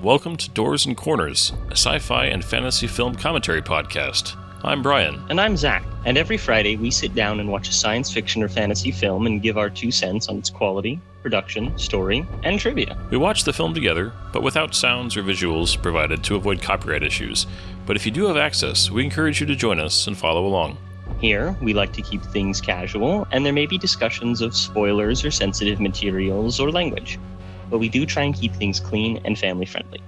welcome to Doors and Corners, a sci-fi and fantasy film commentary podcast. I'm Brian. And I'm Zach. And every Friday we sit down and watch a science fiction or fantasy film and give our 2 cents on its quality, production, story, and trivia. We watch the film together, but without sounds or visuals provided to avoid copyright issues. But if you do have access, we encourage you to join us and follow along. Here, we like to keep things casual, and there may be discussions of spoilers or sensitive materials or language. But we do try and keep things clean and family-friendly.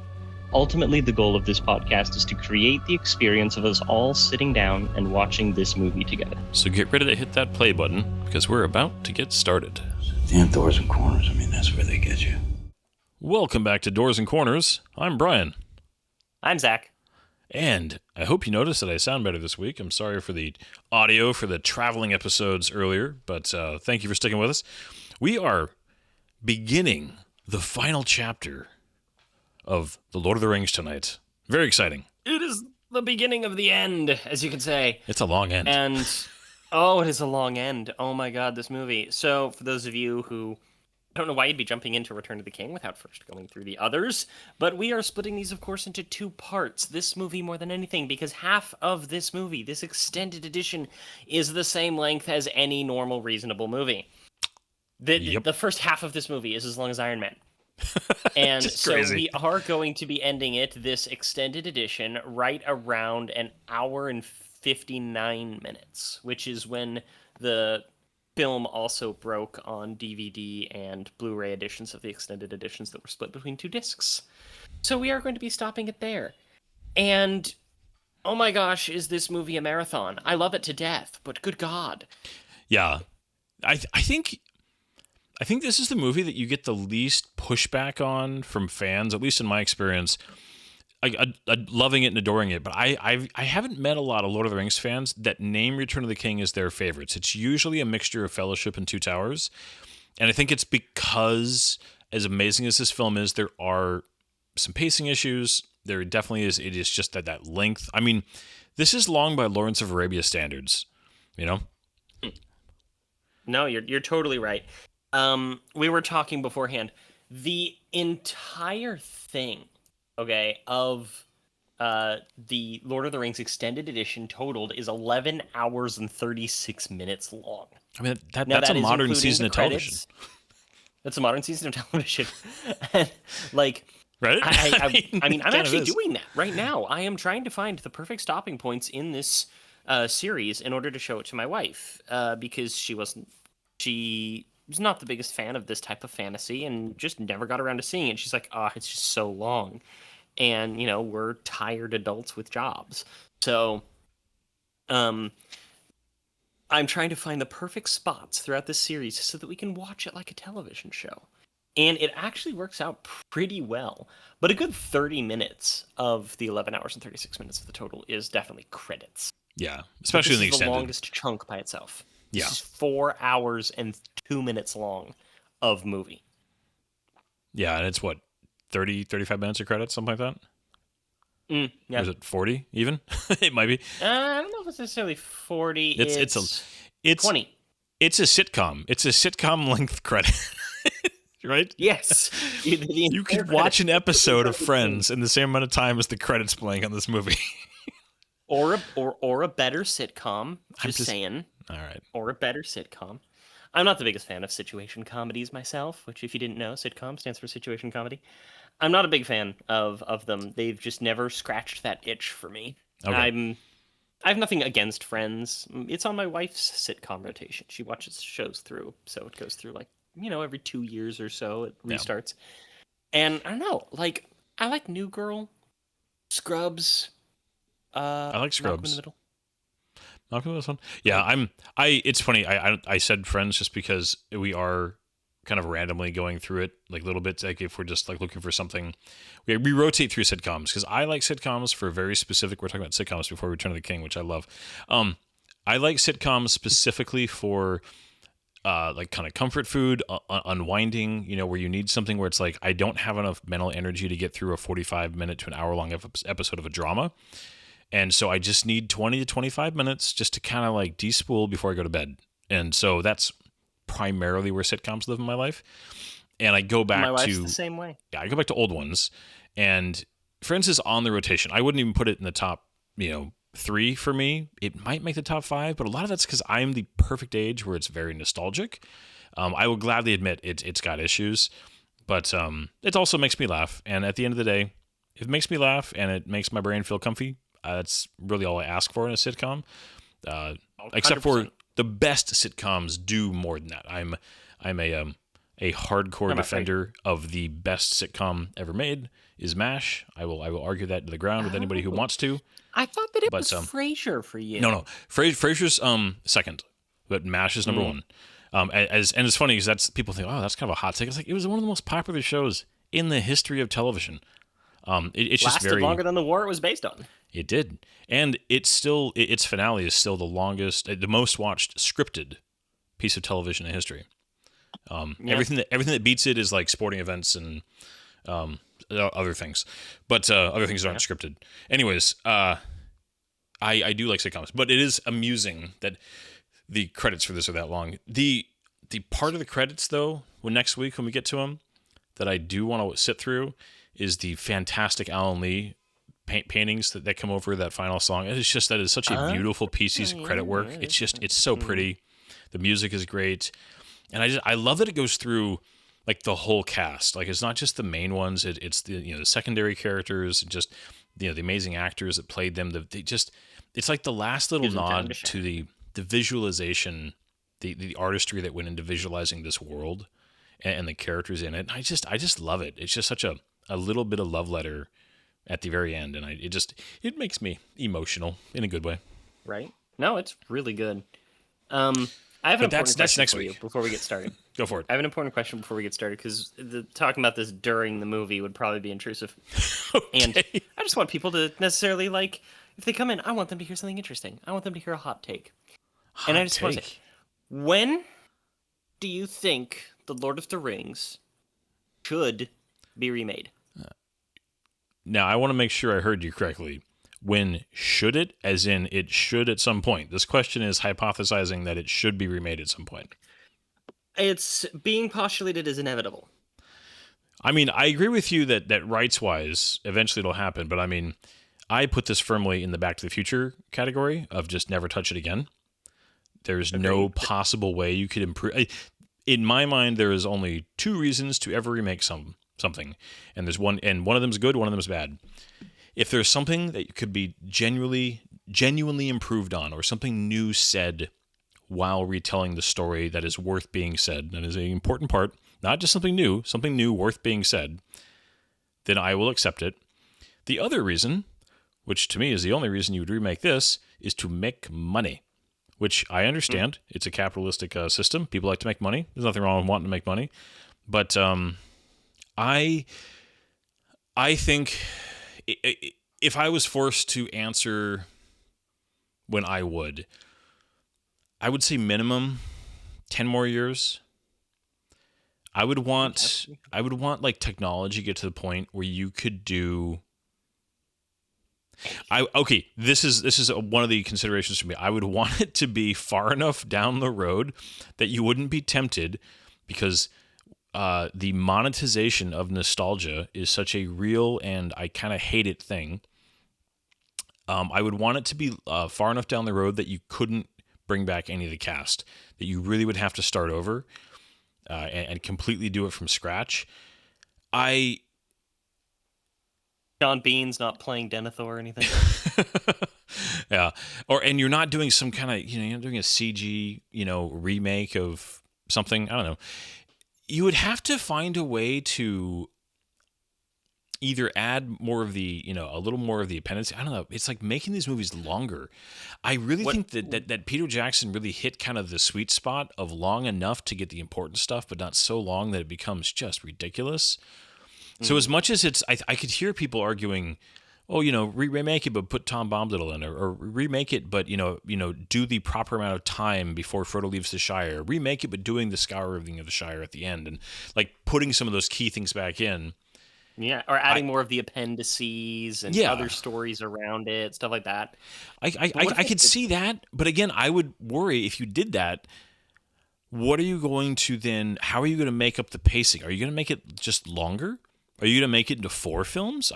Ultimately, the goal of this podcast is to create the experience of us all sitting down and watching this movie together. So get ready to hit that play button, because we're about to get started. Damn doors and corners, that's where they get you. Welcome back to Doors and Corners. I'm Brian. I'm Zach. And I hope you noticed that I sound better this week. I'm sorry for the audio for the traveling episodes earlier, but thank you for sticking with us. We are beginning the final chapter of The Lord of the Rings tonight. Very exciting. It is the beginning of the end, as you could say. It's a long end. And, it is a long end. Oh my god, this movie. So, for those of you who don't know why you'd be jumping into Return of the King without first going through the others, but we are splitting these, of course, into 2 parts. This movie more than anything, because half of this movie, this extended edition, is the same length as any normal, reasonable movie. The first half of this movie is as long as Iron Man. And so crazy. we are going to be ending it, this extended edition, right around an hour and 59 minutes, which is when the film also broke on DVD and Blu-ray editions of the extended editions that were split between 2 discs. So we are going to be stopping it there. And, oh my gosh, is this movie a marathon? I love it to death, but good God. Yeah. I think this is the movie that you get the least pushback on from fans, at least in my experience. I loving it and adoring it, but I haven't met a lot of Lord of the Rings fans that name Return of the King as their favorites. It's usually a mixture of Fellowship and Two Towers, and I think it's because, as amazing as this film is, there are some pacing issues. There definitely is. It is just that length. I mean, this is long by Lawrence of Arabia standards, you know? No, you're totally right. We were talking beforehand. The entire thing, of the Lord of the Rings extended edition totaled is 11 hours and 36 minutes long. I mean, that's a modern season of television. That's a modern season of television. And, right? I'm actually doing that right now. I am trying to find the perfect stopping points in this series in order to show it to my wife, because she was not the biggest fan of this type of fantasy and just never got around to seeing it. She's like, it's just so long. And, we're tired adults with jobs. So, I'm trying to find the perfect spots throughout this series so that we can watch it like a television show. And it actually works out pretty well. But a good 30 minutes of the 11 hours and 36 minutes of the total is definitely credits. Yeah, especially in the extended. This is the longest chunk by itself. Yeah. This is 4 hours and 2 minutes long of movie. Yeah, and it's 30, 35 minutes of credits, something like that? Yeah. Or is it 40 even? It might be. I don't know if it's necessarily 40. It's 20. It's a sitcom. It's a sitcom length credit. Right? Yes. You could watch an episode of Friends in the same amount of time as the credits playing on this movie. or a better sitcom. Just saying. All right. Or a better sitcom. I'm not the biggest fan of situation comedies myself, which, if you didn't know, sitcom stands for situation comedy. I'm not a big fan of them. They've just never scratched that itch for me. Okay. I have nothing against Friends. It's on my wife's sitcom rotation. She watches shows through, so it goes through every 2 years or so it restarts. Yeah. And I don't know, I like New Girl, Scrubs. I like Scrubs. Malcolm in the Middle. Malcolm in this one? Yeah, it's funny. I said Friends just because we are kind of randomly going through it little bits. If we're just looking for something, we rotate through sitcoms because I like sitcoms for very specific. We're talking about sitcoms before Return of the King, which I love. I like sitcoms specifically for kind of comfort food, unwinding. Where you need something where it's I don't have enough mental energy to get through a 45-minute to an hour-long episode of a drama. And so I just need 20 to 25 minutes just to kind of de-spool before I go to bed. And so that's primarily where sitcoms live in my life. And I go back my wife's the same way. Yeah, I go back to old ones. And Friends is on the rotation. I wouldn't even put it in the top, 3 for me. It might make the top 5, but a lot of that's because I'm the perfect age where it's very nostalgic. I will gladly admit it's got issues, but it also makes me laugh. And at the end of the day, if it makes me laugh and it makes my brain feel comfy, that's really all I ask for in a sitcom. Except for the best sitcoms do more than that. I'm a hardcore defender of the best sitcom ever made is MASH. I will argue that to the ground with anybody who wants to. I thought that it was Frasier for you. No. Frasier's second, but MASH is number one. And it's funny because that's people think, oh, that's kind of a hot take. It's like it was one of the most popular shows in the history of television. It's just lasted longer than the war it was based on. It did, and its finale is still the most watched scripted piece of television in history. Everything that beats it is like sporting events and other things, but other things aren't scripted. Anyways, I do like sitcoms, but it is amusing that the credits for this are that long. The part of the credits though, next week when we get to them, that I do want to sit through is the fantastic Alan Lee paintings that come over that final song. It's just that is such a beautiful piece of credit work. It's so pretty. The music is great. And I love that it goes through like the whole cast. Like it's not just the main ones. It's the secondary characters, just the amazing actors that played them. It's like the last little nod to the visualization, the artistry that went into visualizing this world and the characters in it. And I just love it. It's just such a little bit of love letter at the very end, and it makes me emotional in a good way. Right? No, it's really good. I have an important question for you before we get started. Go for it. I have an important question before we get started because talking about this during the movie would probably be intrusive. Okay. And I just want people to necessarily if they come in, I want them to hear something interesting. I want them to hear a hot take. And I just want to say, when do you think The Lord of the Rings should be remade? Now, I want to make sure I heard you correctly. When should it? As in, it should at some point. This question is hypothesizing that it should be remade at some point. It's being postulated as inevitable. I mean, I agree with you that rights-wise, eventually it'll happen. But I mean, I put this firmly in the Back to the Future category of just never touch it again. There's no possible way you could improve. In my mind, there is only 2 reasons to ever remake something, and there's one of them is good, one of them is bad. If there's something that could be genuinely improved on, or something new said while retelling the story that is worth being said, that is an important part, not just something new worth being said, then I will accept it. The other reason, which to me is the only reason you would remake this, is to make money, which I understand. It's a capitalistic system. People like to make money. There's nothing wrong with wanting to make money. But I think if I was forced to answer when I would say minimum 10 more years. I would want like technology get to the point where you could do. This is one of the considerations for me. I would want it to be far enough down the road that you wouldn't be tempted, because the monetization of nostalgia is such a real and I kind of hate it thing. I would want it to be far enough down the road that you couldn't bring back any of the cast, that you really would have to start over and completely do it from scratch. Sean Bean's not playing Denethor or anything. Yeah. And you're not doing some kind of, you're not doing a CG, remake of something. I don't know. You would have to find a way to either add more of the, a little more of the appendices. I don't know. It's like making these movies longer. I really think that Peter Jackson really hit kind of the sweet spot of long enough to get the important stuff, but not so long that it becomes just ridiculous. So as much as it's, I could hear people arguing, oh, remake it, but put Tom Bombadil in, or remake it, but do the proper amount of time before Frodo leaves the Shire. Remake it, but doing the scouring of the Shire at the end, and like putting some of those key things back in. Yeah, or adding more of the appendices and other stories around it, stuff like that. I could see that, but again, I would worry if you did that. What are you going to then? How are you going to make up the pacing? Are you going to make it just longer? Are you gonna make it into 4 films?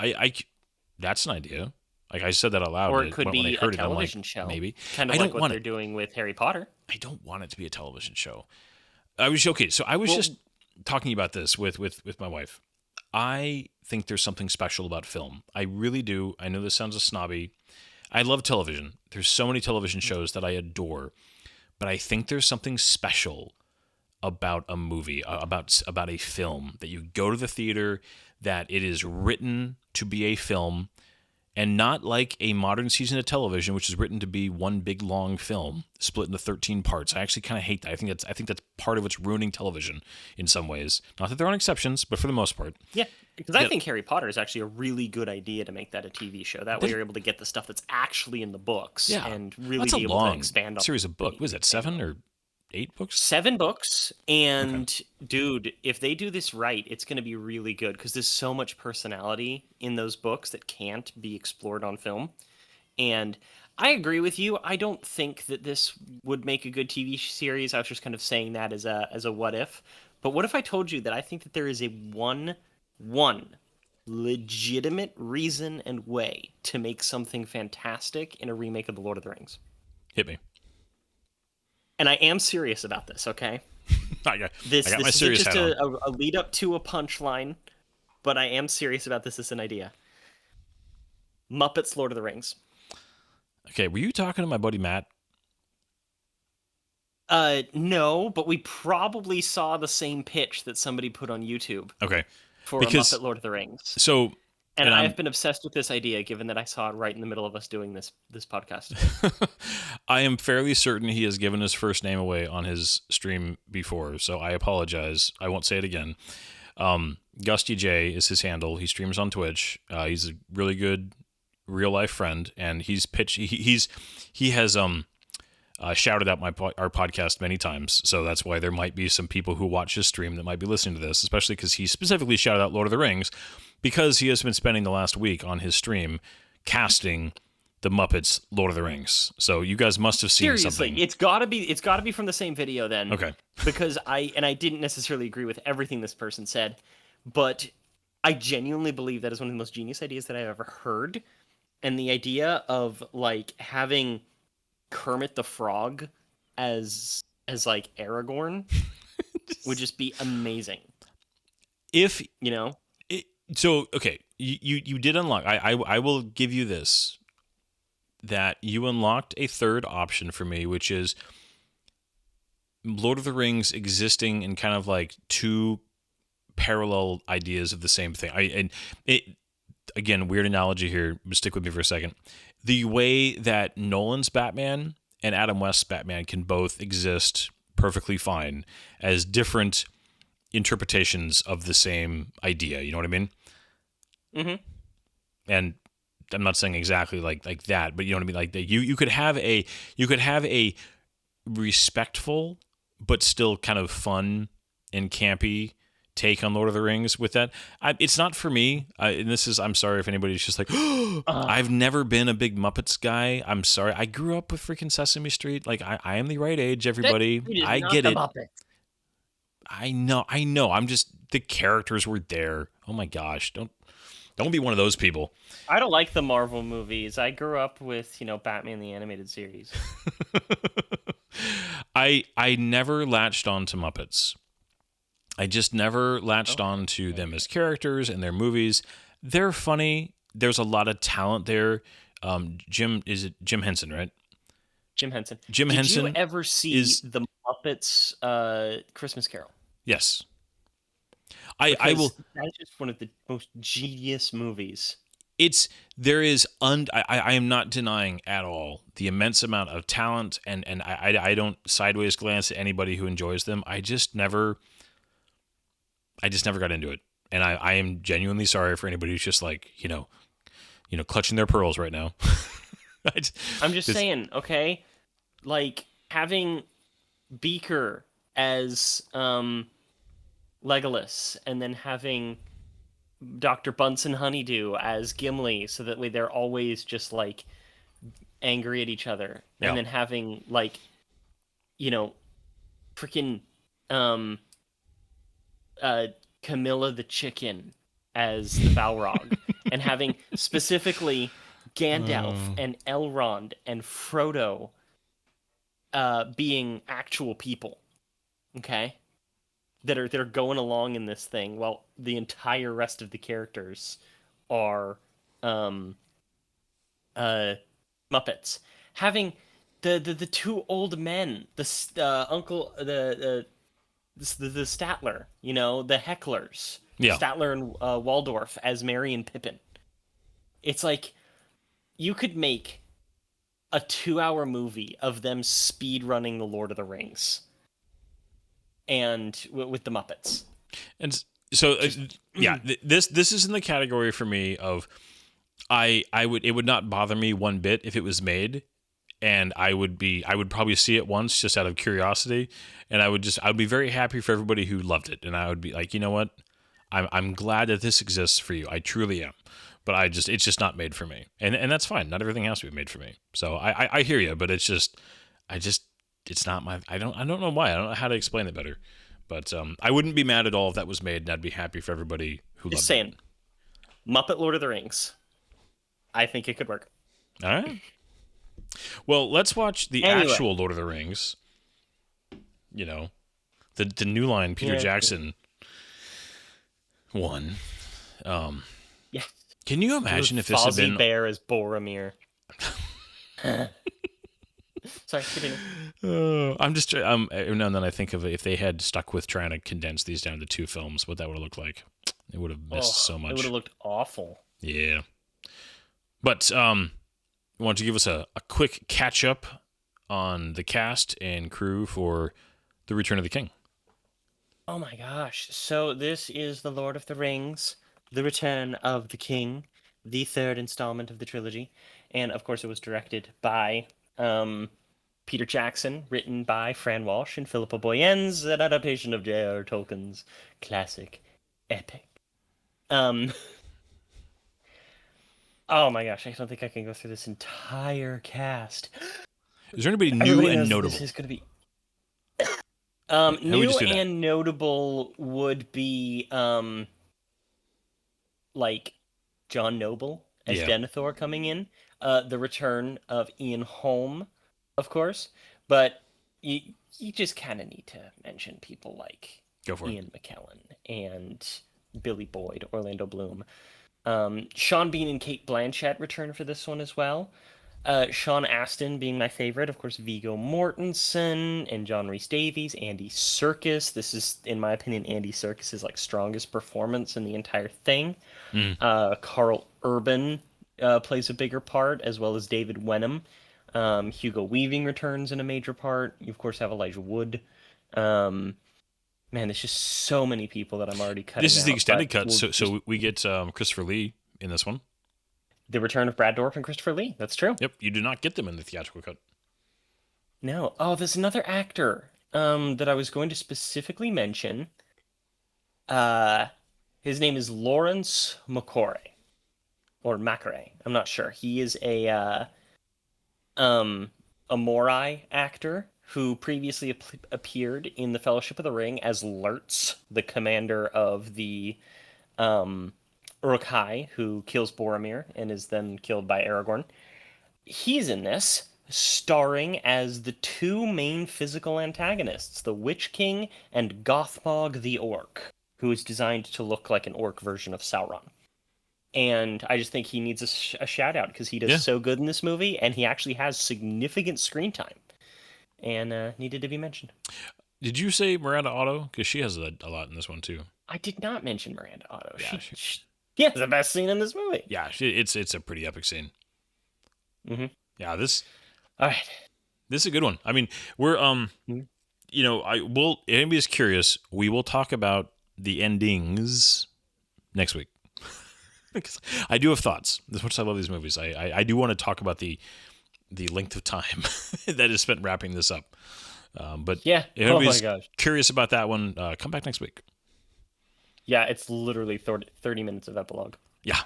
That's an idea. Like I said that out loud. Or it could be a television show. Maybe. Kind of like what they're doing with Harry Potter. I don't want it to be a television show. I was just talking about this with my wife. I think there's something special about film. I really do. I know this sounds a snobby. I love television. There's so many television shows that I adore, but I think there's something special about a movie, about a film, that you go to the theater, that it is written to be a film, and not like a modern season of television, which is written to be one big long film split into 13 parts. I actually kind of hate that. I think that's part of what's ruining television in some ways. Not that there aren't exceptions, but for the most part. Yeah, because I think Harry Potter is actually a really good idea to make that a TV show. That way you're able to get the stuff that's actually in the books and really be able to expand on series of books. Was it 7 or 8 books? 7 books. And dude, if they do this right, it's going to be really good because there's so much personality in those books that can't be explored on film. And I agree with you. I don't think that this would make a good TV series. I was just kind of saying that as a what if. But what if I told you that I think that there is a one legitimate reason and way to make something fantastic in a remake of The Lord of the Rings? Hit me. And I am serious about this, okay? This is just a lead up to a punchline, but I am serious about this as an idea. Muppets Lord of the Rings. Okay, were you talking to my buddy Matt? No, but we probably saw the same pitch that somebody put on YouTube. Okay. For a Muppet Lord of the Rings. So... And I have been obsessed with this idea, given that I saw it right in the middle of us doing this podcast. I am fairly certain he has given his first name away on his stream before, so I apologize. I won't say it again. Gusty J is his handle. He streams on Twitch. He's a really good real life friend, and he's pitched. He has shouted out our podcast many times, so that's why there might be some people who watch his stream that might be listening to this, especially because he specifically shouted out Lord of the Rings. Because he has been spending the last week on his stream casting the Muppets Lord of the Rings. So you guys must have seen something. It's gotta be from the same video then. Okay. Because I didn't necessarily agree with everything this person said, but I genuinely believe that is one of the most genius ideas that I've ever heard. And the idea of like having Kermit the Frog as like Aragorn would just be amazing. If you know. So, okay, you did unlock. I will give you this, that you unlocked a third option for me, which is Lord of the Rings existing in kind of like 2 parallel ideas of the same thing. Again, weird analogy here, but stick with me for a second. The way that Nolan's Batman and Adam West's Batman can both exist perfectly fine as different interpretations of the same idea. You know what I mean? Mm-hmm. And I'm not saying exactly like that, but you know what I mean? Like you could have a respectful but still kind of fun and campy take on Lord of the Rings with that. It's not for me. And this is, I'm sorry if anybody's just like, I've never been a big Muppets guy. I'm sorry. I grew up with freaking Sesame Street. Like I am the right age, everybody. I get it. Muppets. I know. I'm just, the characters were there. Oh my gosh. Don't be one of those people. I don't like the Marvel movies. I grew up with, Batman the Animated Series. I never latched on to Muppets. I just never latched on to them as characters and their movies. They're funny. There's a lot of talent there. Jim Henson, right? Jim Henson. Did you ever see the Muppets Christmas Carol? Yes. I will. That's just one of the most genius movies. I am not denying at all the immense amount of talent, and I don't sideways glance at anybody who enjoys them. I just never got into it, and I am genuinely sorry for anybody who's just like clutching their pearls right now. I'm just saying, okay, like having Beaker as Legolas, and then having Dr. Bunsen Honeydew as Gimli, so that way they're always just like angry at each other, and then having like, freaking Camilla the chicken as the Balrog, and having specifically Gandalf and Elrond and Frodo being actual people, okay, that are going along in this thing, while the entire rest of the characters are Muppets. Having the two old men, the uncle, the Statler, the hecklers, Statler and Waldorf as Merry and Pippin. It's like you could make a 2-hour movie of them speed running the Lord of the Rings, and with the Muppets. And so, this is in the category for me of it would not bother me one bit if it was made. And I would probably see it once just out of curiosity, and I would be very happy for everybody who loved it, and I would be like, you know what, I'm glad that this exists for you. I truly am, but it's just not made for me, and that's fine. Not everything has to be made for me. So I hear you, but it's not my. I don't know why. I don't know how to explain it better, but I wouldn't be mad at all if that was made, and I'd be happy for everybody who loved it. Muppet Lord of the Rings. I think it could work. All right. Well, let's watch the actual Lord of the Rings. The New Line Peter Jackson one. Yes. Can you imagine if this had been Bear as Boromir? Sorry, continue. I'm just every now and then I think of if they had stuck with trying to condense these down to 2 films, what that would have looked like. It would have missed so much. It would have looked awful. Yeah. But why don't you give us a quick catch-up on the cast and crew for The Return of the King? Oh my gosh. So this is The Lord of the Rings, The Return of the King, the 3rd installment of the trilogy. And, of course, it was directed by Peter Jackson, written by Fran Walsh and Philippa Boyens, an adaptation of J.R. Tolkien's classic epic. Oh my gosh, I don't think I can go through this entire cast. Is there anybody new and notable? This is going to be new and notable would be like John Noble as Denethor coming in. The return of Ian Holm, of course, but you just kind of need to mention people like Ian McKellen and Billy Boyd, Orlando Bloom. Sean Bean and Cate Blanchett return for this one as well. Sean Astin being my favorite, of course, Viggo Mortensen and John Rhys Davies, Andy Serkis. This is, in my opinion, Andy Serkis' strongest performance in the entire thing. Carl Urban plays a bigger part, as well as David Wenham. Hugo Weaving returns in a major part. You, of course, have Elijah Wood. Man, there's just so many people that I'm already cutting out. This is the extended cut, so we get Christopher Lee in this one. The return of Brad Dourif and Christopher Lee. That's true. Yep, you do not get them in the theatrical cut. No. Oh, there's another actor that I was going to specifically mention. His name is Lawrence McCoy. Or Macquarie. I'm not sure. He is a Morai actor who previously appeared in The Fellowship of the Ring as Lurtz, the commander of the Uruk-hai, who kills Boromir and is then killed by Aragorn. He's in this, starring as the 2 main physical antagonists, the Witch King and Gothmog the Orc, who is designed to look like an orc version of Sauron. And I just think he needs a shout-out because he does so good in this movie, and he actually has significant screen time. And needed to be mentioned. Did you say Miranda Otto? Because she has a lot in this one too. I did not mention Miranda Otto. Yeah, she has the best scene in this movie. Yeah, it's a pretty epic scene. Mm-hmm. Yeah, all right. This is a good one. I mean, we're if anybody's curious, we will talk about the endings next week. Because I do have thoughts. As much as I love these movies, I do want to talk about the length of time that is spent wrapping this up. But if anybody's curious about that one, come back next week. Yeah, it's literally 30 minutes of epilogue. Yeah.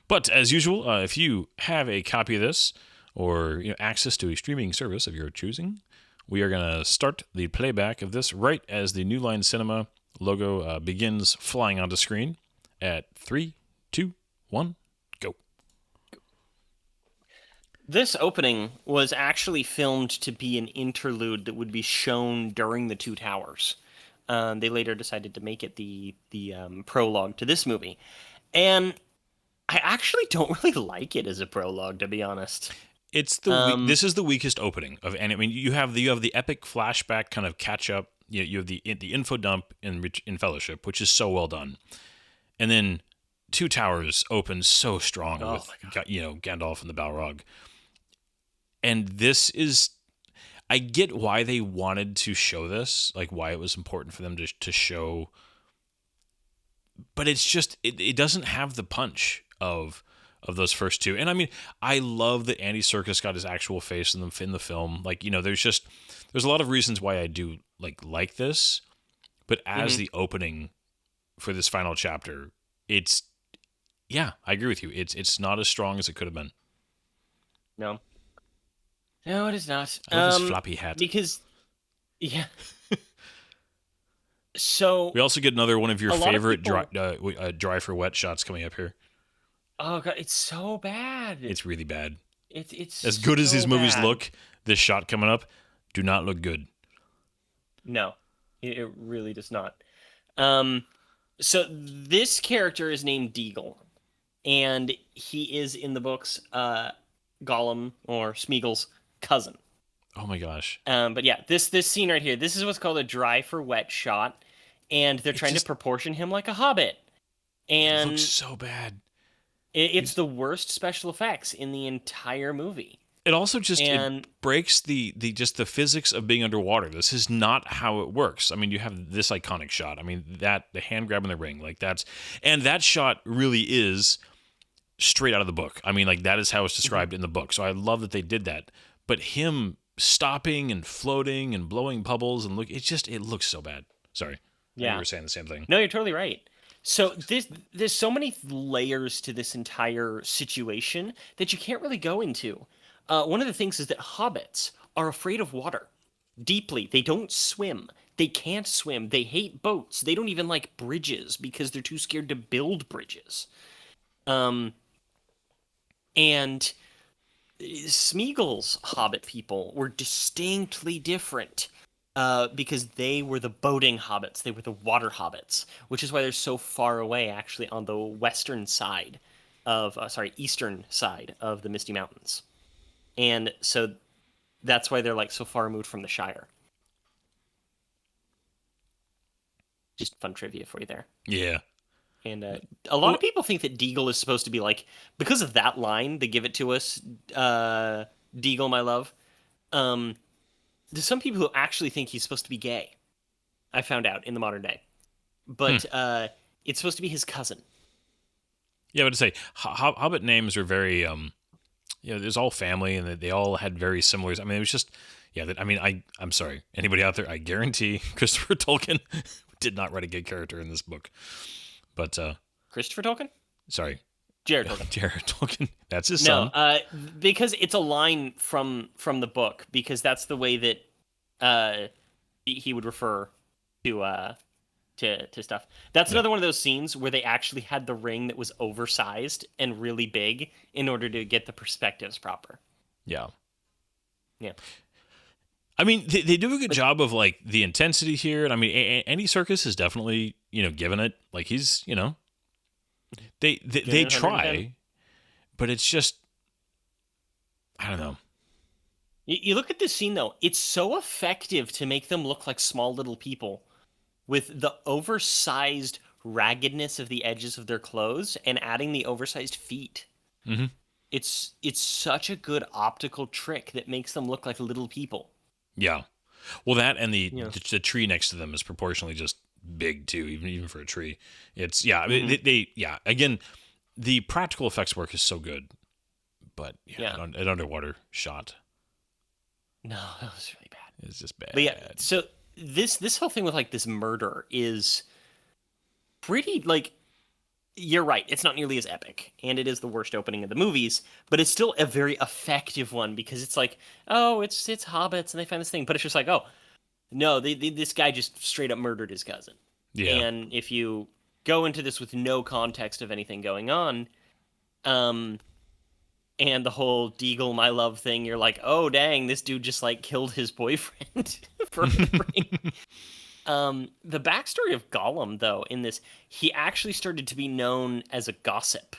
But as usual, if you have a copy of this or access to a streaming service of your choosing, we are going to start the playback of this right as the New Line Cinema logo begins flying onto screen. at 3, 2, 1, go. This opening was actually filmed to be an interlude that would be shown during the Two Towers. They later decided to make it the prologue to this movie, and I actually don't really like it as a prologue, to be honest. It's this is the weakest opening of any. I mean, you have the epic flashback kind of catch up. You have the info dump in Fellowship, which is so well done, and then Two Towers opens so strong with Gandalf and the Balrog, and this is. I get why they wanted to show this, like why it was important for them to show, but it's just it doesn't have the punch of those first two. And I mean, I love that Andy Serkis got his actual face in the film. Like, there's a lot of reasons why I do like this, but as the opening for this final chapter, I agree with you. It's not as strong as it could have been. No, it is not. I love this floppy hat. Because, yeah. So we also get another one of your favorite dry for wet shots coming up here. Oh god, it's so bad. It's really bad. It's as good as these movies bad. look. This shot coming up do not look good. No, it really does not. So this character is named Deagle, and he is in the books Gollum or Smeagol's cousin. Oh my gosh. But yeah, this scene right here, this is what's called a dry for wet shot, and they're trying to proportion him like a hobbit. And it looks so bad. It's the worst special effects in the entire movie. It also just it breaks the physics of being underwater. This is not how it works. I mean, you have this iconic shot. I mean, the hand grab in the ring, that shot really is straight out of the book. I mean, that is how it's described in the book. So I love that they did that. But him stopping and floating and blowing bubbles and it looks so bad. Sorry. Yeah. You were saying the same thing. No, you're totally right. So there's so many layers to this entire situation that you can't really go into. One of the things is that hobbits are afraid of water deeply. They don't swim. They can't swim. They hate boats. They don't even like bridges because they're too scared to build bridges. And Smeagol's hobbit people were distinctly different. Because they were the boating hobbits. They were the water hobbits, which is why they're so far away, actually, on the eastern side of the Misty Mountains. And so that's why they're so far removed from the Shire. Just fun trivia for you there. Yeah. And a lot of people think that Deagle is supposed to be because of that line, they give it to us, Deagle, my love. There's some people who actually think he's supposed to be gay. I found out in the modern day. But it's supposed to be his cousin. Yeah, but to say, Hobbit names are very, there's all family, and they all had very similar. I mean, it was just, I'm sorry. Anybody out there, I guarantee Christopher Tolkien did not write a gay character in this book. But Christopher Tolkien? Sorry. Jared Tolkien. Jared Tolkien. That's his son. No, because it's a line from the book, because that's the way that he would refer to stuff. That's another one of those scenes where they actually had the ring that was oversized and really big in order to get the perspectives proper. Yeah. Yeah. I mean, they do a good job of the intensity here, and I mean, Andy Serkis is definitely given it. He's They try, but it's just, I don't know. You look at this scene, though. It's so effective to make them look like small little people with the oversized raggedness of the edges of their clothes and adding the oversized feet. Mm-hmm. It's such a good optical trick that makes them look like little people. Yeah. Well, that and the tree next to them is proportionally just big too, even for a tree. It's again, the practical effects work is so good, but an underwater shot. No, that was really bad. It's just bad. But yeah, so this whole thing with this murder is pretty you're right. It's not nearly as epic, and it is the worst opening of the movies, but it's still a very effective one because it's it's hobbits and they find this thing, but it's just oh. No, this guy just straight up murdered his cousin. Yeah. And if you go into this with no context of anything going on. And the whole Deagle, my love thing, you're like, oh, dang, this dude just, like, killed his boyfriend for a ring. The backstory of Gollum, though, in this, he actually started to be known as a gossip.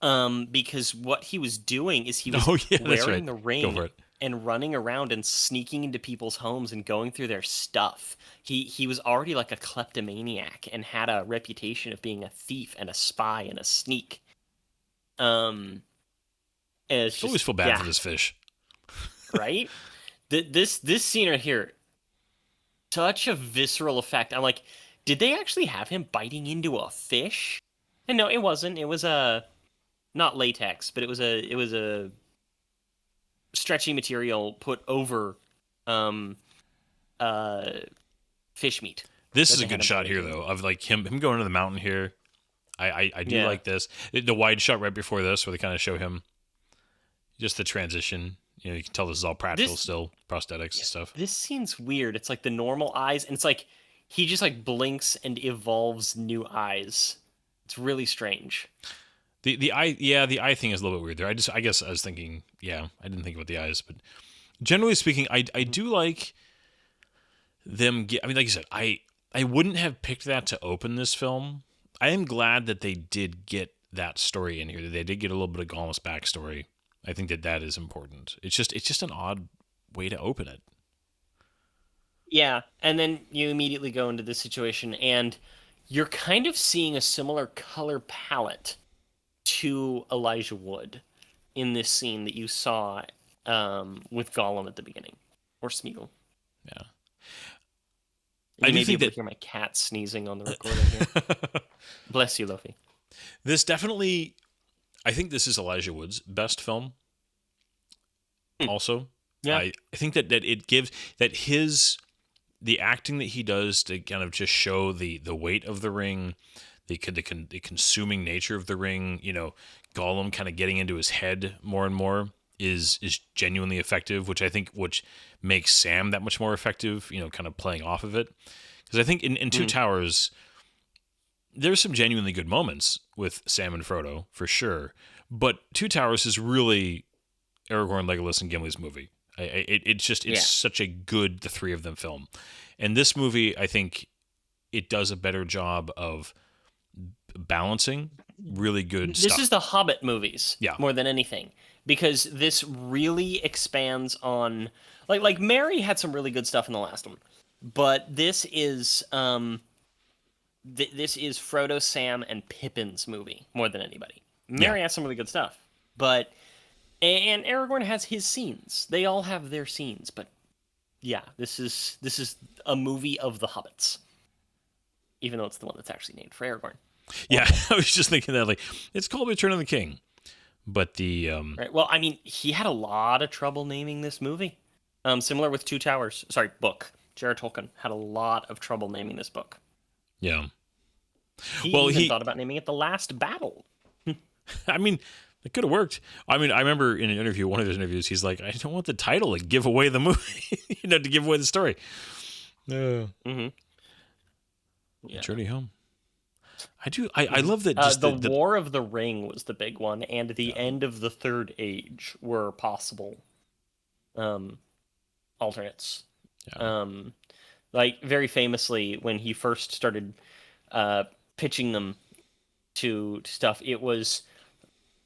Because what he was doing is he was wearing the ring and running around and sneaking into people's homes and going through their stuff. He was already like a kleptomaniac and had a reputation of being a thief and a spy and a sneak. I always feel bad for this fish. Right? This scene right here, such a visceral effect. I'm like, did they actually have him biting into a fish? And no, it wasn't. It was not latex, but it was a stretchy material put over fish meat. This is a good shot here, though, of like him going to the mountain here. I do like this. The wide shot right before this, where they kind of show him just the transition. You know, you can tell this is all practical still, prosthetics and stuff. This scene's weird. It's like the normal eyes, and it's like he just like blinks and evolves new eyes. It's really strange. The eye thing is a little bit weird there. I guess I was thinking, I didn't think about the eyes, but generally speaking, I do like them. I mean, like you said, I wouldn't have picked that to open this film. I am glad that they did get that story in here. That they did get a little bit of Gollum's backstory. I think that is important. It's just an odd way to open it. Yeah, and then you immediately go into this situation, and you're kind of seeing a similar color palette to Elijah Wood in this scene that you saw with Gollum at the beginning, or Smeagol. Yeah. I may be able to hear my cat sneezing on the recording here. Bless you, Luffy. This definitely, I think this is Elijah Wood's best film. Also, yeah, I think that it gives that the acting that he does to kind of just show the weight of the ring, the consuming nature of the ring. You know, Gollum kind of getting into his head more and more is genuinely effective, which makes Sam that much more effective. You know, kind of playing off of it, because I think in Two Towers, there's some genuinely good moments with Sam and Frodo for sure, but Two Towers is really Aragorn, Legolas, and Gimli's movie. It's such a good the three of them film, and this movie I think it does a better job of balancing really good stuff. This is the Hobbit movies, more than anything, because this really expands on like Mary had some really good stuff in the last one, but this is this is Frodo, Sam, and Pippin's movie more than anybody. Mary has some really good stuff, and Aragorn has his scenes. They all have their scenes, but this is a movie of the Hobbits, even though it's the one that's actually named for Aragorn. Yeah, I was just thinking that, like, it's called Return of the King, but the right. Well, I mean, he had a lot of trouble naming this movie. Similar with Two Towers. Sorry, book. J.R.R. Tolkien had a lot of trouble naming this book. Yeah. He thought about naming it The Last Battle. I mean, it could have worked. I mean, I remember in an interview, one of his interviews, he's like, I don't want the title to give away the movie, to give away the story. Journey Home. I love that. Just the War of the Ring was the big one, and the end of the Third Age were possible alternates. Yeah. Like very famously, when he first started pitching them to stuff, it was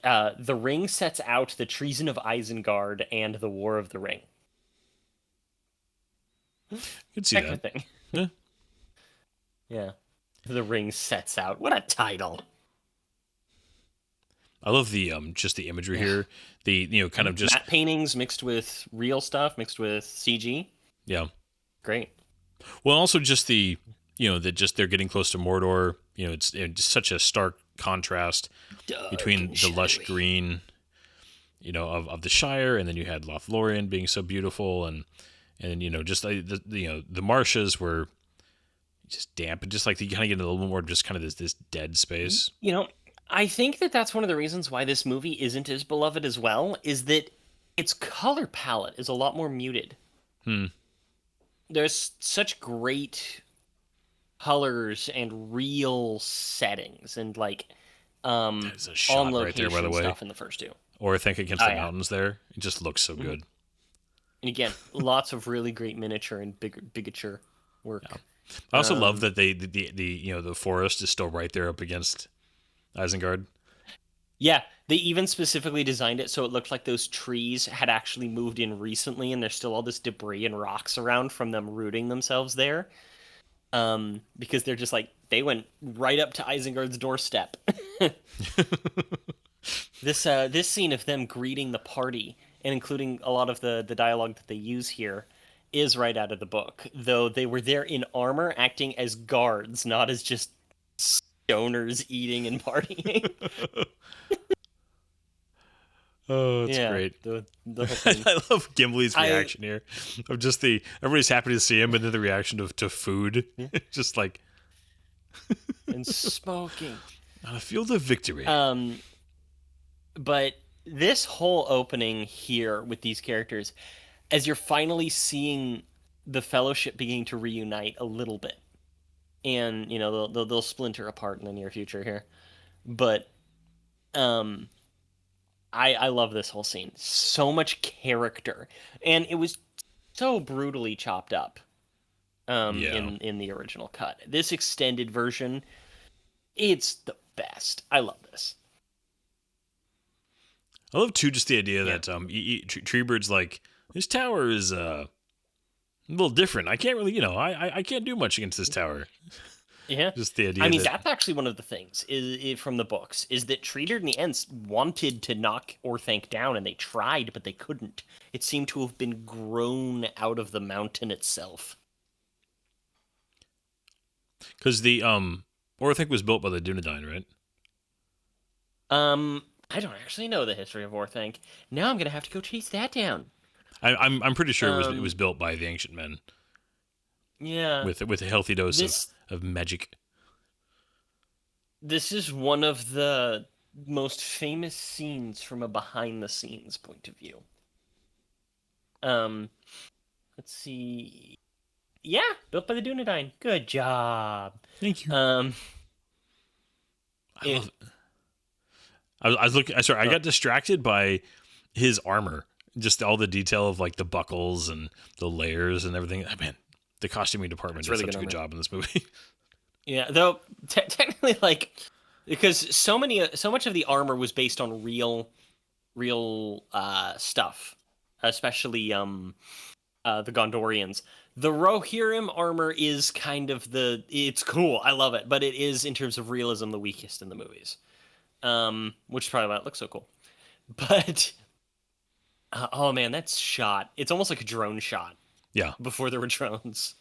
The Ring Sets Out, The Treason of Isengard, and The War of the Ring. You could see that. Thing. Yeah. Yeah. The Ring Sets Out. What a title. I love the just the imagery here. The kind of just matte paintings mixed with real stuff, mixed with CG. Yeah. Great. Well, also just the that just they're getting close to Mordor. It's such a stark contrast between the lush green, of the Shire, and then you had Lothlorien being so beautiful, and just the marshes were just damp, and just like you kind of get a little more just kind of this dead space. I think that's one of the reasons why this movie isn't as beloved as well, is that its color palette is a lot more muted. There's such great colors and real settings and like There's a shot on right there, by the location way. stuff in the first two. Or I think against the mountains there. It just looks so good. And again, lots of really great miniature and bigature work. Yeah. I also love that the forest is still right there up against Isengard. Yeah, they even specifically designed it so it looked like those trees had actually moved in recently, and there's still all this debris and rocks around from them rooting themselves there. Because they're just like, they went right up to Isengard's doorstep. This scene of them greeting the party and including a lot of the dialogue that they use here is right out of the book, though they were there in armor acting as guards, not as just stoners eating and partying. Oh, it's great. The whole thing. I love Gimli's reaction here of just everybody's happy to see him, and then the reaction to food, just like and smoking on a field of victory. But this whole opening here with these characters, as you're finally seeing the Fellowship beginning to reunite a little bit, and they'll splinter apart in the near future here, but I love this whole scene. So much character, and it was so brutally chopped up in the original cut. This extended version, it's the best. I love this. I love too just the idea that Treebird's like, this tower is a little different. I can't really, I can't do much against this tower. Yeah, just the idea. I mean, that's actually one of the things is from the books is that Treebeard and the Ents wanted to knock Orthanc down, and they tried, but they couldn't. It seemed to have been grown out of the mountain itself. Because the Orthanc was built by the Dunedain, right? I don't actually know the history of Orthanc. Now I'm gonna have to go chase that down. I'm pretty sure it was built by the ancient men. Yeah, with a healthy dose of magic. This is one of the most famous scenes from a behind-the-scenes point of view. Let's see. Yeah, built by the Dunedain. Good job. Thank you. I love it. I was looking. Sorry, I got distracted by his armor. Just all the detail of like the buckles and the layers and everything. Man, the costuming department did such a good job in this movie. Yeah, though technically, like, because so much of the armor was based on real stuff, especially the Gondorians. The Rohirrim armor is kind of it's cool. I love it, but it is in terms of realism the weakest in the movies, which is probably why it looks so cool. But oh man, that's shot. It's almost like a drone shot. Yeah. Before there were drones.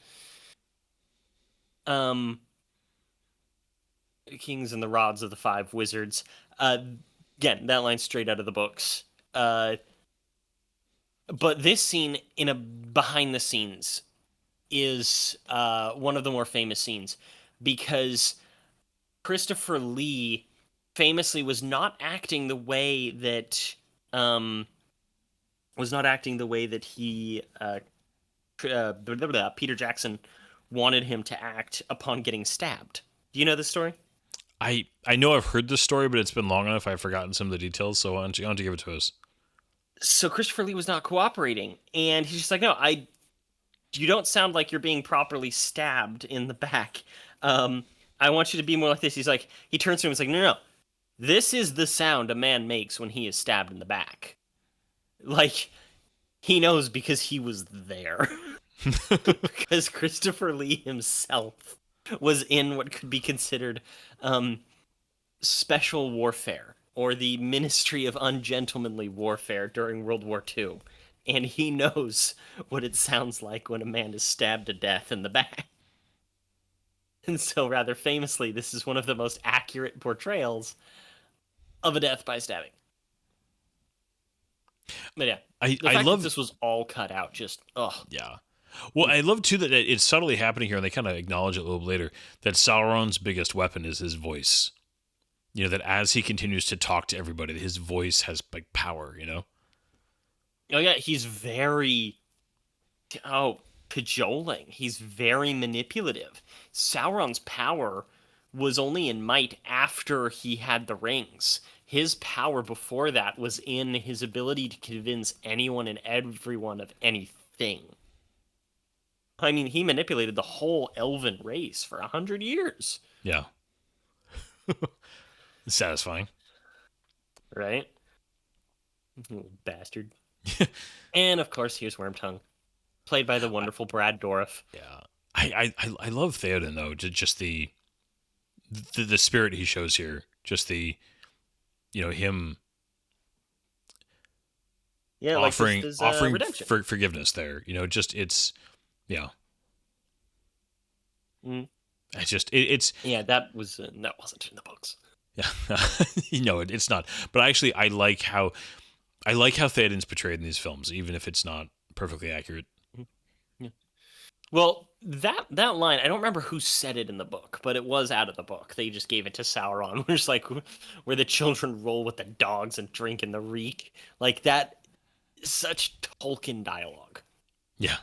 Kings and the Rods of the Five Wizards. Again, that line's straight out of the books. But this scene in a behind the scenes is one of the more famous scenes because Christopher Lee famously was not acting the way that he Peter Jackson wanted him to act upon getting stabbed. Do you know this story? I know I've heard this story, but it's been long enough I've forgotten some of the details, so why don't you give it to us? So Christopher Lee was not cooperating, and he's just like, no, you don't sound like you're being properly stabbed in the back. I want you to be more like this. He turns to him and is like, no, this is the sound a man makes when he is stabbed in the back. Like, he knows because he was there. Because Christopher Lee himself was in what could be considered special warfare, or the Ministry of Ungentlemanly Warfare during World War II. And he knows what it sounds like when a man is stabbed to death in the back. And so, rather famously, this is one of the most accurate portrayals of a death by stabbing. But yeah, I love that this was all cut out. Just yeah. Well, I love too that it's subtly happening here, and they kind of acknowledge it a little bit later, that Sauron's biggest weapon is his voice. That as he continues to talk to everybody, his voice has like power. Oh yeah, he's very cajoling. He's very manipulative. Sauron's power was only in might after he had the rings. His power before that was in his ability to convince anyone and everyone of anything. I mean, he manipulated the whole elven race for 100 years. Yeah. Satisfying. Right? Little bastard. And, of course, here's Wormtongue, played by the wonderful Brad Dourif. Yeah. I love Theoden, though. Just the spirit he shows here. Just the, him offering forgiveness there. It's, yeah. Mm. It's yeah, that wasn't in the books. Yeah. It's not. But I like how Theoden's portrayed in these films, even if it's not perfectly accurate. Yeah. Well, that line, I don't remember who said it in the book, but it was out of the book. They just gave it to Sauron, where the children roll with the dogs and drink in the reek. Like that, such Tolkien dialogue. Yeah.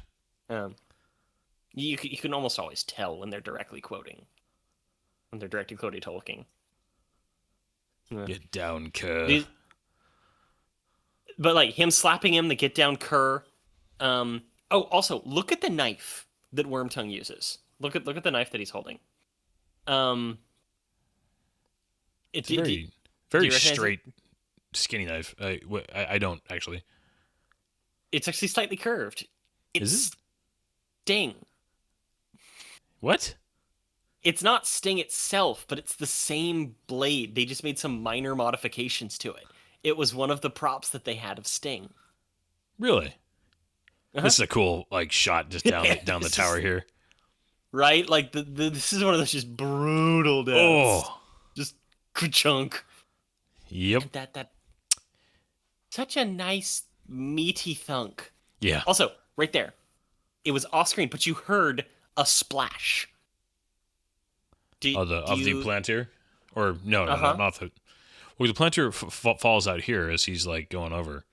You can almost always tell when they're directly quoting Tolkien. Get down, Kerr. But like him slapping him, the get down, Kerr. Also look at the knife that Wormtongue uses. Look at the knife that he's holding. It's very straight, skinny knife. I don't actually. It's actually slightly curved. Is it? Sting. What? It's not Sting itself, but it's the same blade. They just made some minor modifications to it. It was one of the props that they had of Sting. Really? Uh-huh. This is a cool shot just down the tower here. Right? Like this is one of those just brutal deaths. Oh. Just ka-chunk. Yep. That such a nice meaty thunk. Yeah. Also, right there. It was off screen, but you heard a splash. The Palantir? Or no, not the. Well, the Palantir falls out here as he's going over.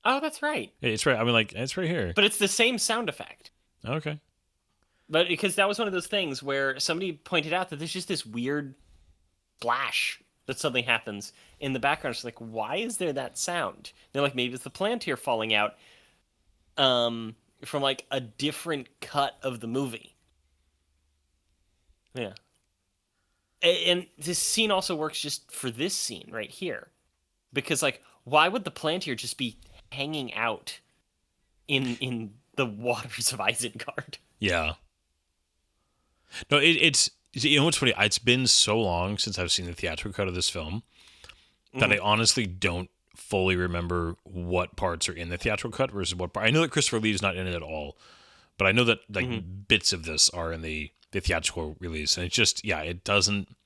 Oh, that's right. It's right. I mean, it's right here. But it's the same sound effect. Okay. But because that was one of those things where somebody pointed out that there's just this weird flash that something happens in the background. It's like, why is there that sound? They're like, maybe it's the Palantir falling out from a different cut of the movie. Yeah. And this scene also works just for this scene right here. Because, why would the Palantir just be hanging out in the waters of Isengard? Yeah. No, it's what's funny? It's been so long since I've seen the theatrical cut of this film that I honestly don't fully remember what parts are in the theatrical cut versus what part. I know that Christopher Lee is not in it at all, but I know that bits of this are in the theatrical release, and it's just it doesn't.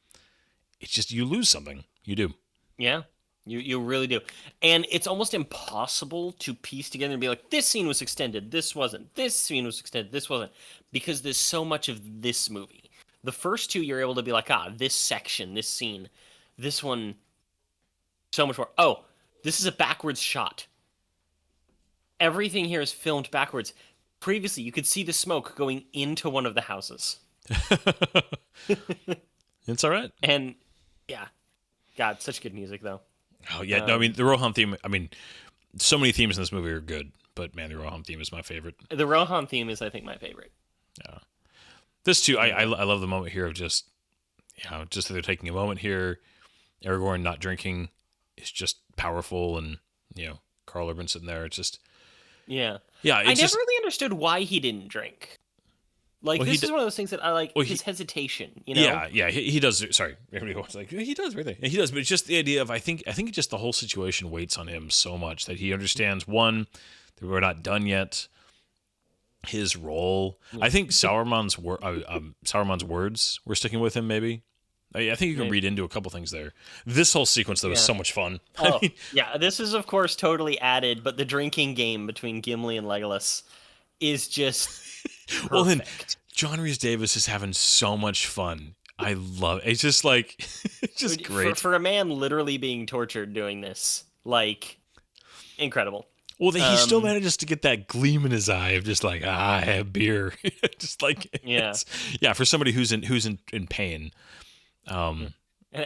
It's just you lose something. You do. Yeah. You really do. And it's almost impossible to piece together and be like, this scene was extended, this wasn't. This scene was extended, this wasn't. Because there's so much of this movie. The first two, you're able to be like, this section, this scene. This one, so much more. Oh, this is a backwards shot. Everything here is filmed backwards. Previously, you could see the smoke going into one of the houses. It's all right. And, yeah. God, such good music, though. Oh, yeah. No, I mean, the Rohan theme, so many themes in this movie are good, but, man, the Rohan theme is my favorite. The Rohan theme is, I think, my favorite. Yeah. This, too, I love the moment here of just that they're taking a moment here. Aragorn not drinking is just powerful, and, Karl Urban sitting there. It's just... Yeah. Yeah, I never really understood why he didn't drink. This is one of those things that I like, his hesitation, Yeah, he does. Sorry, everybody was he does right there. He does, but it's just the idea of I think just the whole situation weights on him so much that he understands, one, that we're not done yet, his role. I think Sauron's words were sticking with him, maybe. I think you can read into a couple things there. This whole sequence, though, is so much fun. Oh, yeah, this is, of course, totally added, but the drinking game between Gimli and Legolas is just... perfect. Well, then John Rhys-Davies is having so much fun. I love it. It's just it's just great for a man literally being tortured doing this. Incredible. Well, he still manages to get that gleam in his eye of just like, I have beer. Just like, for somebody who's in pain.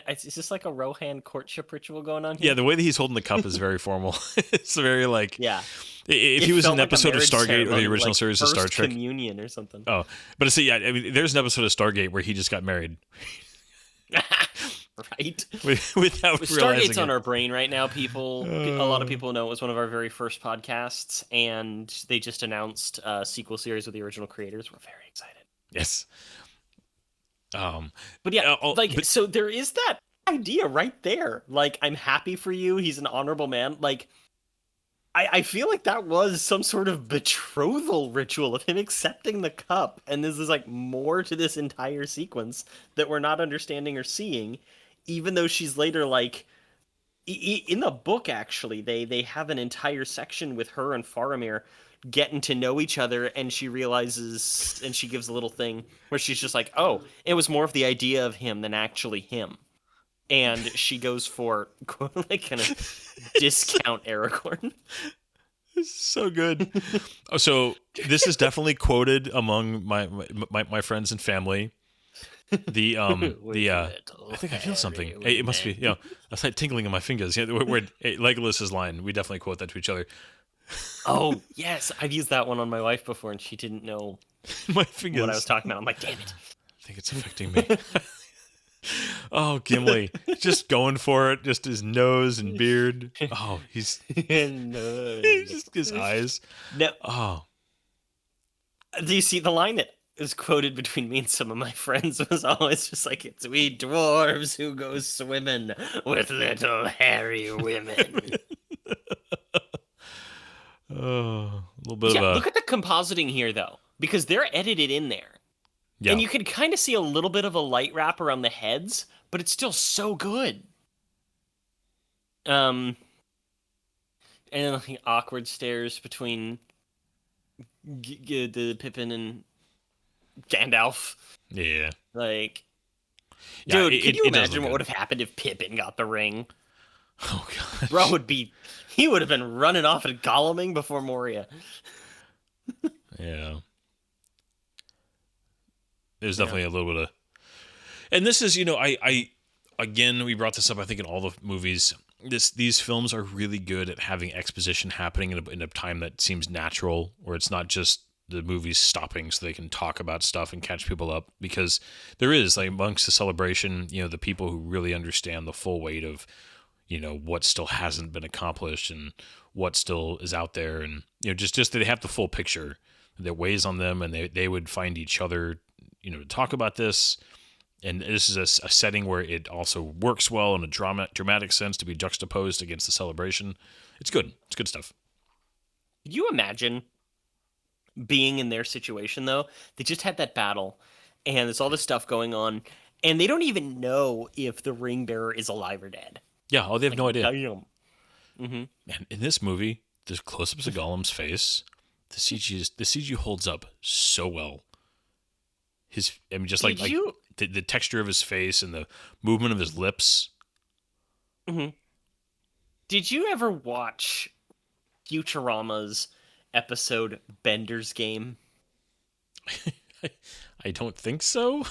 Is this like a Rohan courtship ritual going on here? Yeah, the way that he's holding the cup is very formal. It's very like, If he was in an like episode of Stargate or the original series of Star Trek, communion or something. Oh, but I mean, there's an episode of Stargate where he just got married. Right. Without realizing Stargate's on our brain right now, people. A lot of people know it was one of our very first podcasts, and they just announced a sequel series with the original creators. We're very excited. Yes. But so there is that idea right there. Like, I'm happy for you. He's an honorable man. Like, I feel like that was some sort of betrothal ritual of him accepting the cup, and this is like more to this entire sequence that we're not understanding or seeing. Even though she's later like, in the book, actually, they have an entire section with her and Faramir getting to know each other, and she realizes, and she gives a little thing where she's just like, oh, it was more of the idea of him than actually him. And she goes for, like, kind of discount Aragorn. It's so good. So this is definitely quoted among my friends and family. I think I feel something. It must be, that's like tingling in my fingers. Yeah, where Legolas's line, we definitely quote that to each other. Oh yes, I've used that one on my wife before, and she didn't know my fingers. What I was talking about. I'm like, damn it. I think it's affecting me. Oh, Gimli, just going for it. Just his nose and beard. Oh, he's just his eyes. No. Oh, do you see the line that is quoted between me and some of my friends was always just like, it's we dwarves who go swimming with little hairy women. Oh, a little bit of a... Look at the compositing here, though, because they're edited in there. Yeah. And you can kind of see a little bit of a light wrap around the heads, but it's still so good. And like awkward stares between the Pippin and Gandalf. Yeah. Like, dude, can you imagine what would have happened if Pippin got the ring? Oh god. Bro he would have been running off and golluming before Moria. Yeah. There's definitely a little bit of, and this is, I again, we brought this up, I think, in all the movies. These films are really good at having exposition happening in a time that seems natural, where it's not just the movies stopping so they can talk about stuff and catch people up, because there is, like, amongst the celebration, the people who really understand the full weight of, what still hasn't been accomplished and what still is out there, and just that they have the full picture that weighs on them, and they would find each other to talk about this. And this is a setting where it also works well in a dramatic sense to be juxtaposed against the celebration. It's good. It's good stuff. Could you imagine being in their situation, though? They just had that battle, and there's all this stuff going on, and they don't even know if the ring bearer is alive or dead. Yeah, they have no idea. Mm-hmm. Man, in this movie, there's close-ups of Gollum's face. The CG holds up so well. The texture of his face and the movement of his lips. Mm-hmm. Did you ever watch Futurama's episode Bender's Game? I don't think so.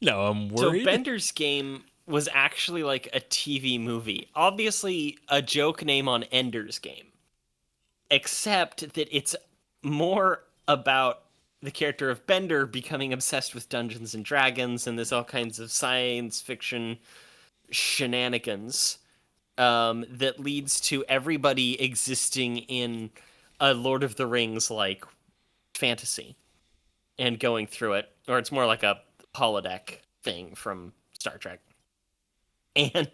No, I'm worried. So Bender's Game was actually like a TV movie. Obviously a joke name on Ender's Game. Except that it's more about the character of Bender becoming obsessed with Dungeons and Dragons, and there's all kinds of science fiction shenanigans that leads to everybody existing in a Lord of the Rings like fantasy and going through it, or it's more like a holodeck thing from Star Trek, and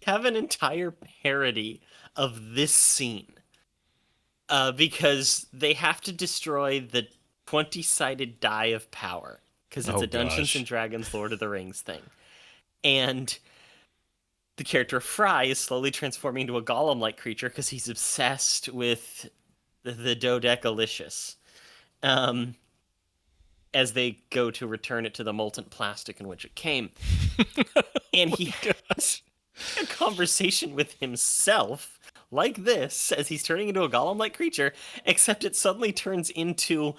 have an entire parody of this scene because they have to destroy the 20-sided die of power, because it's a Dungeons and Dragons Lord of the Rings thing. And the character of Fry is slowly transforming into a golem-like creature because he's obsessed with the Dodekalicious as they go to return it to the molten plastic in which it came. And he has a conversation with himself like this as he's turning into a golem-like creature, except it suddenly turns into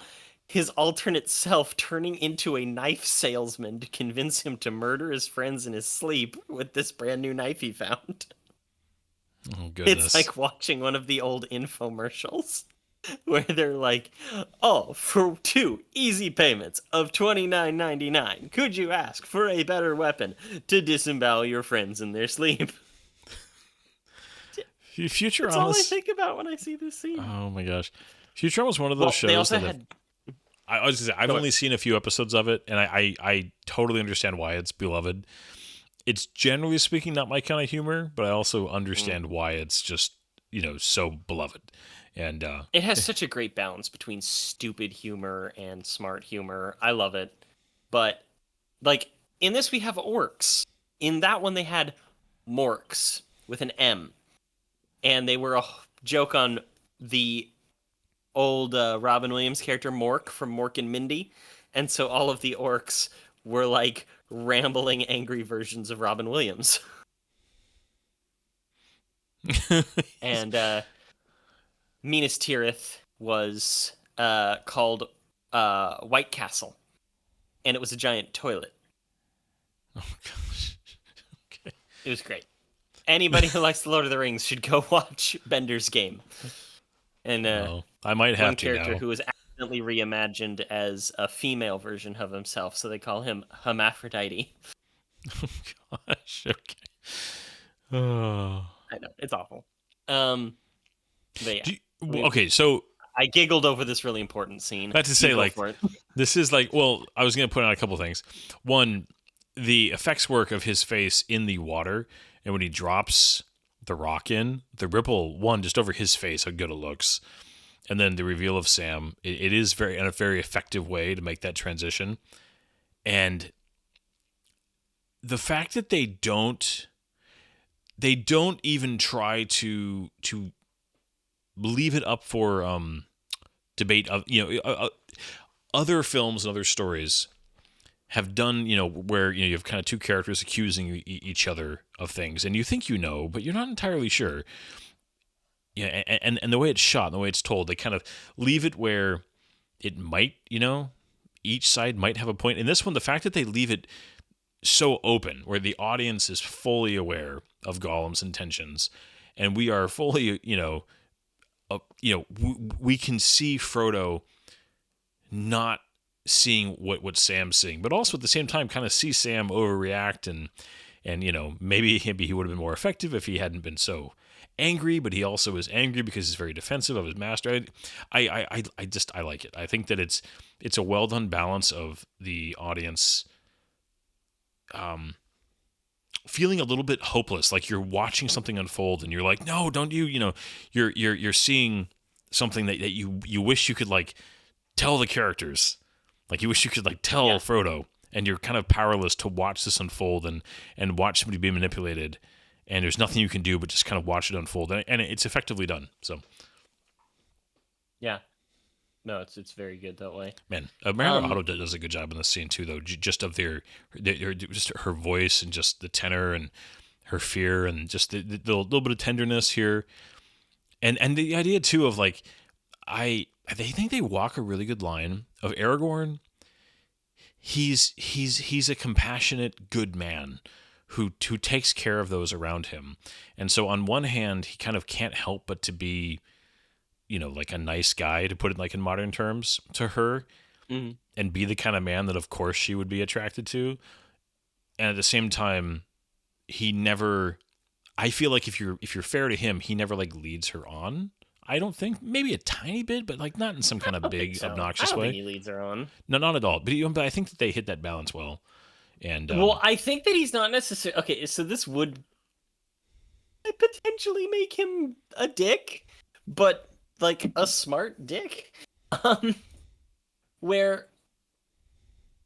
his alternate self turning into a knife salesman to convince him to murder his friends in his sleep with this brand new knife he found. Oh, goodness. It's like watching one of the old infomercials where they're like, oh, for 2 easy payments of $29.99, could you ask for a better weapon to disembowel your friends in their sleep? Futurama. That's all I think about when I see this scene. Oh my gosh. Futurama was one of those shows they also that I was gonna say, I've only seen a few episodes of it, and I totally understand why it's beloved. It's generally speaking not my kind of humor, but I also understand why it's just, so beloved. And it has such a great balance between stupid humor and smart humor. I love it. But like in this we have orcs. In that one they had morks with an M. And they were a joke on the old Robin Williams character Mork from Mork and Mindy, and so all of the orcs were like rambling, angry versions of Robin Williams. And Minas Tirith was called White Castle, and it was a giant toilet. Oh gosh. Okay. It was great. Anybody who likes The Lord of the Rings should go watch Bender's Game. And I might have one to character now. who was accidentally reimagined as a female version of himself, so they call him Hermaphrodite. Oh gosh. Okay. Oh. I know, it's awful. But yeah. Okay, so I giggled over this really important scene. I have to say, like, this is like, well, I was going to point out a couple things. One, the effects work of his face in the water, and when he drops the rock in, the ripple, one, just over his face, how good it looks. And then the reveal of Sam, it is in a very effective way to make that transition. And the fact that they don't even try to leave it up for debate of, other films and other stories have done, where, you have kind of two characters accusing each other of things, and you think but you're not entirely sure. Yeah, and the way it's shot and the way it's told, they kind of leave it where it might, each side might have a point. In this one, the fact that they leave it so open, where the audience is fully aware of Gollum's intentions, and we are fully, we can see Frodo not seeing what Sam's seeing, but also at the same time kind of see Sam overreact, and maybe he would have been more effective if he hadn't been so angry, but he also is angry because he's very defensive of his master. I like it. I think that it's a well done balance of the audience feeling a little bit hopeless, like you're watching something unfold and you're like, no, don't you're seeing something that you wish you could like tell the characters. Like you wish you could like tell Frodo, and you're kind of powerless to watch this unfold and watch somebody be manipulated, and there's nothing you can do but just kind of watch it unfold, and it's effectively done. So, yeah, no, it's very good that way. Man, Mary Otto does a good job in this scene too, though. Just of their just her voice and just the tenor and her fear and just the little bit of tenderness here, and the idea too of like I think they walk a really good line of Aragorn. He's a compassionate, good man who takes care of those around him. And so on one hand, he kind of can't help but to be, like a nice guy, to put it like in modern terms, to her, and be the kind of man that of course she would be attracted to. And at the same time, he never, I feel like if you're fair to him, he never like leads her on. I don't think, maybe a tiny bit, but like not in some kind of big obnoxious way. I don't think he leads her on. No, not at all. But I think that they hit that balance well. And well, I think that he's not necessarily okay. So this would potentially make him a dick, but like a smart dick, where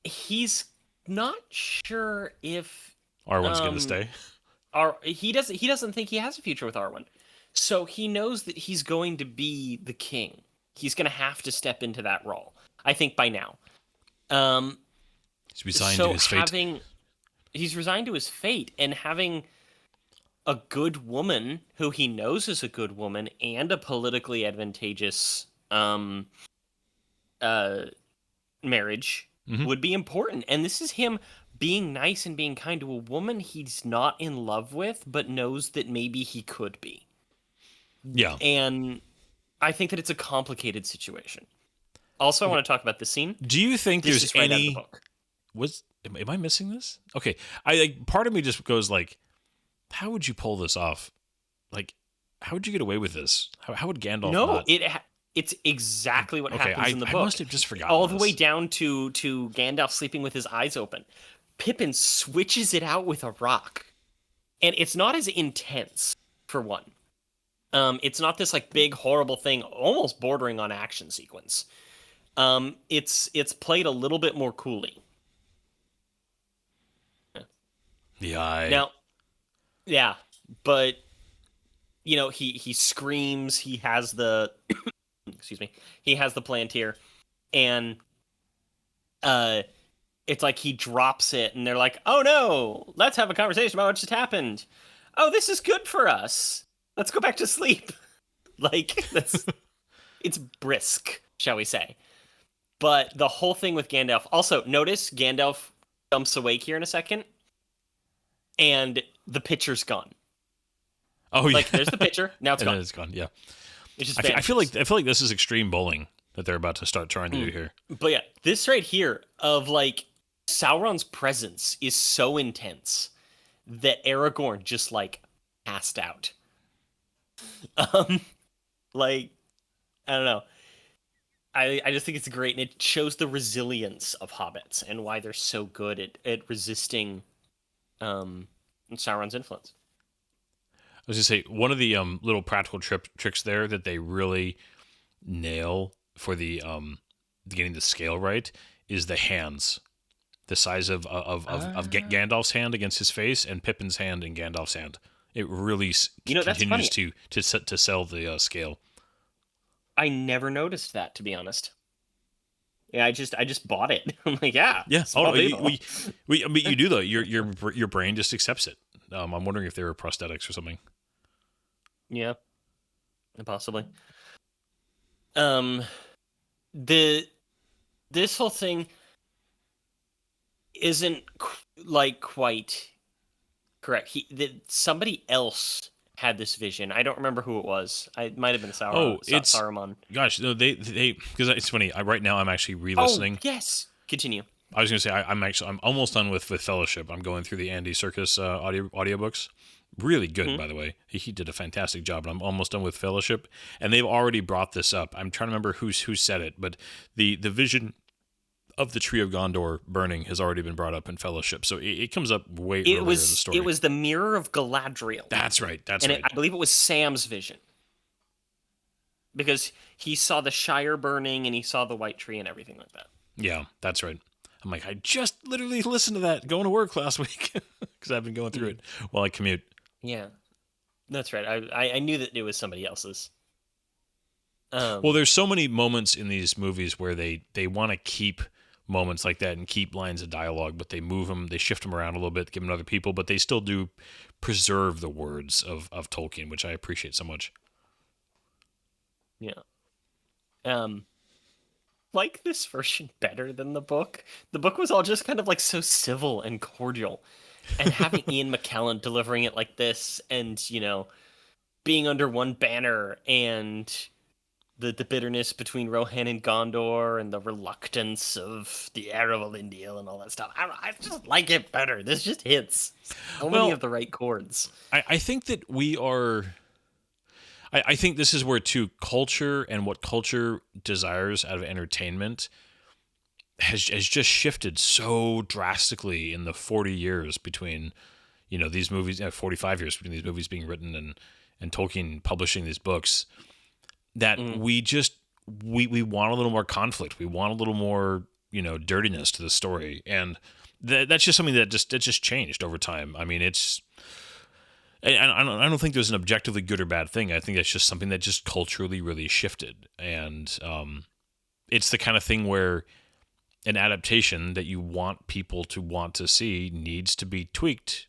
he's not sure if Arwen's going to stay. He doesn't think he has a future with Arwen. So he knows that he's going to be the king. He's going to have to step into that role, I think, by now. He's resigned to his fate. He's resigned to his fate, and having a good woman who he knows is a good woman and a politically advantageous marriage would be important. And this is him being nice and being kind to a woman he's not in love with, but knows that maybe he could be. Yeah. And I think that it's a complicated situation. Also, I want to talk about the scene. Do you think there's any... Am I missing this? Okay. Part of me just goes like, how would you pull this off? Like, how would you get away with this? How would Gandalf not... It's exactly what happens in the book. I must have just forgotten all the way down to Gandalf sleeping with his eyes open. Pippin switches it out with a rock. And it's not as intense, for one. It's not this like big horrible thing, almost bordering on action sequence. It's played a little bit more coolly. Yeah. Yeah, but you know, he screams, he has the excuse me, he has the Palantir, and it's like he drops it, and they're like, "Oh no, let's have a conversation about what just happened. Oh, this is good for us. Let's go back to sleep." Like it's brisk, shall we say? But the whole thing with Gandalf. Also, notice Gandalf jumps awake here in a second, and the pitcher's gone. Oh yeah, like there's the pitcher. Now it's gone. It's gone. Yeah. It just I feel like this is extreme bowling that they're about to start trying to do here. But yeah, this right here of like Sauron's presence is so intense that Aragorn just like passed out. Like I don't know. I just think it's great, and it shows the resilience of hobbits and why they're so good at resisting Sauron's influence. I was going to say, one of the little practical tricks there that they really nail for the getting the scale right is the hands, the size of Gandalf's hand against his face and Pippin's hand and Gandalf's hand. It really continues to sell the scale. I never noticed that, to be honest. Yeah, I just bought it. I'm like, yeah. Oh, you do though. Your brain just accepts it. I'm wondering if they were prosthetics or something. Yeah, possibly. This whole thing isn't quite correct. Somebody else had this vision. I don't remember who it was. It might have been Sauron. Oh, it's Saruman. Gosh, no, they because it's funny. Right now I'm actually re-listening. Oh, yes. Continue. I was going to say I'm almost done with Fellowship. I'm going through the Andy Serkis audiobooks. Really good, by the way. He did a fantastic job. And I'm almost done with Fellowship, and they've already brought this up. I'm trying to remember who said it, but the vision of the Tree of Gondor burning has already been brought up in Fellowship, so it comes up way earlier in the story. It was the Mirror of Galadriel. That's right. I believe it was Sam's vision, because he saw the Shire burning and he saw the White Tree and everything like that. Yeah, that's right. I'm like, I just literally listened to that going to work last week because I've been going through it while I commute. Yeah, that's right. I knew that it was somebody else's. Well, there's so many moments in these movies where they want to keep moments like that and keep lines of dialogue, but they move them, they shift them around a little bit, give them to other people, but they still do preserve the words of Tolkien, which I appreciate so much. Yeah. Like this version better than the book. The book was all just kind of like so civil and cordial. And having Ian McKellen delivering it like this, and, you know, being under one banner, and the bitterness between Rohan and Gondor, and the reluctance of the Aravallindial and all that stuff. I just like it better. This just hits so many of the right chords. I think that we are... I think this is where, too, culture and what culture desires out of entertainment has just shifted so drastically in the 40 years between, you know, these movies, 45 years between these movies being written and Tolkien publishing these books, that we want a little more conflict. We want a little more, you know, dirtiness to the story. And that's just something that just changed over time. I mean, I don't think there's an objectively good or bad thing. I think that's just something that just culturally really shifted. And it's the kind of thing where an adaptation that you want people to want to see needs to be tweaked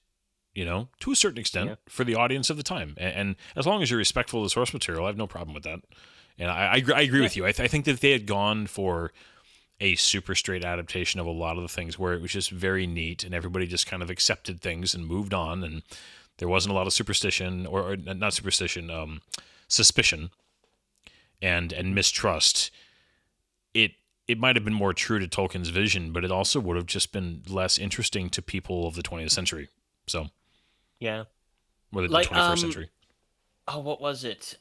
to a certain extent for the audience of the time. And as long as you're respectful of the source material, I have no problem with that. And I agree with you. I think that if they had gone for a super straight adaptation of a lot of the things where it was just very neat and everybody just kind of accepted things and moved on, and there wasn't a lot of superstition or not superstition, suspicion and mistrust, it might have been more true to Tolkien's vision, but it also would have just been less interesting to people of the 20th century. So, yeah, or the 21st century. Oh, what was it?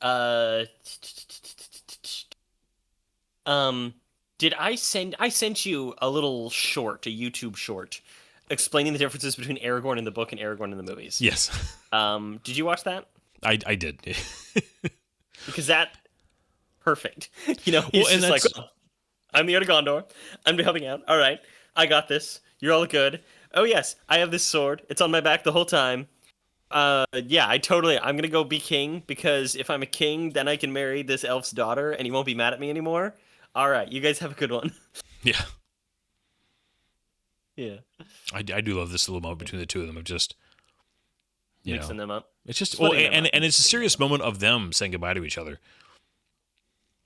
Did I sent you a little short, a YouTube short, explaining the differences between Aragorn in the book and Aragorn in the movies? Yes. Did you watch that? I did. Because that perfect. He's just like, oh, I'm the Ode of Gondor. I'm helping out. All right, I got this. You're all good. Oh yes, I have this sword. It's on my back the whole time. I'm gonna go be king, because if I'm a king, then I can marry this elf's daughter, and he won't be mad at me anymore. All right, you guys have a good one. Yeah. Yeah. I do love this little moment between the two of them of just mixing them up. It's just and it's a serious moment of them saying goodbye to each other.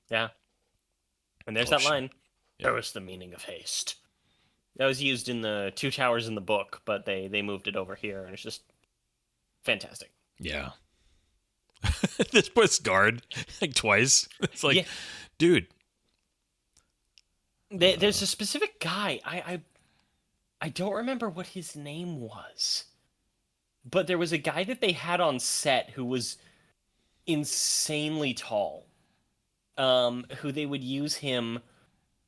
Yeah. And there's that line. Yeah. There was the meaning of haste. That was used in the Two Towers in the book, but they moved it over here, and it's just fantastic. Yeah. This puts guard like twice. It's like, dude. There's a specific guy. I don't remember what his name was, but there was a guy that they had on set who was insanely tall. Who they would use him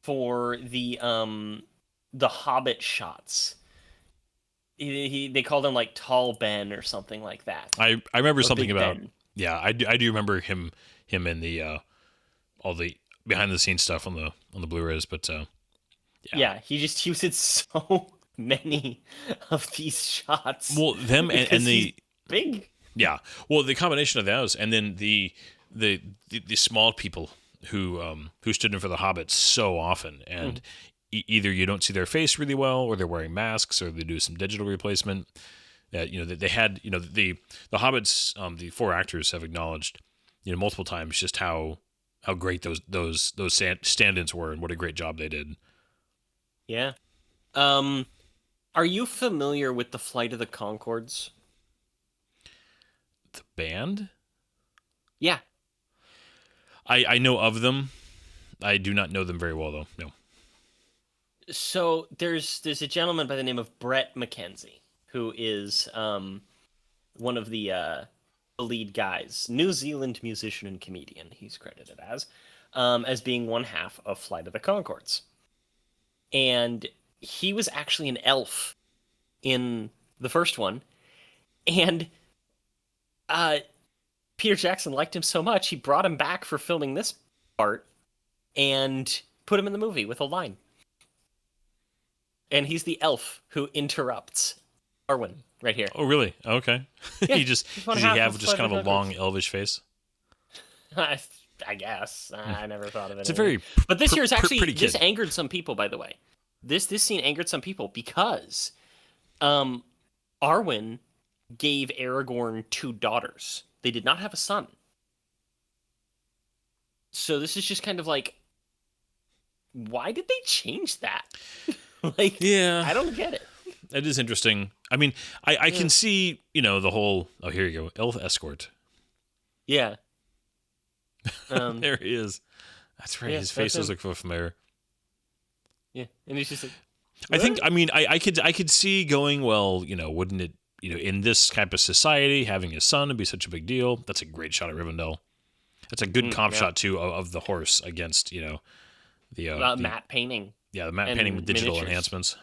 for the Hobbit shots. They called him like Tall Ben or something like that. I remember something Big about Ben. Yeah, I do remember him in the all the behind the scenes stuff on the Blu-rays, but yeah, he was in so many of these shots. Well, them and the big. Yeah, well, the combination of those and then the small people who stood in for the Hobbits so often, and either you don't see their face really well, or they're wearing masks, or they do some digital replacement. That they had the Hobbits, the four actors have acknowledged multiple times just how great those stand-ins were and what a great job they did. Yeah. Are you familiar with the Flight of the Conchords? The band? Yeah. I know of them. I do not know them very well, though. No. So there's a gentleman by the name of Brett McKenzie, who is one of the lead guys, New Zealand musician and comedian. He's credited as being one half of Flight of the Conchords, and he was actually an elf in the first one, and Peter Jackson liked him so much, he brought him back for filming this part and put him in the movie with a line. And he's the elf who interrupts Arwen right here. Oh, really? Okay. Yeah, does he have just kind of a long elvish face? I guess. I never thought of it. It's a very But this year is actually pretty this kid. angered some people, by the way. This scene angered some people because Arwen gave Aragorn 2 daughters. They did not have a son. So this is just kind of like, why did they change that? Yeah, I don't get it. It is interesting. I mean, I can see, the whole, oh, here you go, elf escort. Yeah. There he is. That's right. His face does look familiar. Yeah, and he's just like, I think, I could see going, well, wouldn't it, in this type of society, having a son would be such a big deal. That's a great shot at Rivendell. That's a good comp shot too of the horse against, the matte painting. Yeah, the matte painting with digital miniatures. Enhancements.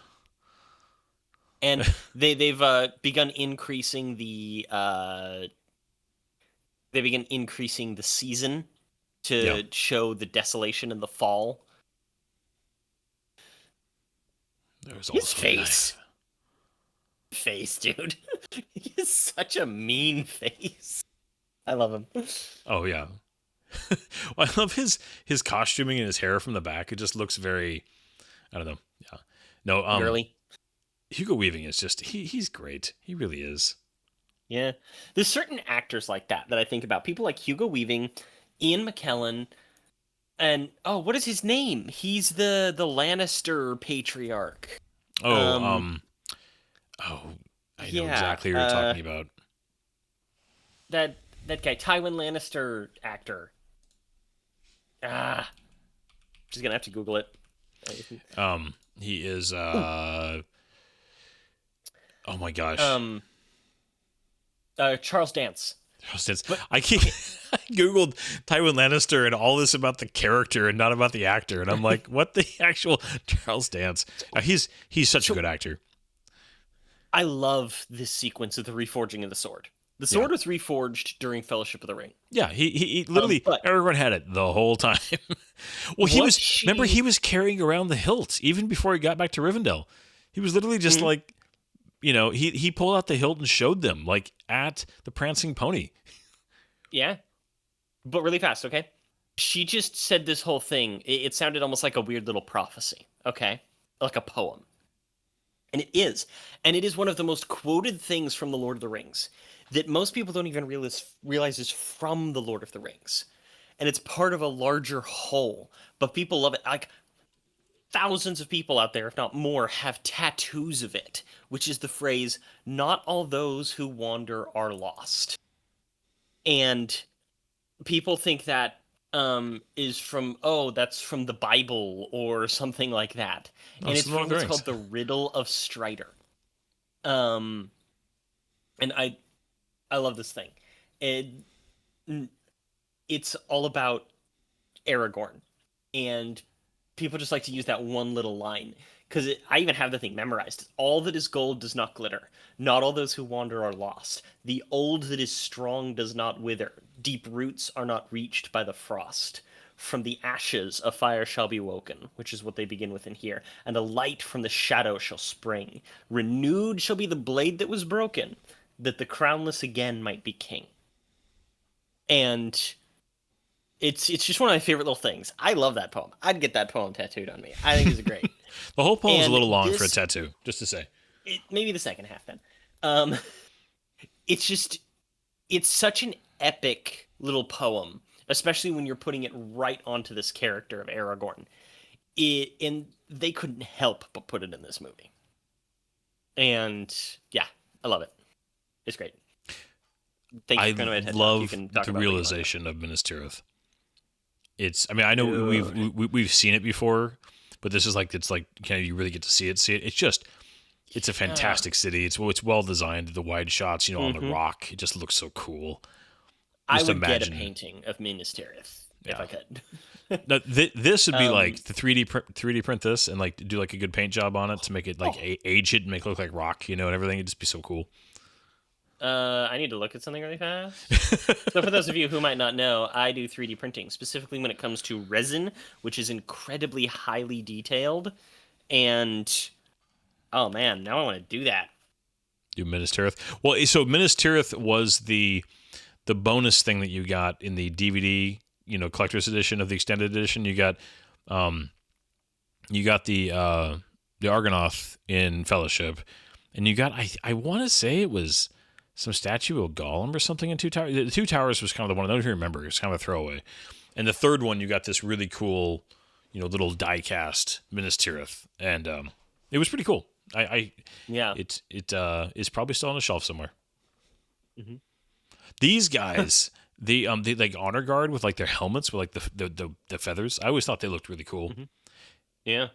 And they've begun increasing the season to show the desolation in the fall. There's His also face, dude. He has such a mean face. I love him. Oh yeah. Well, I love his costuming and his hair from the back. It just looks very, I don't know. Yeah. No, Girly. Hugo Weaving is just he's great. He really is. Yeah. There's certain actors like that I think about. People like Hugo Weaving, Ian McKellen, and what is his name? He's the Lannister patriarch. Oh, I know exactly what you're talking about. That guy, Tywin Lannister actor. Just gonna have to Google it. He is oh my gosh. Charles Dance. I Googled Tywin Lannister and all this about the character and not about the actor, and I'm like, what the actual Charles Dance? He's such a good actor. I love this sequence of the reforging of the sword. The sword was reforged during Fellowship of the Ring. Yeah, he literally everyone had it the whole time. Well, remember he was carrying around the hilt even before he got back to Rivendell. He was literally just like, he pulled out the hilt and showed them like at the Prancing Pony. Yeah, but really fast. Okay, she just said this whole thing. It sounded almost like a weird little prophecy. Okay, like a poem, and it is, one of the most quoted things from the Lord of the Rings that most people don't even realize is from the Lord of the Rings. And it's part of a larger whole. But people love it. Like, thousands of people out there, if not more, have tattoos of it, which is the phrase, "Not all those who wander are lost." And people think that is from, that's from the Bible or something like that. No, and it's from what's called the Riddle of Strider. And I love this thing. It's all about Aragorn, and people just like to use that one little line because I even have the thing memorized. All that is gold does not glitter. Not all those who wander are lost. The old that is strong does not wither. Deep roots are not reached by the frost. From the ashes a fire shall be woken, which is what they begin with in here, and a light from the shadow shall spring. Renewed shall be the blade that was broken, that the crownless again might be king. And it's just one of my favorite little things. I love that poem. I'd get that poem tattooed on me. I think it's great. The whole poem's a little long for a tattoo, just to say. Maybe the second half then. It's such an epic little poem, especially when you're putting it right onto this character of Aragorn. And they couldn't help but put it in this movie. And yeah, I love it. It's great. Thank you for coming to my love the realization of Minas Tirith. I know we've seen it before, but this is like, it's like, you really get to see it. It's a fantastic city. It's well designed. The wide shots, on the rock, it just looks so cool. I would get a painting of Minas Tirith if I could. Now, this would be like the 3D print this and like do like a good paint job on it to make it like age it and make it look like rock, and everything. It'd just be so cool. I need to look at something really fast. So for those of you who might not know, I do 3D printing, specifically when it comes to resin, which is incredibly highly detailed. And, oh man, now I want to do that. Do Minas Tirith. Well, so Minas Tirith was the bonus thing that you got in the DVD, collector's edition of the extended edition. You got the Argonath in Fellowship, and you got, I want to say it was some statue of Gollum or something in Two Towers. The Two Towers was kind of the one I don't even remember. It was kind of a throwaway. And the third one, you got this really cool, little die-cast Minas Tirith, and it was pretty cool. It is probably still on the shelf somewhere. Mm-hmm. These guys, the like honor guard with like their helmets with like the feathers. I always thought they looked really cool. Mm-hmm. Yeah,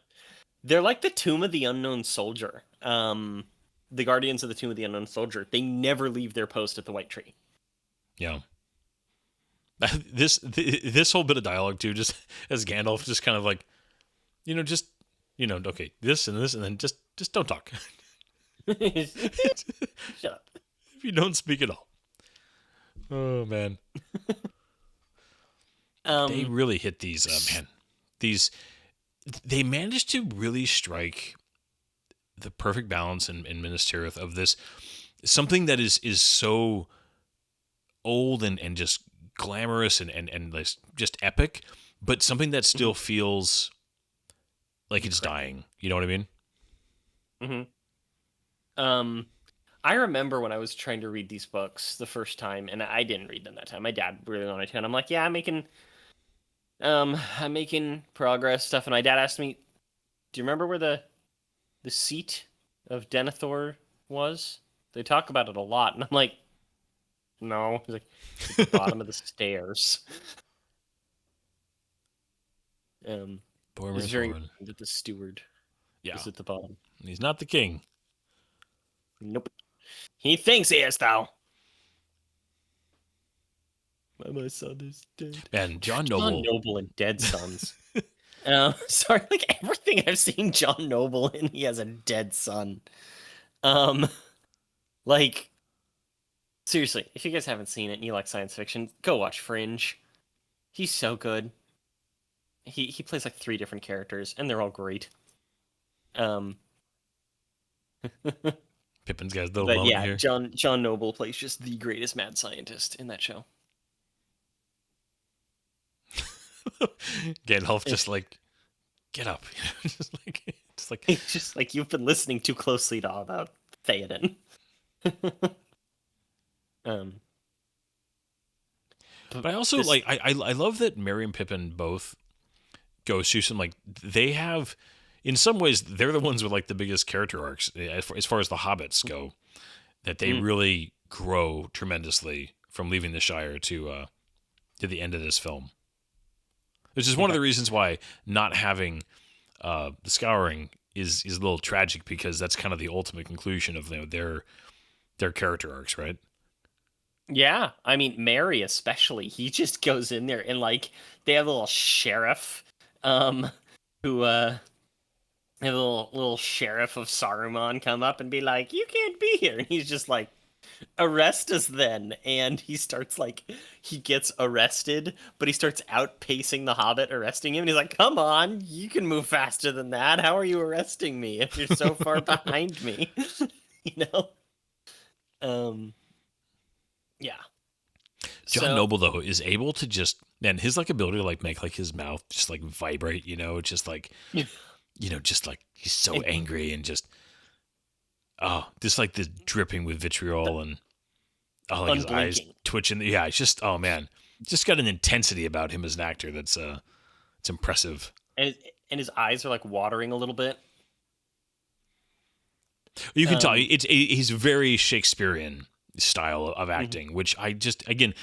they're like the Tomb of the Unknown Soldier. The Guardians of the Tomb of the Unknown Soldier. They never leave their post at the White Tree. Yeah. This whole bit of dialogue too, just as Gandalf, just kind of like, okay, this, and then just don't talk. Shut up. If you don't speak at all. Oh man. They really hit these, they managed to really strike the perfect balance in Minas Tirith of this, something that is so old and just glamorous and just epic, but something that still feels like it's dying. You know what I mean? Mm-hmm. I remember when I was trying to read these books the first time, and I didn't read them that time. My dad really wanted to, and I'm like, yeah, I'm making progress stuff. And my dad asked me, "Do you remember where the seat of Denethor was? They talk about it a lot." And I'm like, "No." He's like, "It's at the bottom of the stairs." It's very important that the steward is at the bottom. He's not the king. Nope. He thinks he is, though. My son is dead. Man, John Noble. John Noble and Dead Sons. Sorry, like everything I've seen John Noble in, he has a dead son. Like, seriously, if you guys haven't seen it and you like science fiction, go watch Fringe. He's so good. He plays like 3 different characters, and they're all great. Pippin's got his little moment here. John Noble plays just the greatest mad scientist in that show. Gandalf just like, get up. just like you've been listening too closely to all about Theoden. But I also I love that Merry and Pippin both go through some, like, they have, in some ways, they're the ones with like the biggest character arcs as far as the hobbits go, that they really grow tremendously from leaving the Shire to the end of this film. Which is one of the reasons why not having the Scouring is a little tragic, because that's kind of the ultimate conclusion of their character arcs, right? Yeah, I mean, Merry especially, he just goes in there and like they have a little sheriff, who have a little sheriff of Saruman come up and be like, "You can't be here," and he's just like, "Arrest us then," and he starts like, he gets arrested, but he starts outpacing the Hobbit arresting him, and he's like, "Come on, you can move faster than that. How are you arresting me if you're so far behind me?" You know? Yeah. John Noble, though, is able to just, man, his like ability to like make like his mouth just like vibrate, just like, just like he's so angry and just like this dripping with vitriol and like his eyes twitching. Yeah, it's just, oh man, just got an intensity about him as an actor that's it's impressive. And his eyes are like watering a little bit. You can tell he's very Shakespearean style of acting, which I just, again,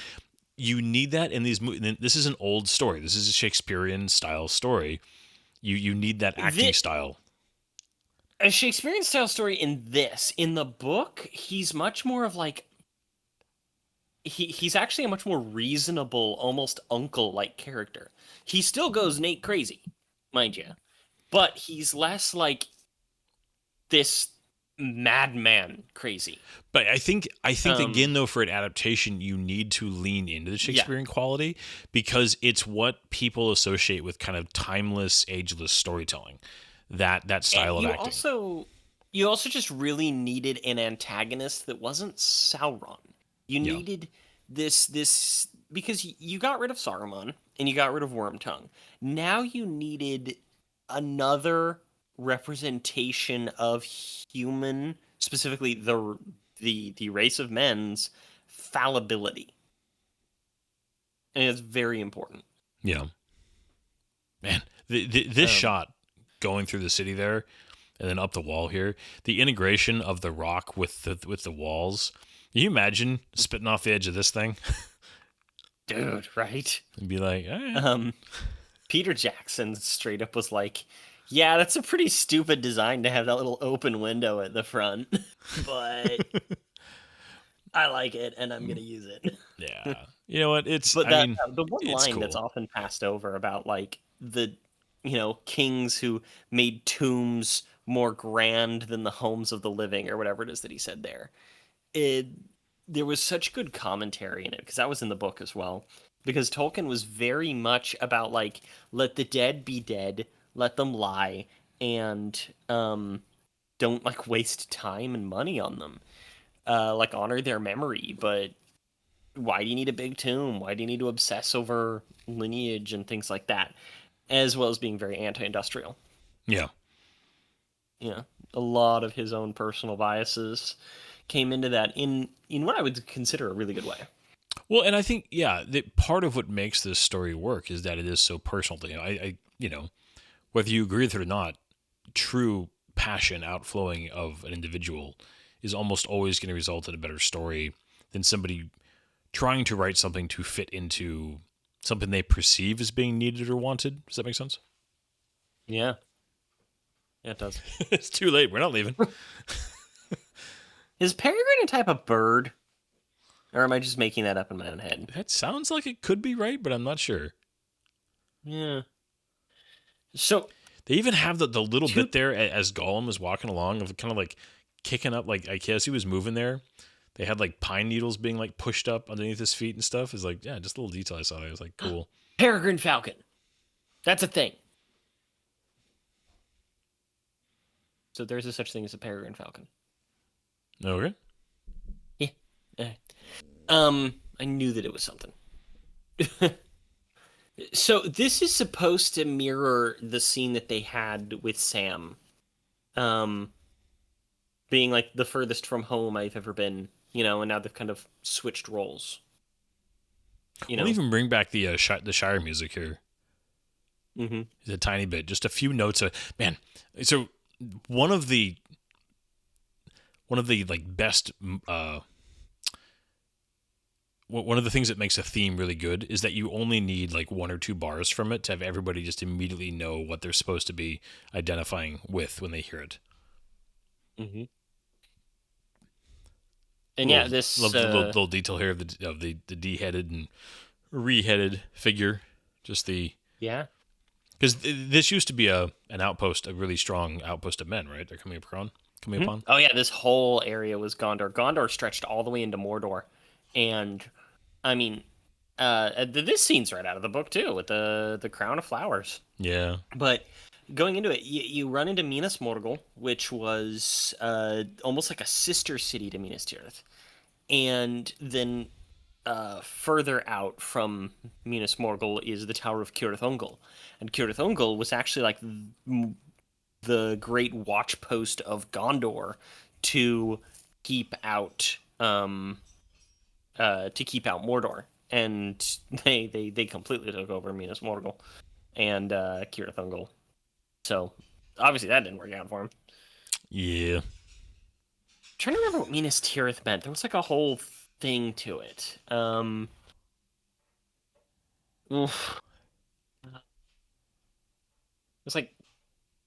you need that in these movies. This is an old story. This is a Shakespearean style story. You need that acting style. A Shakespearean style story in this. In the book, he's much more of like, he's actually a much more reasonable, almost uncle-like character. He still goes Nate crazy, mind you, but he's less like this madman crazy. But I think again, though, for an adaptation, you need to lean into the Shakespearean quality, because it's what people associate with kind of timeless, ageless storytelling. That style of acting. You also just really needed an antagonist that wasn't Sauron. You needed this because you got rid of Saruman and you got rid of Wormtongue. Now you needed another representation of human, specifically the race of men's fallibility, and it's very important. Yeah, man, this shot going through the city there, and then up the wall here, the integration of the rock with the walls. Can you imagine spitting off the edge of this thing? Dude, right? And be like, eh. Peter Jackson straight up was like, "Yeah, that's a pretty stupid design to have that little open window at the front, but I like it and I'm gonna use it." Yeah, you know what? It's the one line cool. that's often passed over about like the kings who made tombs more grand than the homes of the living, or whatever it is that he said there. There was such good commentary in it, because that was in the book as well. Because Tolkien was very much about like, let the dead be dead, let them lie, and don't like waste time and money on them. Like, honor their memory, but why do you need a big tomb? Why do you need to obsess over lineage and things like that? As well as being very anti-industrial. Yeah. Yeah. A lot of his own personal biases came into that in what I would consider a really good way. Well, and I think, that part of what makes this story work is that it is so personal to him. Whether you agree with it or not, true passion outflowing of an individual is almost always going to result in a better story than somebody trying to write something to fit into something they perceive as being needed or wanted. Does that make sense? Yeah. Yeah, it does. It's too late. We're not leaving. Is peregrine a type of bird? Or am I just making that up in my own head? That sounds like it could be right, but I'm not sure. Yeah. So they even have the little bit there as Gollum was walking along of kind of like kicking up, like I guess he was moving there. They had like pine needles being like pushed up underneath his feet and stuff. It's like, just a little detail I saw there. I was like, cool. Peregrine falcon. That's a thing. So there's a such thing as a peregrine falcon. Okay. Yeah. I knew that it was something. So this is supposed to mirror the scene that they had with Sam, being like the furthest from home I've ever been, and now they've kind of switched roles. We'll even bring back the Shire music here. Mm-hmm. It's a tiny bit, just a few notes. Man, so one of the like best. One of the things that makes a theme really good is that you only need like 1 or 2 bars from it to have everybody just immediately know what they're supposed to be identifying with when they hear it. Mm-hmm. And this little detail here of the de-headed and re-headed figure, just the because this used to be an outpost, a really strong outpost of men, right? They're coming upon. Oh yeah, this whole area was Gondor. Gondor stretched all the way into Mordor, and I mean, this scene's right out of the book too, with the crown of flowers. Yeah. But going into it, you run into Minas Morgul, which was almost like a sister city to Minas Tirith, and then further out from Minas Morgul is the Tower of Cirith Ungol, and Cirith Ungol was actually like the great watch post of Gondor to keep out Mordor, and they completely took over Minas Morgul and Cirith Ungol. So obviously that didn't work out for him. Yeah. I'm trying to remember what Minas Tirith meant. There was like a whole thing to it. Oof. It was like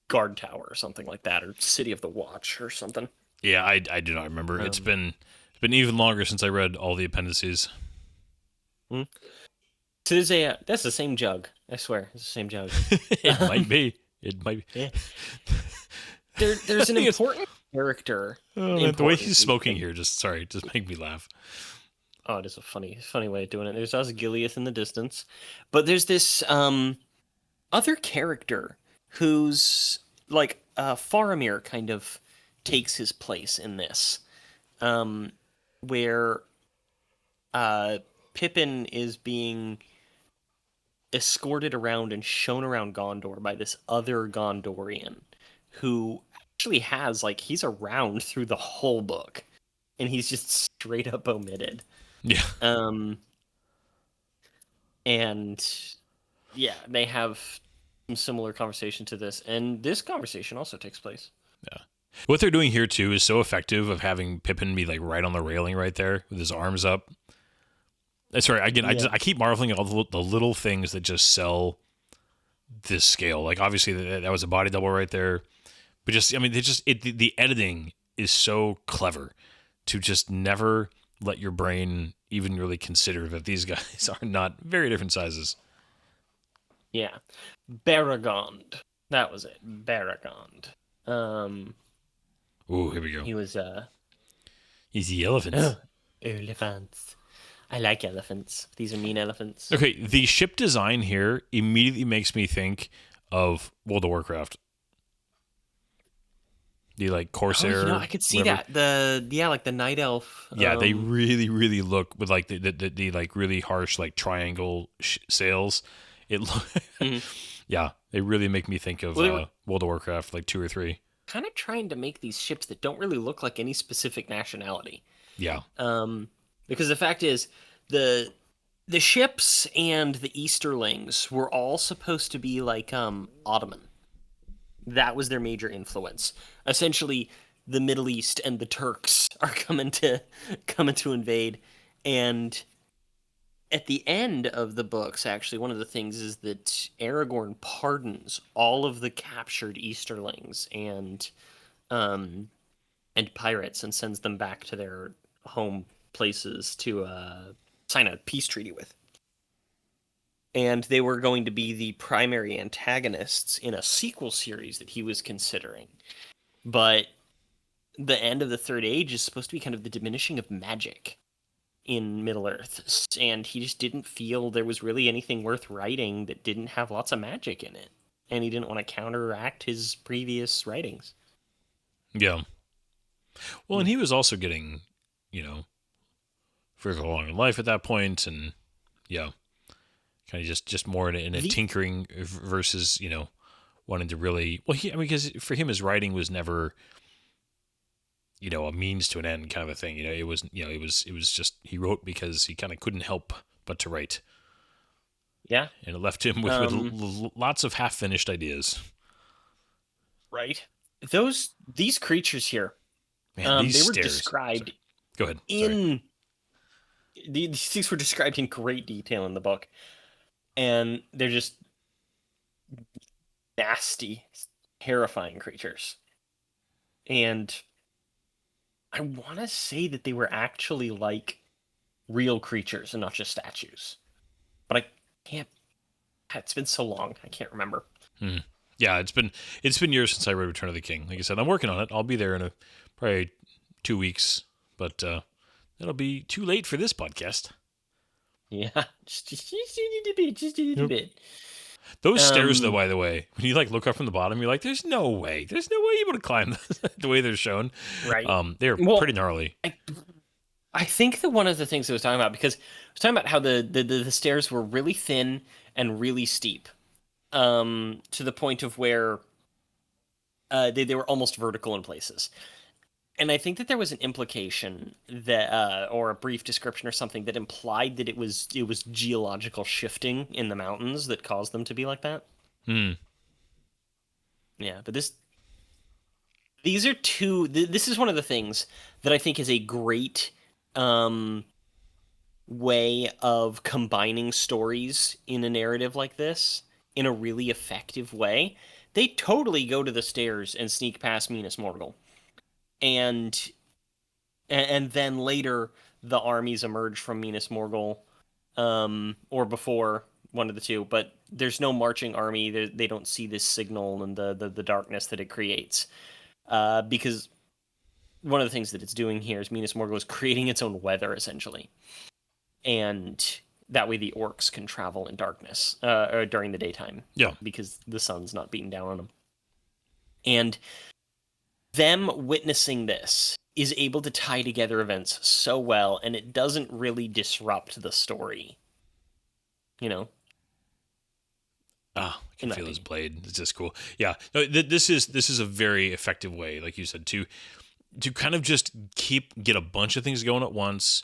Guard Tower or something like that, or City of the Watch or something. Yeah, I do not remember. It's been even longer since I read all the appendices. So that's the same jug. I swear, it's the same jug. It might be. It might be. Yeah. There's an important character. The way he's smoking here just make me laugh. Oh, it is a funny way of doing it. There's Osgiliath in the distance, but there's this other character who's like Faramir kind of takes his place in this, where Pippin is being escorted around and shown around Gondor by this other Gondorian who actually has he's around through the whole book, and he's just straight up omitted. Yeah. And yeah, they have some similar conversation to this, and this conversation also takes place. Yeah. What they're doing here too is so effective of having Pippin be like right on the railing right there with his arms up. Sorry, again, yeah. I keep marveling at all the little things that just sell this scale. Like obviously that was a body double right there, but the editing is so clever to just never let your brain even really consider that these guys are not very different sizes. Yeah. Baragond. That was it. Baragond. Ooh, here we go. He was he's the elephants. Elephants. I like elephants. These are mean elephants. Okay, the ship design here immediately makes me think of World of Warcraft. The like Corsair. I could see whatever. That. Like the Night Elf. Yeah, they really, really look with like the like really harsh like triangle sails. It look. Mm-hmm. Yeah, they really make me think of World of Warcraft, like 2 or 3. kind of trying to make these ships that don't really look like any specific nationality. Yeah. Because the fact is, the ships and the Easterlings were all supposed to be like Ottoman. That was their major influence. Essentially, the Middle East and the Turks are coming to invade. And at the end of the books, actually, one of the things is that Aragorn pardons all of the captured Easterlings and pirates and sends them back to their home places to sign a peace treaty with. And they were going to be the primary antagonists in a sequel series that he was considering. But the end of the Third Age is supposed to be kind of the diminishing of magic in Middle-earth. And he just didn't feel there was really anything worth writing that didn't have lots of magic in it. And he didn't want to counteract his previous writings. Yeah. Well, and he was also getting, further along in life at that point. And, yeah. Kind of just more in a tinkering versus, wanting to really... Well, because for him, his writing was never, a means to an end kind of a thing. It was just... He wrote because he kind of couldn't help but to write. Yeah. And it left him with lots of half-finished ideas. Right. These creatures here, man, they were described... Sorry. Go ahead. These things were described in great detail in the book. And they're just nasty, terrifying creatures. And I want to say that they were actually like real creatures and not just statues. But I can't... It's been so long, I can't remember. Yeah, it's been years since I read Return of the King. Like I said, I'm working on it. I'll be there in probably 2 weeks. But that'll be too late for this podcast. Yeah, just a bit. Those stairs, though, by the way, when you look up from the bottom, you're like, "There's no way you're able to climb the way they're shown." Right. They're pretty gnarly. I think that one of the things I was talking about, because I was talking about how the stairs were really thin and really steep, to the point of where they were almost vertical in places. And I think that there was an implication that, or a brief description or something that implied that it was geological shifting in the mountains that caused them to be like that. Yeah, but this is one of the things that I think is a great way of combining stories in a narrative like this in a really effective way. They totally go to the stairs and sneak past Minas Morgul. And then later, the armies emerge from Minas Morgul, or before, one of the two. But there's no marching army. They don't see this signal and the darkness that it creates. Because one of the things that it's doing here is Minas Morgul is creating its own weather, essentially. And that way the orcs can travel in darkness or during the daytime. Yeah. Because the sun's not beating down on them. And... them witnessing this is able to tie together events so well, and it doesn't really disrupt the story. I can feel his blade. It's just cool. Yeah, no, this is a very effective way, like you said, to kind of just get a bunch of things going at once.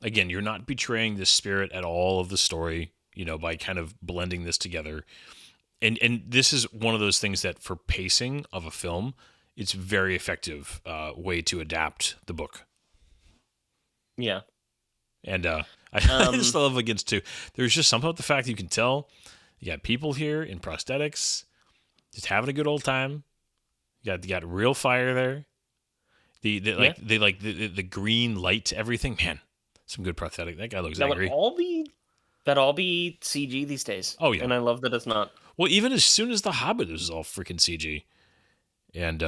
Again, you're not betraying the spirit at all of the story, by kind of blending this together. And this is one of those things that for pacing of a film, it's a very effective way to adapt the book. Yeah. And I just love Against too. There's just something about the fact that you can tell you got people here in prosthetics just having a good old time. You got real fire there. The green light to everything. Man, some good prosthetic. That guy looks angry. That'd all be CG these days. Oh, yeah. And I love that it's not. Well, even as soon as The Hobbit is all freaking CG. And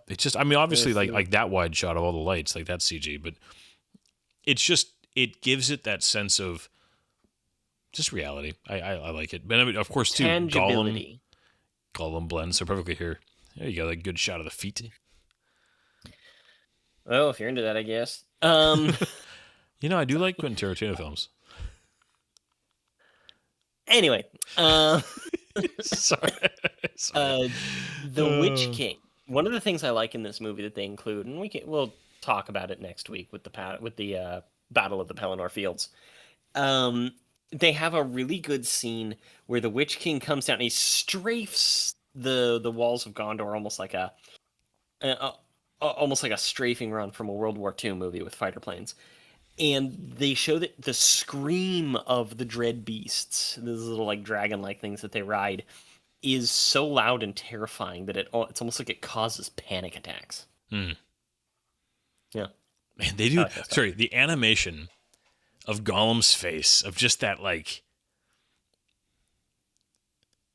it's just, obviously, like that wide shot of all the lights, that's CG, but it's just, it gives it that sense of just reality. I like it. But of course, too, Gollum blends so perfectly here. There you go, that good shot of the feet. Well, if you're into that, I guess. I do like Quentin Tarantino films. Anyway, Sorry. The Witch King one of the things I like in this movie that they include, and we'll talk about it next week with the Battle of the Pelennor Fields. They have a really good scene where the Witch King comes down and he strafes the walls of Gondor almost like a strafing run from a World War II movie with fighter planes. And they show that the scream of the dread beasts, those little like dragon-like things that they ride, is so loud and terrifying that it's almost like it causes panic attacks. Yeah. Man, they do. Sorry, the animation of Gollum's face, of just that, like,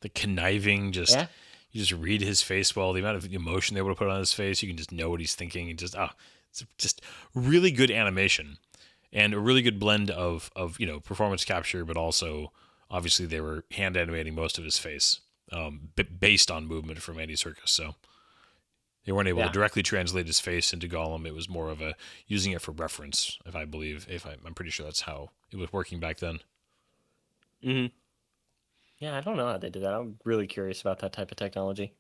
the conniving, you just read his face well, the amount of emotion they would have put on his face, you can just know what he's thinking, and it's just really good animation, and a really good blend of performance capture, but also, obviously, they were hand animating most of his face, based on movement from Andy Serkis, so they weren't able to directly translate his face into Gollum. It was more of a using it for reference, I'm pretty sure that's how it was working back then. Mm-hmm. Yeah, I don't know how they did that. I'm really curious about that type of technology.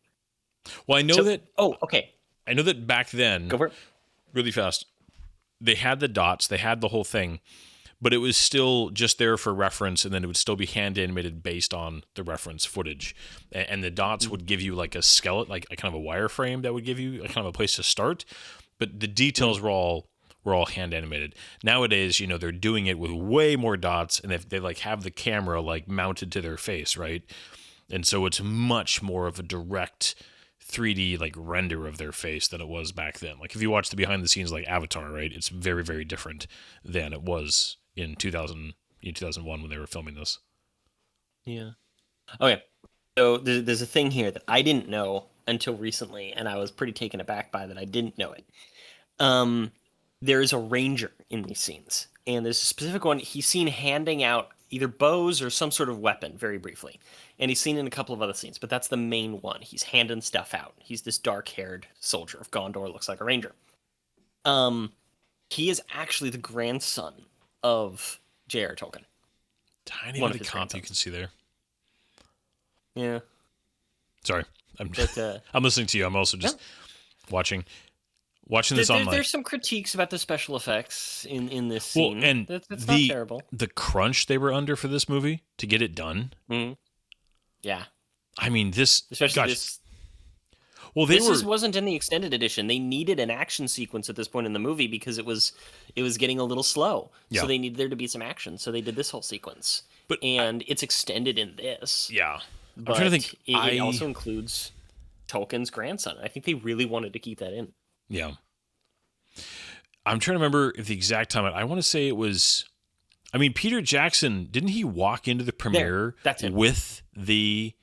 Well, I know that. Oh, okay. I know that back then. Go for it. Really fast. They had the dots. They had the whole thing, but it was still just there for reference, and then it would still be hand animated based on the reference footage. And the dots would give you like a skeleton, like a kind of a wireframe that would give you a kind of a place to start. But the details were all hand animated. Nowadays, they're doing it with way more dots, and they like have the camera like mounted to their face, right? And so it's much more of a direct 3D like render of their face than it was back then. Like if you watch the behind the scenes like Avatar, right? It's very, very different than it was in 2001 when they were filming this. Yeah. Okay. So there's a thing here that I didn't know until recently, and I was pretty taken aback by that I didn't know it. There is a ranger in these scenes, and there's a specific one. He's seen handing out either bows or some sort of weapon very briefly, and he's seen in a couple of other scenes, but that's the main one. He's handing stuff out. He's this dark-haired soldier of Gondor, looks like a ranger. He is actually the grandson of J.R. Tolkien. Tiny bit of comp you can see there. Yeah. Sorry, I'm listening to you. I'm also just watching this online. There's some critiques about the special effects in this scene. Well, and that's not terrible. The crunch they were under for this movie to get it done. Mm-hmm. Yeah. I mean, especially this. Well, wasn't in the extended edition. They needed an action sequence at this point in the movie because it was getting a little slow. Yeah. So they needed there to be some action. So they did this whole sequence. It's extended in this. Yeah. But I'm trying to think. It also includes Tolkien's grandson. I think they really wanted to keep that in. Yeah. I'm trying to remember if the exact time. I want to say it was. I mean, Peter Jackson, didn't he walk into the premiere with the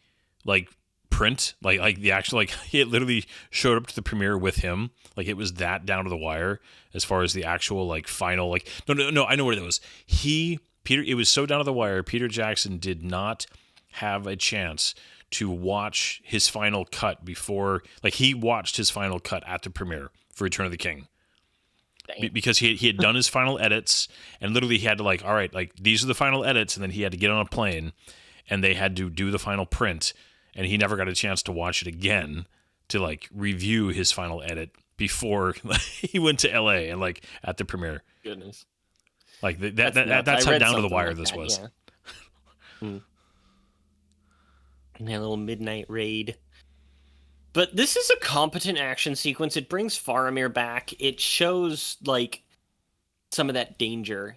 print, like the actual, he literally showed up to the premiere with him, like it was that down to the wire as far as the actual final no, I know what it was. It was so down to the wire. Peter Jackson did not have a chance to watch his final cut before, he watched his final cut at the premiere for Return of the King. Because he had done his final edits, and literally he had to all right, these are the final edits, and then he had to get on a plane, and they had to do the final print, and he never got a chance to watch it again to review his final edit before he went to LA and at the premiere. Goodness, that's how down to the wire this was. Yeah. And that little midnight raid. But this is a competent action sequence. It brings Faramir back. It shows some of that danger,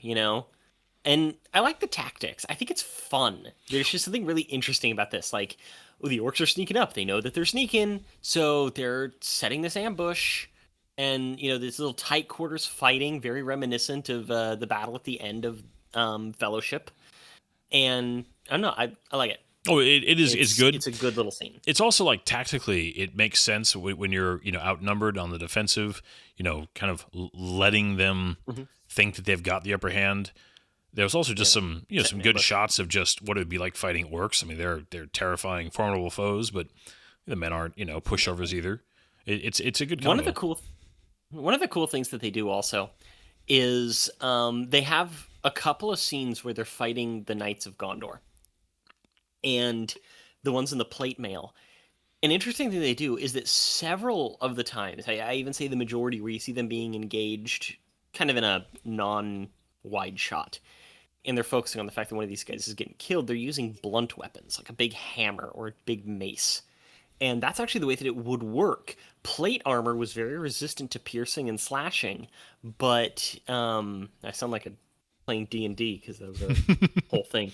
And I like the tactics. I think it's fun. There's just something really interesting about this. The orcs are sneaking up. They know that they're sneaking, so they're setting this ambush. And, this little tight quarters fighting, very reminiscent of the battle at the end of Fellowship. And I don't know, I like it. Oh, it's good. It's a good little scene. It's also tactically, it makes sense when you're outnumbered on the defensive. Kind of letting them think that they've got the upper hand. There's also just some some good shots of just what it would be like fighting orcs. I mean, they're terrifying, formidable foes, but the men aren't pushovers either. It's a good combo. One of the cool things that they do also is they have a couple of scenes where they're fighting the Knights of Gondor. And the ones in the plate mail, An interesting thing they do is that several of the times, I even say the majority, where you see them being engaged kind of in a non-wide shot, and they're focusing on the fact that one of these guys is getting killed, they're using blunt weapons, like a big hammer or a big mace. And that's actually the way that it would work. Plate armor was very resistant to piercing and slashing, but I sound like a playing D&D because that was a whole thing.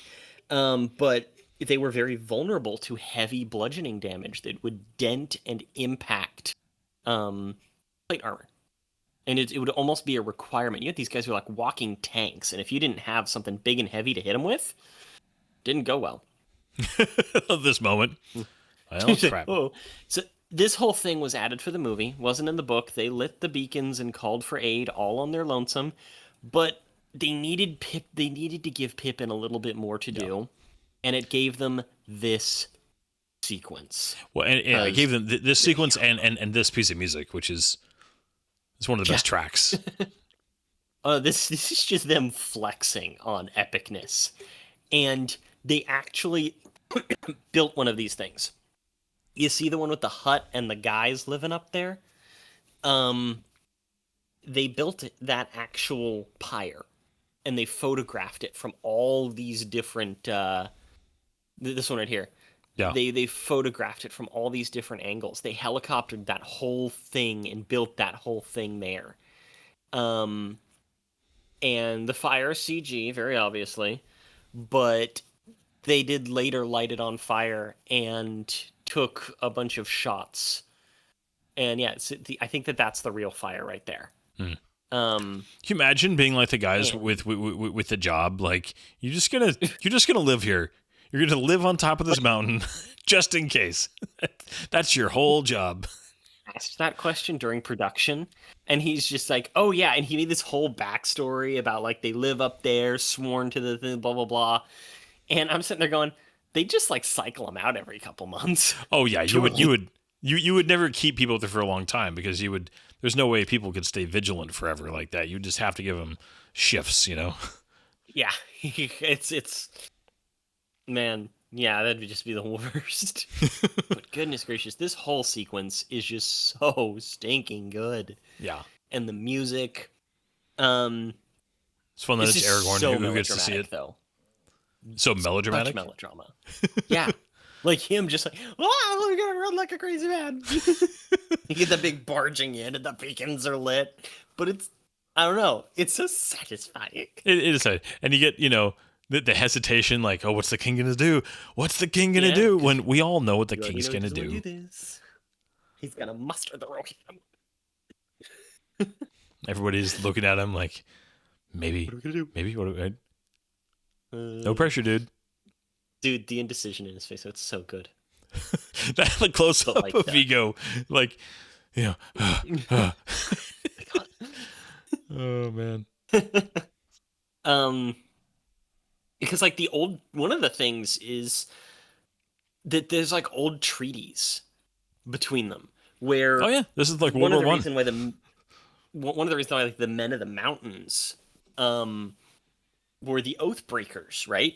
But they were very vulnerable to heavy bludgeoning damage that would dent and impact plate armor. And it would almost be a requirement. You had these guys who were like walking tanks, and if you didn't have something big and heavy to hit them with, didn't go well. This moment. Well, crap. Oh. So this whole thing was added for the movie, wasn't in the book. They lit the beacons and called for aid all on their lonesome, but they needed Pip. They needed to give Pippin a little bit more to do, and it gave them this sequence. Well, and it gave them this sequence and this piece of music, which is it's one of the best tracks. This is just them flexing on epicness, and they actually built one of these things. You see the one with the hut and the guys living up there? They built that actual pyre, and they photographed it from all these different... this one right here. Yeah. They photographed it from all these different angles. They helicoptered that whole thing and built that whole thing there. And the fire is CG, very obviously, but they did later light it on fire and took a bunch of shots. And yeah, I think that's the real fire right there. Mm. Can you imagine being like the guys with the job? Like you're just gonna live here. You're gonna live on top of this mountain, just in case. That's your whole job. Asked that question during production, and he's just like, "Oh yeah," and he made this whole backstory about like they live up there, sworn to the thing, blah blah blah. And I'm sitting there going, they just like cycle them out every couple months. Oh yeah, you would never keep people there for a long time because there's no way people could stay vigilant forever like that. You just have to give them shifts, you know. Yeah, it's man, yeah, that'd just be the worst. But goodness gracious, this whole sequence is just so stinking good. Yeah, and the music. It's fun that it's Aragorn who gets to see it though. So melodramatic? Much melodrama. Yeah. Like him just like, oh, we're gonna run like a crazy man. You get the big barging in and the beacons are lit. But it's, I don't know, it's so satisfying. It is. And you get, the hesitation, like, oh, what's the king going to do? What's the king going to do? When we all know what the king's going to do. He's going to muster the Rohirrim. Everybody's looking at him like, maybe. What are we going to do? Maybe. What are we no pressure, dude. Dude, the indecision in his face, it's so good. That like close up of Viggo, like, oh man. Because like one of the things is that there's like old treaties between them where this is like World War I. One of the reasons why like the Men of the Mountains were the Oathbreakers, right?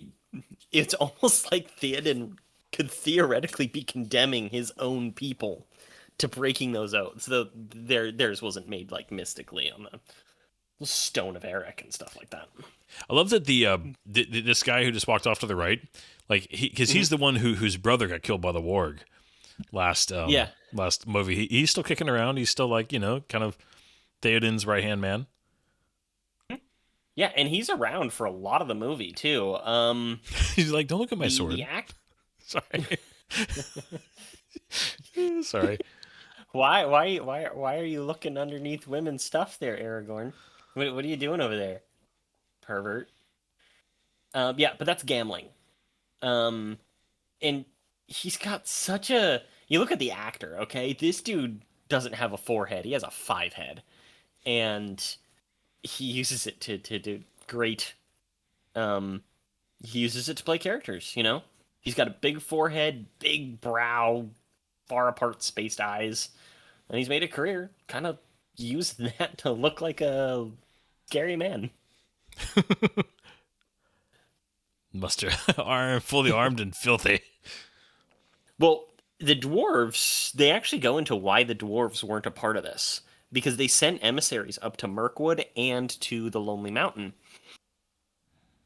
It's almost like Theoden could theoretically be condemning his own people to breaking those oaths, though theirs wasn't made like mystically on the Stone of Eric and stuff like that. I love that this guy who just walked off to the right, like he's the one whose brother got killed by the warg last movie. He's still kicking around. He's still like kind of Theoden's right hand man. Yeah, and he's around for a lot of the movie too. He's like, don't look at my sword. Sorry. Sorry. Why are you looking underneath women's stuff there, Aragorn? What are you doing over there, pervert? Yeah, but that's Gamling. And he's got such a. You look at the actor, okay? This dude doesn't have a 4-head; he has a 5-head, and he uses it to do great. He uses it to play characters. He's got a big forehead, big brow, far apart spaced eyes, and he's made a career kind of using that to look like a scary man. Fully armed and filthy. Well, the dwarves, they actually go into why the dwarves weren't a part of this, because they sent emissaries up to Mirkwood and to the Lonely Mountain.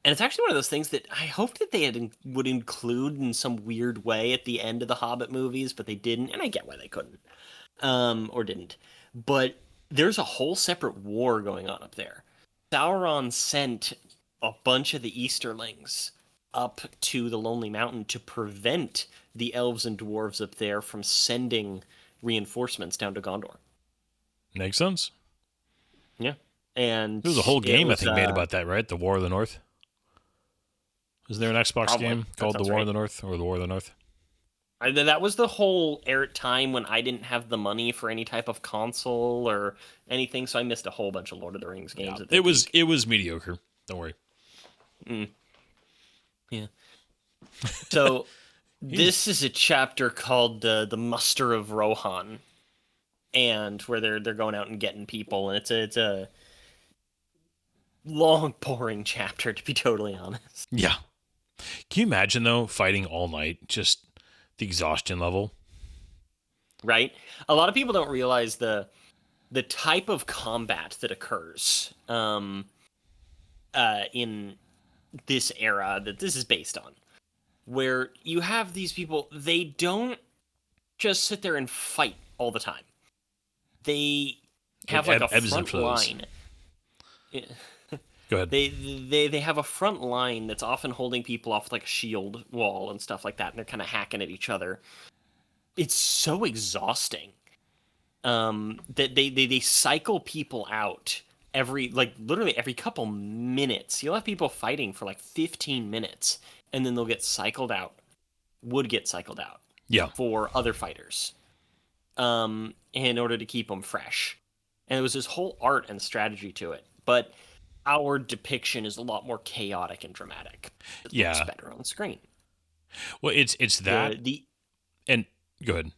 And it's actually one of those things that I hoped that they would include in some weird way at the end of the Hobbit movies, but they didn't, and I get why they couldn't, or didn't. But there's a whole separate war going on up there. Sauron sent a bunch of the Easterlings up to the Lonely Mountain to prevent the elves and dwarves up there from sending reinforcements down to Gondor. Makes sense. Yeah. And there was a whole game, I think, made about that, right? The War of the North. Is there an Xbox game called The War of the North or The War of the North? That was the whole time when I didn't have the money for any type of console or anything, so I missed a whole bunch of Lord of the Rings games. Yeah, it was mediocre. Don't worry. Yeah. So this is a chapter called the Muster of Rohan, and where they're going out and getting people, and it's a long, boring chapter, to be totally honest. Yeah. Can you imagine, though, fighting all night, just the exhaustion level? Right? A lot of people don't realize the type of combat that occurs in this era that this is based on, where you have these people, they don't just sit there and fight all the time. They have like a front line. Go ahead. They have a front line that's often holding people off with like a shield wall and stuff like that, and they're kind of hacking at each other. It's so exhausting that they cycle people out literally every couple minutes. You'll have people fighting for like 15 minutes, and then they'll get cycled out. Would get cycled out. Yeah. For other fighters, in order to keep them fresh. And there was this whole art and strategy to it, but our depiction is a lot more chaotic and dramatic. It looks better on screen. Well, it's that and go ahead.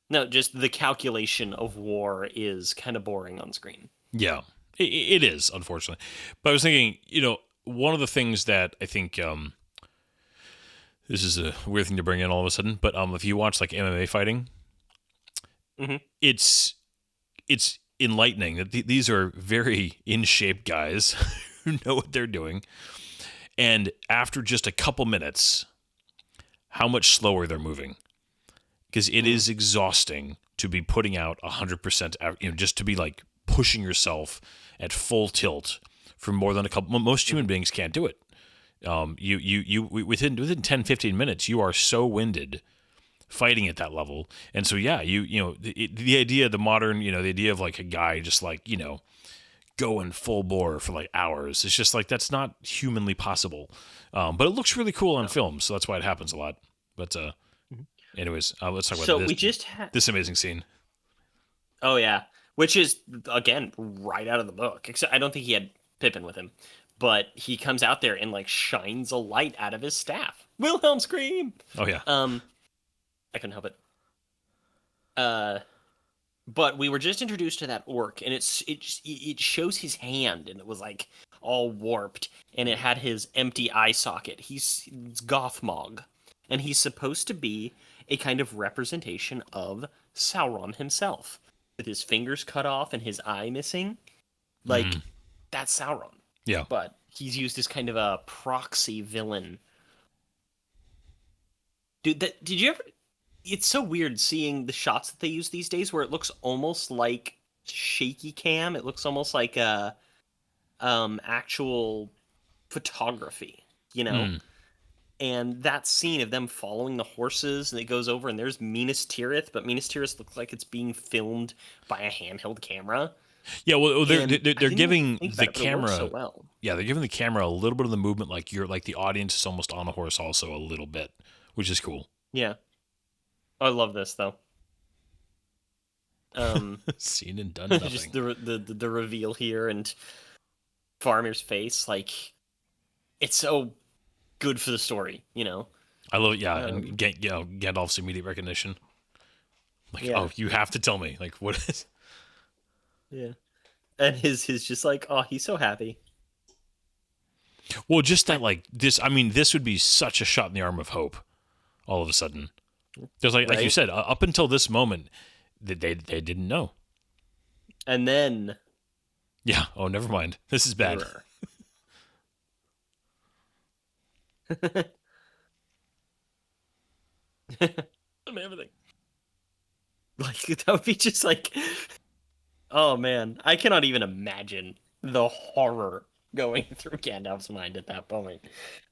No, just the calculation of war is kind of boring on screen. Yeah, it is, unfortunately. But I was thinking, one of the things that I think this is a weird thing to bring in all of a sudden, but if you watch like MMA fighting, it's enlightening that these are very in shape guys who know what they're doing, and after just a couple minutes, how much slower they're moving, because it is exhausting to be putting out 100%, just to be like pushing yourself at full tilt for more than a couple. Most human beings can't do it. You within 10, 15 minutes, you are so winded fighting at that level. And so, yeah, the idea, the modern, the idea of like a guy just like, going full bore for like hours. It's just like, that's not humanly possible. But it looks really cool on film. So that's why it happens a lot. But anyways, let's talk about this amazing scene. Oh yeah. Which is, again, right out of the book. Except I don't think he had Pippin with him. But he comes out there and like shines a light out of his staff. Wilhelm scream. Oh yeah. I couldn't help it. But we were just introduced to that orc, and it shows his hand, and it was like all warped, and it had his empty eye socket. It's Gothmog, and he's supposed to be a kind of representation of Sauron himself, with his fingers cut off and his eye missing. Like that's Sauron. Yeah. But he's used as kind of a proxy villain. Dude, did you ever? It's so weird seeing the shots that they use these days, where it looks almost like shaky cam. It looks almost like actual photography, And that scene of them following the horses, and it goes over, and there's Minas Tirith, but Minas Tirith looks like it's being filmed by a handheld camera. Yeah, well, they're giving the camera. So well. Yeah, they're giving the camera a little bit of the movement, like the audience is almost on a horse, also a little bit, which is cool. Yeah. I love this though. Seen and done nothing. Just the reveal here, and Faramir's face, like it's so good for the story, I love it, yeah, and Gandalf's immediate recognition. Like, oh, you have to tell me, like, what is? Yeah, and his just like, oh, he's so happy. Well, just that, like this. I mean, this would be such a shot in the arm of hope. All of a sudden. There's like you said, up until this moment, they didn't know. And then, yeah. Oh, never mind. This is bad. Everything. Like that would be just like, oh man, I cannot even imagine the horror going through Gandalf's mind at that point.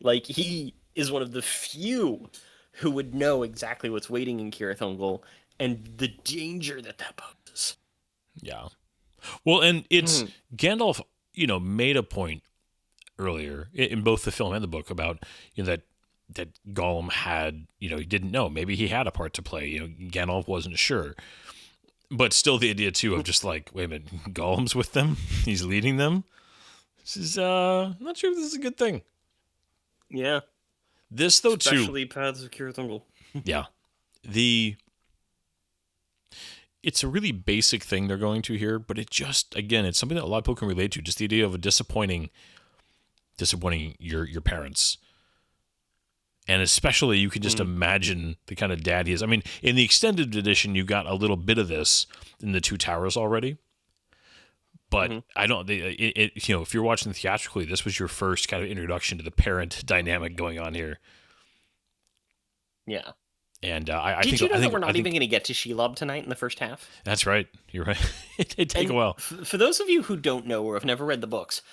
Like, he is one of the few who would know exactly what's waiting in Cirith Ungol and the danger that poses. Yeah. Well, and it's Gandalf, made a point earlier in both the film and the book about, that Gollum had, he didn't know. Maybe he had a part to play. Gandalf wasn't sure. But still the idea, too, of just like, wait a minute, Gollum's with them? He's leading them? This is, not sure if this is a good thing. Yeah. This, though, especially Paths of Cirith Ungol. Yeah. It's a really basic thing they're going to here, but it just, again, it's something that a lot of people can relate to. Just the idea of a disappointing your parents. And especially, you can just imagine the kind of dad he is. I mean, in the extended edition, you got a little bit of this in The Two Towers already. But I don't, if you're watching theatrically, this was your first kind of introduction to the parent dynamic going on here. Yeah. And I think that we're not even going to get to Shelob tonight in the first half? That's right. You're right. It'd take a while. For those of you who don't know or have never read the books,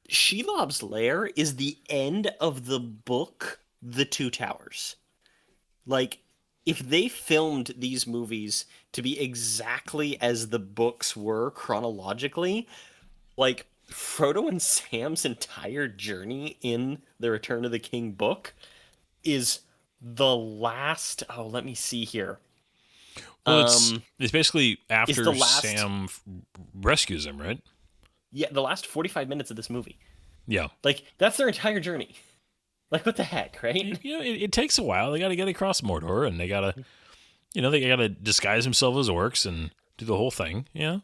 Shelob's lair is the end of the book The Two Towers. Like, if they filmed these movies to be exactly as the books were chronologically, like, Frodo and Sam's entire journey in the Return of the King book is the last... Oh, let me see here. Well, it's basically after Sam rescues him, right? Yeah, the last 45 minutes of this movie. Yeah. Like, that's their entire journey. Like, what the heck, right? It takes a while. They got to get across Mordor, and they got to, they got to disguise themselves as orcs and do the whole thing. Yeah.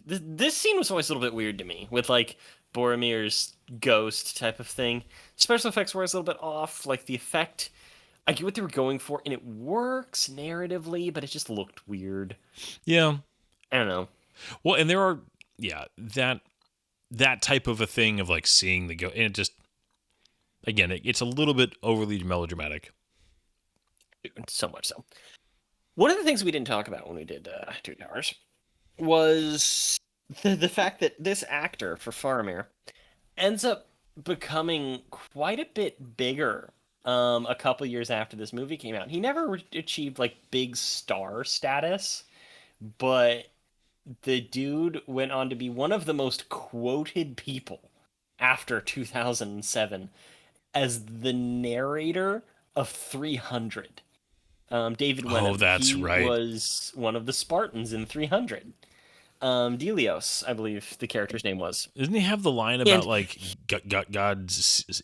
This scene was always a little bit weird to me, with, like, Boromir's ghost type of thing. Special effects were always a little bit off. Like, the effect, I get what they were going for, and it works narratively, but it just looked weird. Yeah. I don't know. Well, and there are, that type of a thing of, like, seeing the ghost, and it just... Again, it's a little bit overly melodramatic. So much so. One of the things we didn't talk about when we did Two Towers was the fact that this actor for Faramir ends up becoming quite a bit bigger a couple years after this movie came out. He never achieved, like, big star status, but the dude went on to be one of the most quoted people after 2007 as the narrator of 300. David Wenham. Oh, that's right. He was one of the Spartans in 300. Delios, I believe the character's name was. Doesn't he have the line about, like, God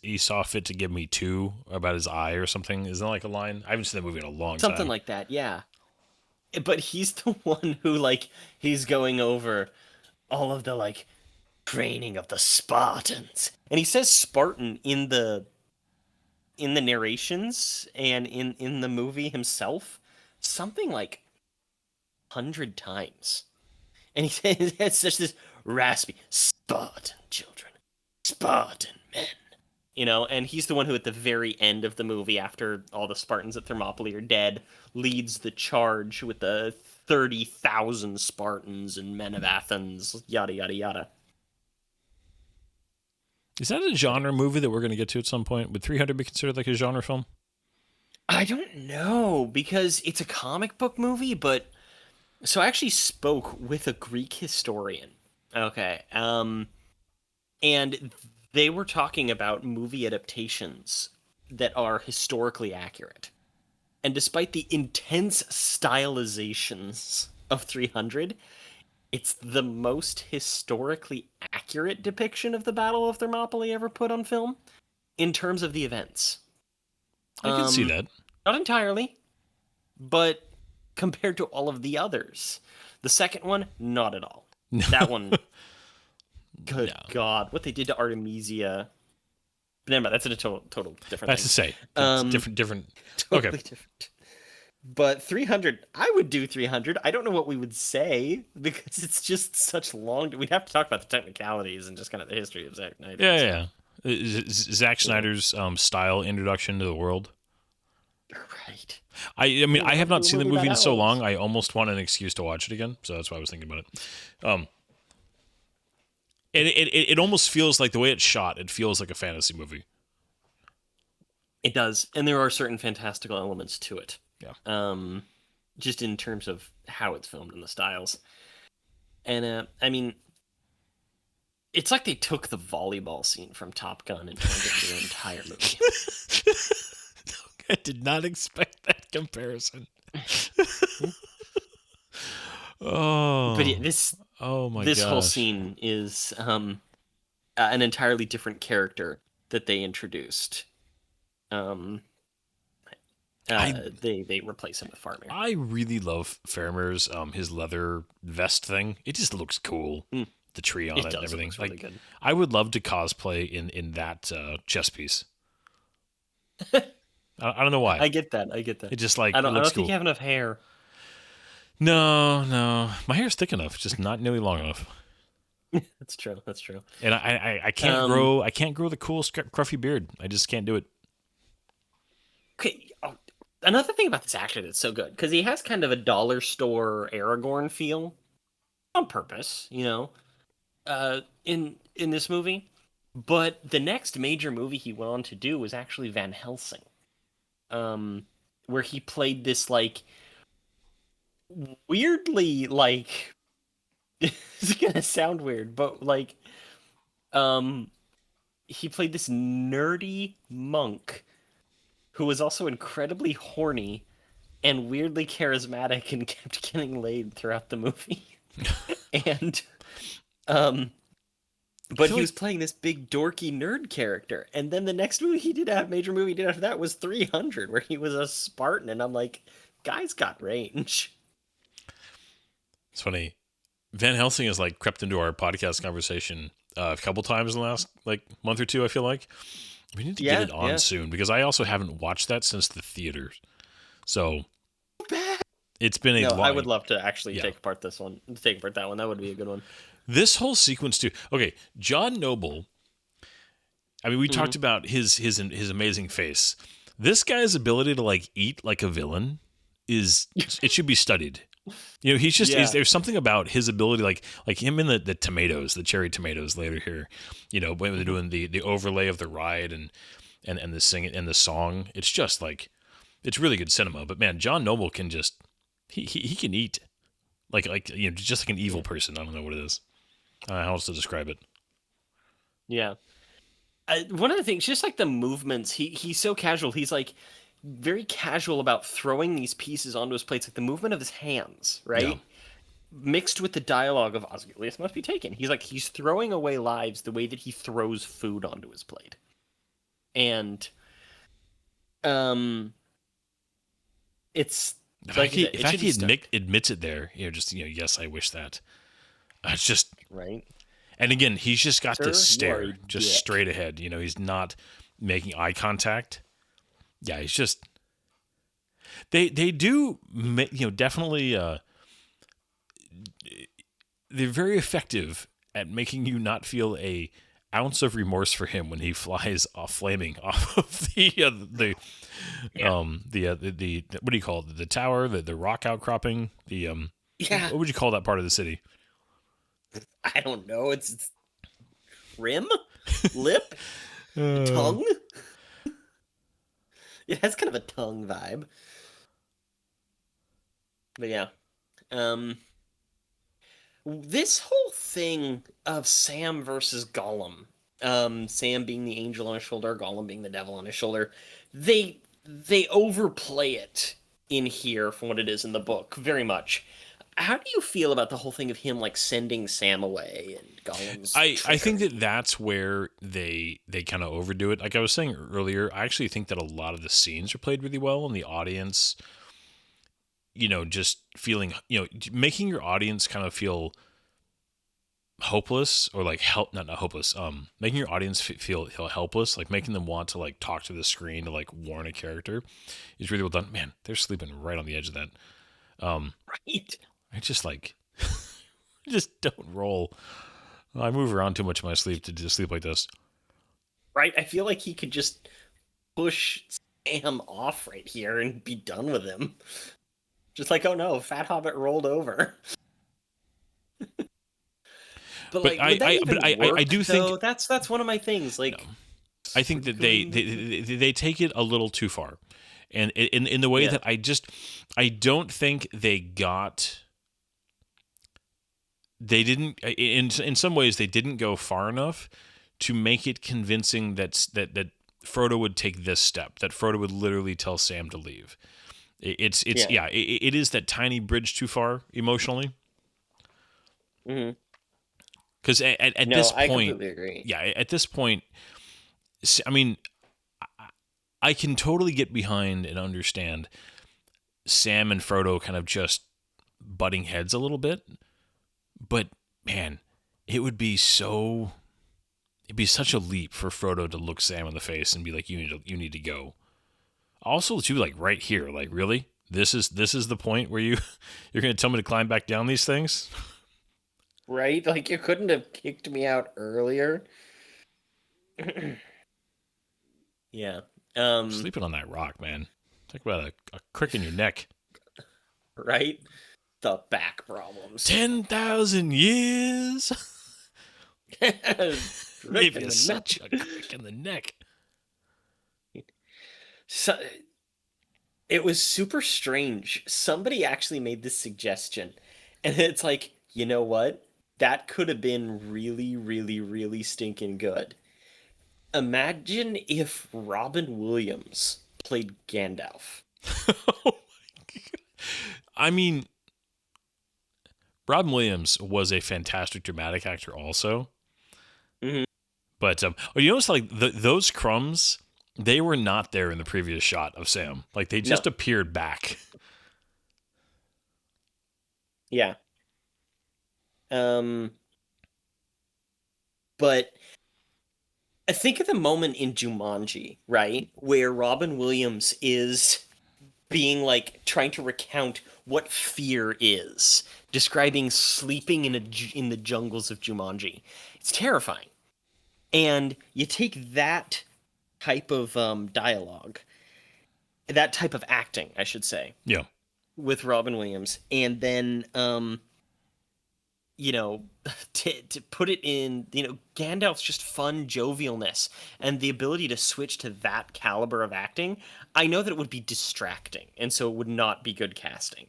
he saw fit to give me two, about his eye or something? Isn't that like a line? I haven't seen that movie in a long time. Something like that, yeah. But he's the one who, like, he's going over all of the, like, training of the Spartans. And he says Spartan in the narrations and in the movie himself something like 100 times. And he says it's such this raspy Spartan children, Spartan men. And he's the one who at the very end of the movie, after all the Spartans at Thermopylae are dead, leads the charge with the 30,000 Spartans and men of Athens, yada yada yada. Is that a genre movie that we're going to get to at some point? Would 300 be considered like a genre film? I don't know, because it's a comic book movie, but... So I actually spoke with a Greek historian. Okay. And they were talking about movie adaptations that are historically accurate. And despite the intense stylizations of 300... it's the most historically accurate depiction of the Battle of Thermopylae ever put on film in terms of the events. I can see that. Not entirely, but compared to all of the others. The second one, not at all. That one, good God, what they did to Artemisia. Never mind, that's a total different That's thing. to say. Different. Totally okay. different. But 300, I would do 300. I don't know what we would say because it's just such long. We'd have to talk about the technicalities and just kind of the history of Zack Snyder. Yeah. Zack Snyder's style introduction to the world. Right. I mean, I have not seen the movie in so long. I almost want an excuse to watch it again, so that's why I was thinking about it. It almost feels like the way it's shot. It feels like a fantasy movie. It does, and there are certain fantastical elements to it. Yeah. Just in terms of how it's filmed and the styles, and I mean, it's like they took the volleyball scene from Top Gun and turned it into their entire movie. I did not expect that comparison. Oh, but this whole scene is an entirely different character that they introduced. They replace him with Faramir. I really love Faramir's his leather vest thing. It just looks cool. The tree on it and everything. It really good. I would love to cosplay in that chess piece. I don't know why. I get that. It just like I don't cool. think you have enough hair. No. My hair is thick enough, just not nearly long enough. That's true. And I can't grow. I can't grow the cool scruffy beard. I just can't do it. Okay. Another thing about this actor that's so good because he has kind of a dollar store Aragorn feel on purpose, in this movie. But the next major movie he went on to do was actually Van Helsing, where he played this like weirdly like it's gonna sound weird, but like he played this nerdy monk who was also incredibly horny and weirdly charismatic and kept getting laid throughout the movie. And but he was playing this big dorky nerd character. And then the next movie he did, major movie he did after that was 300, where he was a Spartan. And I'm like, guy's got range. It's funny. Van Helsing has like crept into our podcast conversation a couple times in the last like month or two, I feel like. We need to get it on soon because I also haven't watched that since the theaters. So it's been a long... I would love to actually take apart that one. That would be a good one. This whole sequence too. Okay, John Noble. I mean, we talked about his amazing face. This guy's ability to like eat like a villain it should be studied. He's just there's something about his ability, like him in the tomatoes, the cherry tomatoes later here. When they're doing the overlay of the ride and the singing and the song, it's just like it's really good cinema. But man, John Noble can just he can eat like just like an evil person. I don't know what it is. I don't know how else to describe it. Yeah. One of the things, just like the movements, he's so casual. He's like very casual about throwing these pieces onto his plates, like the movement of his hands, right? Yeah. Mixed with the dialogue of Osgiliath must be taken. He's throwing away lives the way that he throws food onto his plate. And it's like he admits it there, yes, I wish that. It's just right. And again, he's just got this stare just straight ahead. He's not making eye contact. Yeah, he's just. They do definitely. They're very effective at making you not feel a ounce of remorse for him when he flies off flaming off of the what do you call it? The tower, the rock outcropping, what would you call that part of the city? I don't know. It's rim, lip, tongue. It has kind of a tongue vibe. But yeah. This whole thing of Sam versus Gollum, Sam being the angel on his shoulder, Gollum being the devil on his shoulder, they overplay it in here from what it is in the book, very much. How do you feel about the whole thing of him like sending Sam away and Gollum's I think that's where they kind of overdo it. Like I was saying earlier, I actually think that a lot of the scenes are played really well, and the audience, just feeling, making your audience kind of feel hopeless, or like not hopeless, making your audience feel helpless, like making them want to like talk to the screen to like warn a character, is really well done. Man, they're sleeping right on the edge of that. Right. I just like just don't roll. I move around too much in my sleep to just sleep like this. Right. I feel like he could just push Sam off right here and be done with him. Just like, oh no, Fat Hobbit rolled over. But like, I do think that's one of my things. Like, no. I think that they take it a little too far, and in the way that I don't think they didn't in some ways they didn't go far enough to make it convincing that Frodo would take this step, that Frodo would literally tell Sam to leave. It is that tiny bridge too far emotionally. Mm-hmm. Because at this point, I completely agree. Yeah, at this point, I mean, I can totally get behind and understand Sam and Frodo kind of just butting heads a little bit, but man, it'd be such a leap for Frodo to look Sam in the face and be like, "You need to go." Also, too, like right here, like really, this is the point where you're going to tell me to climb back down these things. Right? Like, you couldn't have kicked me out earlier. Yeah. Sleeping on that rock, man. Talk about a crick in your neck. Right? The back problems. 10,000 years. Give you such a crick in the neck. So, it was super strange. Somebody actually made this suggestion. And it's like, you know what? That could have been really, really, really stinking good. Imagine if Robin Williams played Gandalf. Oh my God. I mean, Robin Williams was a fantastic dramatic actor also. Mm-hmm. But you notice like those crumbs, they were not there in the previous shot of Sam. Like they just appeared back. Yeah. But I think of the moment in Jumanji, right, where Robin Williams is being like trying to recount what fear is, describing sleeping in the jungles of Jumanji. It's terrifying. And you take that type of dialogue, that type of acting, I should say. Yeah. With Robin Williams, and then to put it in, Gandalf's just fun jovialness and the ability to switch to that caliber of acting. I know that it would be distracting, and so it would not be good casting.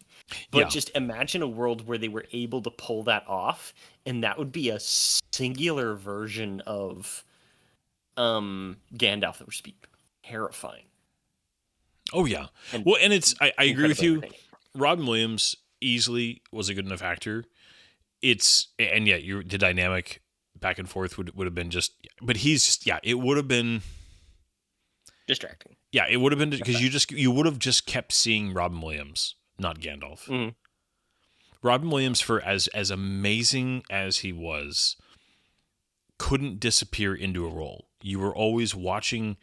But just imagine a world where they were able to pull that off, and that would be a singular version of Gandalf that would just be terrifying. Oh yeah. And it's I agree with you. Robin Williams easily was a good enough actor. The dynamic back and forth would have been but he's just, it would have been distracting. Yeah, it would have been because you would have just kept seeing Robin Williams, not Gandalf. Mm-hmm. Robin Williams, for as amazing as he was, couldn't disappear into a role. You were always watching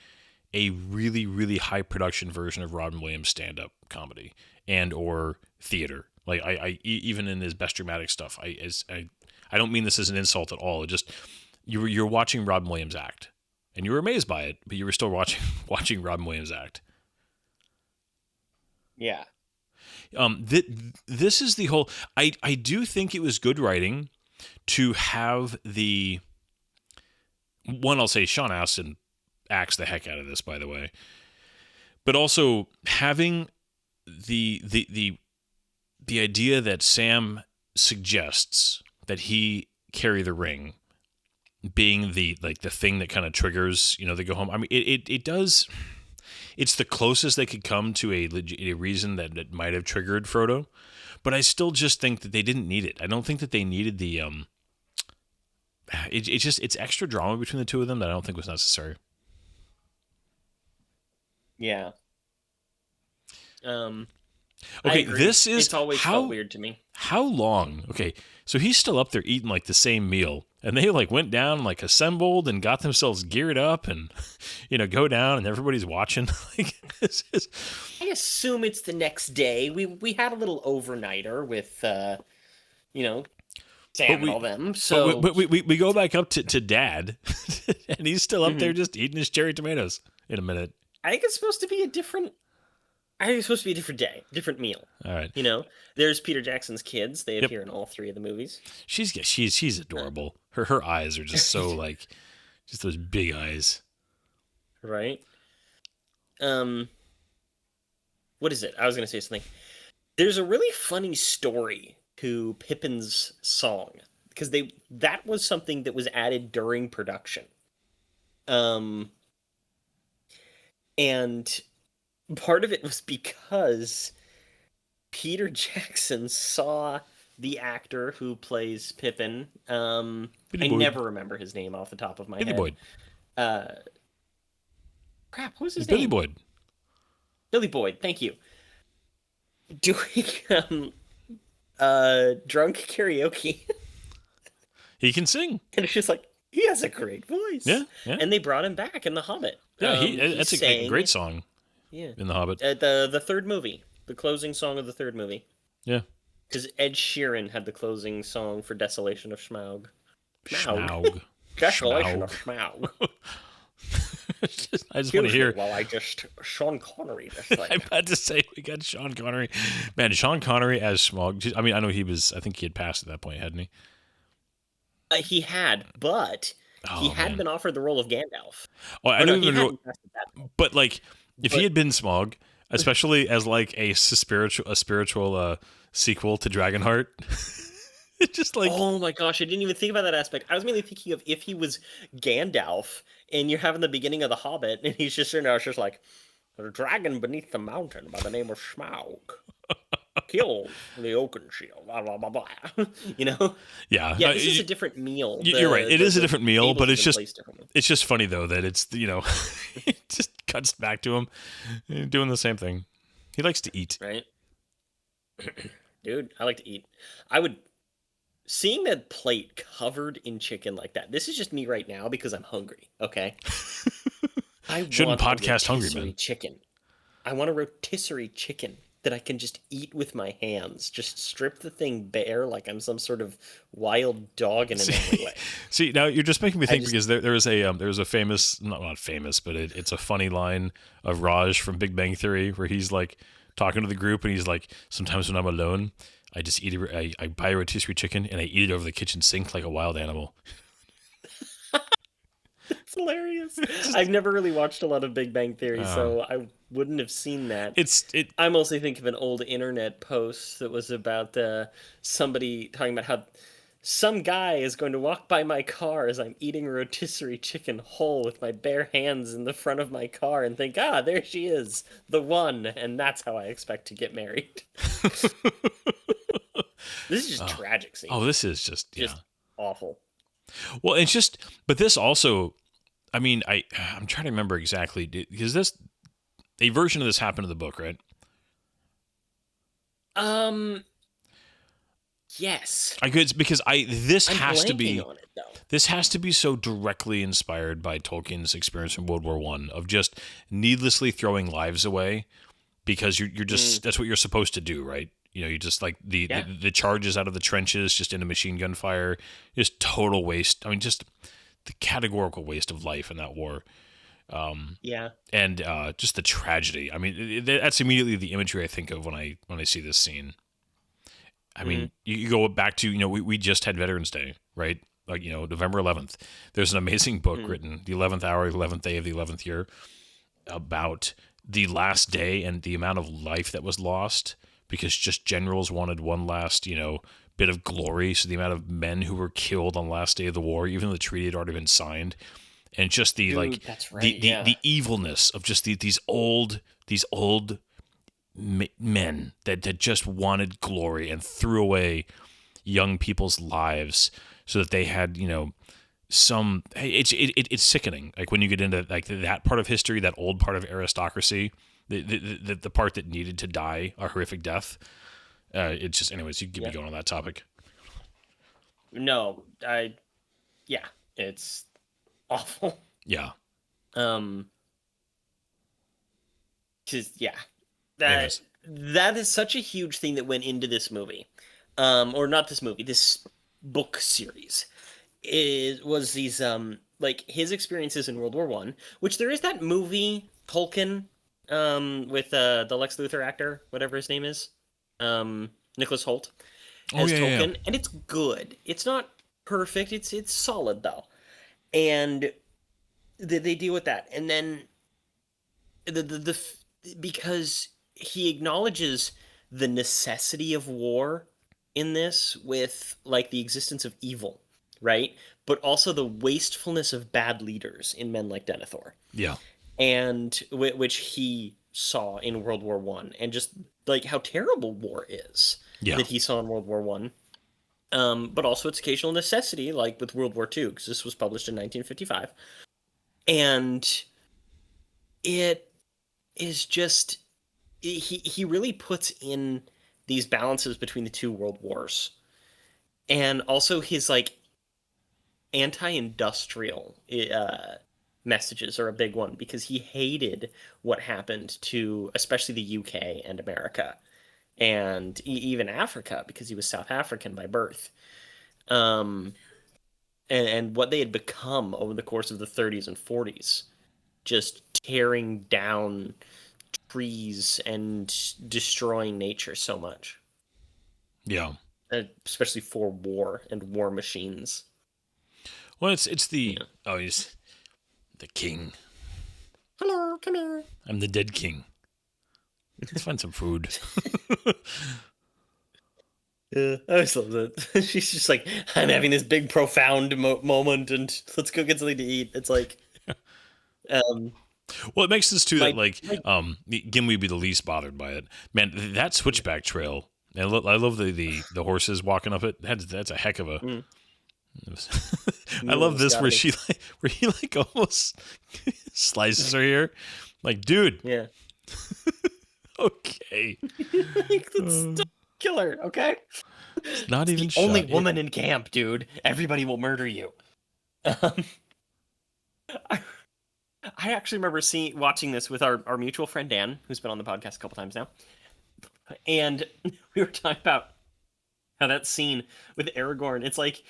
a really, really high production version of Robin Williams stand-up comedy and or theater. Like I even in his best dramatic stuff, I don't mean this as an insult at all. It just you're watching Robin Williams act, and you were amazed by it, but you were still watching Robin Williams act. Yeah. This is the whole. I do think it was good writing to have the one. I'll say Sean Astin acts the heck out of this, by the way, but also having the idea that Sam suggests that he carry the ring, being the thing that kind of triggers, they go home. I mean, it does. It's the closest they could come to a reason that it might have triggered Frodo, but I still just think that they didn't need it. I don't think that they needed the. It's extra drama between the two of them that I don't think was necessary. Yeah. Okay, this is it's always felt weird to me. How long? Okay, so he's still up there eating like the same meal, and they like went down and like assembled and got themselves geared up and go down and everybody's watching. Like this is. I assume it's the next day. We had a little overnighter with Sam and all them. So but we go back up to Dad, and he's still up there just eating his cherry tomatoes in a minute. I think it's supposed to be a different day, different meal. All right. There's Peter Jackson's kids. They appear in all three of the movies. She's adorable. Her eyes are just so like, just those big eyes. Right. What is it? I was going to say something. There's a really funny story to Pippin's song because that was something that was added during production. And part of it was because Peter Jackson saw the actor who plays Pippin. I never remember his name off the top of my head. Billy Boyd. Crap, what was his name? Billy Boyd. Billy Boyd, thank you. Doing drunk karaoke. He can sing. And it's just like, he has a great voice. Yeah. And they brought him back in The Hobbit. Yeah, that's a great song. Yeah. In The Hobbit. The third movie. The closing song of the third movie. Yeah. Because Ed Sheeran had the closing song for Desolation of Smaug. Smaug. Desolation of Smaug. I just want to hear. Well, Sean Connery. I'm about to say we got Sean Connery. Man, Sean Connery as Smaug. I mean, I know I think he had passed at that point, hadn't he? He had, but he had been offered the role of Gandalf. Oh, I know he hadn't passed at that point. But like, if he had been Smaug, especially as like a spiritual sequel to Dragonheart. It's just like, oh my gosh, I didn't even think about that aspect. I was mainly thinking of if he was Gandalf and you're having the beginning of The Hobbit and he's just sitting there, it's just like, a dragon beneath the mountain by the name of Smaug killed the Oakenshield, blah, blah, blah, blah. Yeah. Yeah, this is a different meal. You're right. It is a different meal, but it's just funny though that it's, it just cuts back to him doing the same thing. He likes to eat. Right. Dude, I like to eat. Seeing that plate covered in chicken like that, this is just me right now because I'm hungry, okay? I shouldn't podcast hungry, man. Chicken. I want a rotisserie chicken that I can just eat with my hands. Just strip the thing bare like I'm some sort of wild dog in an alleyway. See, now you're just making me think because there was a famous, not famous, but it's a funny line of Raj from Big Bang Theory where he's like talking to the group and he's like, sometimes when I'm alone, I just eat I buy a rotisserie chicken and I eat it over the kitchen sink like a wild animal. It's hilarious. I've never really watched a lot of Big Bang Theory, so I wouldn't have seen that. I mostly think of an old internet post that was about somebody talking about how some guy is going to walk by my car as I'm eating a rotisserie chicken whole with my bare hands in the front of my car and think, there she is, the one, and that's how I expect to get married. This is just tragic scene. Oh, this is just awful. Well, it's just, but this also, I mean, I'm trying to remember exactly because a version of this happened in the book, right? Yes. This has to be on it, though. This has to be so directly inspired by Tolkien's experience in World War I of just needlessly throwing lives away because you're just that's what you're supposed to do, right? You just like the charges out of the trenches just into machine gun fire, just total waste. I mean, just the categorical waste of life in that war. And just the tragedy. I mean, that's immediately the imagery I think of when I see this scene. I mean, you go back to, we just had Veterans Day, right? Like, November 11th. There's an amazing book written, The 11th Hour, the 11th Day of the 11th Year, about the last day and the amount of life that was lost because just generals wanted one last, bit of glory. So the amount of men who were killed on the last day of the war, even though the treaty had already been signed, and just the the evilness of just these old men that just wanted glory and threw away young people's lives so that they had it's sickening. Like when you get into like that part of history, that old part of aristocracy, the part that needed to die a horrific death. It's just, anyways, you get me going on that topic. No, it's awful. Yeah. Cause that is such a huge thing that went into this movie, or not this movie, this book series. Was these like his experiences in World War I, which there is that movie Tolkien, with the Lex Luthor actor, whatever his name is, Nicholas Hoult, as Tolkien, and it's good. It's not perfect. It's solid though, and they deal with that, and then the because he acknowledges the necessity of war in this, with like the existence of evil, right? But also the wastefulness of bad leaders in men like Denethor. Yeah. And which he saw in World War I, and just like how terrible war is that he saw in World War I. But also its occasional necessity, like with World War II, because this was published in 1955. And it is just, he really puts in these balances between the two world wars. And also his like anti-industrial messages are a big one, because he hated what happened to especially the UK and America, and even Africa, because he was South African by birth, and what they had become over the course of the 30s and 40s, just tearing down trees and destroying nature so much. Yeah. Especially for war and war machines. Well, it's the he's the king. Hello, come here. I'm the dead king. Let's find some food. Yeah, I always love that. She's just like, I'm having this big, profound moment, and let's go get something to eat. It's like, well, it makes this too that Gimli would be the least bothered by it. Man, that switchback trail. I love the horses walking up it. That's a heck of a. I love this where he almost slices her hair. Like, dude. Yeah. Okay. Let's kill her, okay? It's not even the only woman in camp, dude. Everybody will murder you. I actually remember watching this with our mutual friend Dan, who's been on the podcast a couple times now. And we were talking about how that scene with Aragorn, it's like,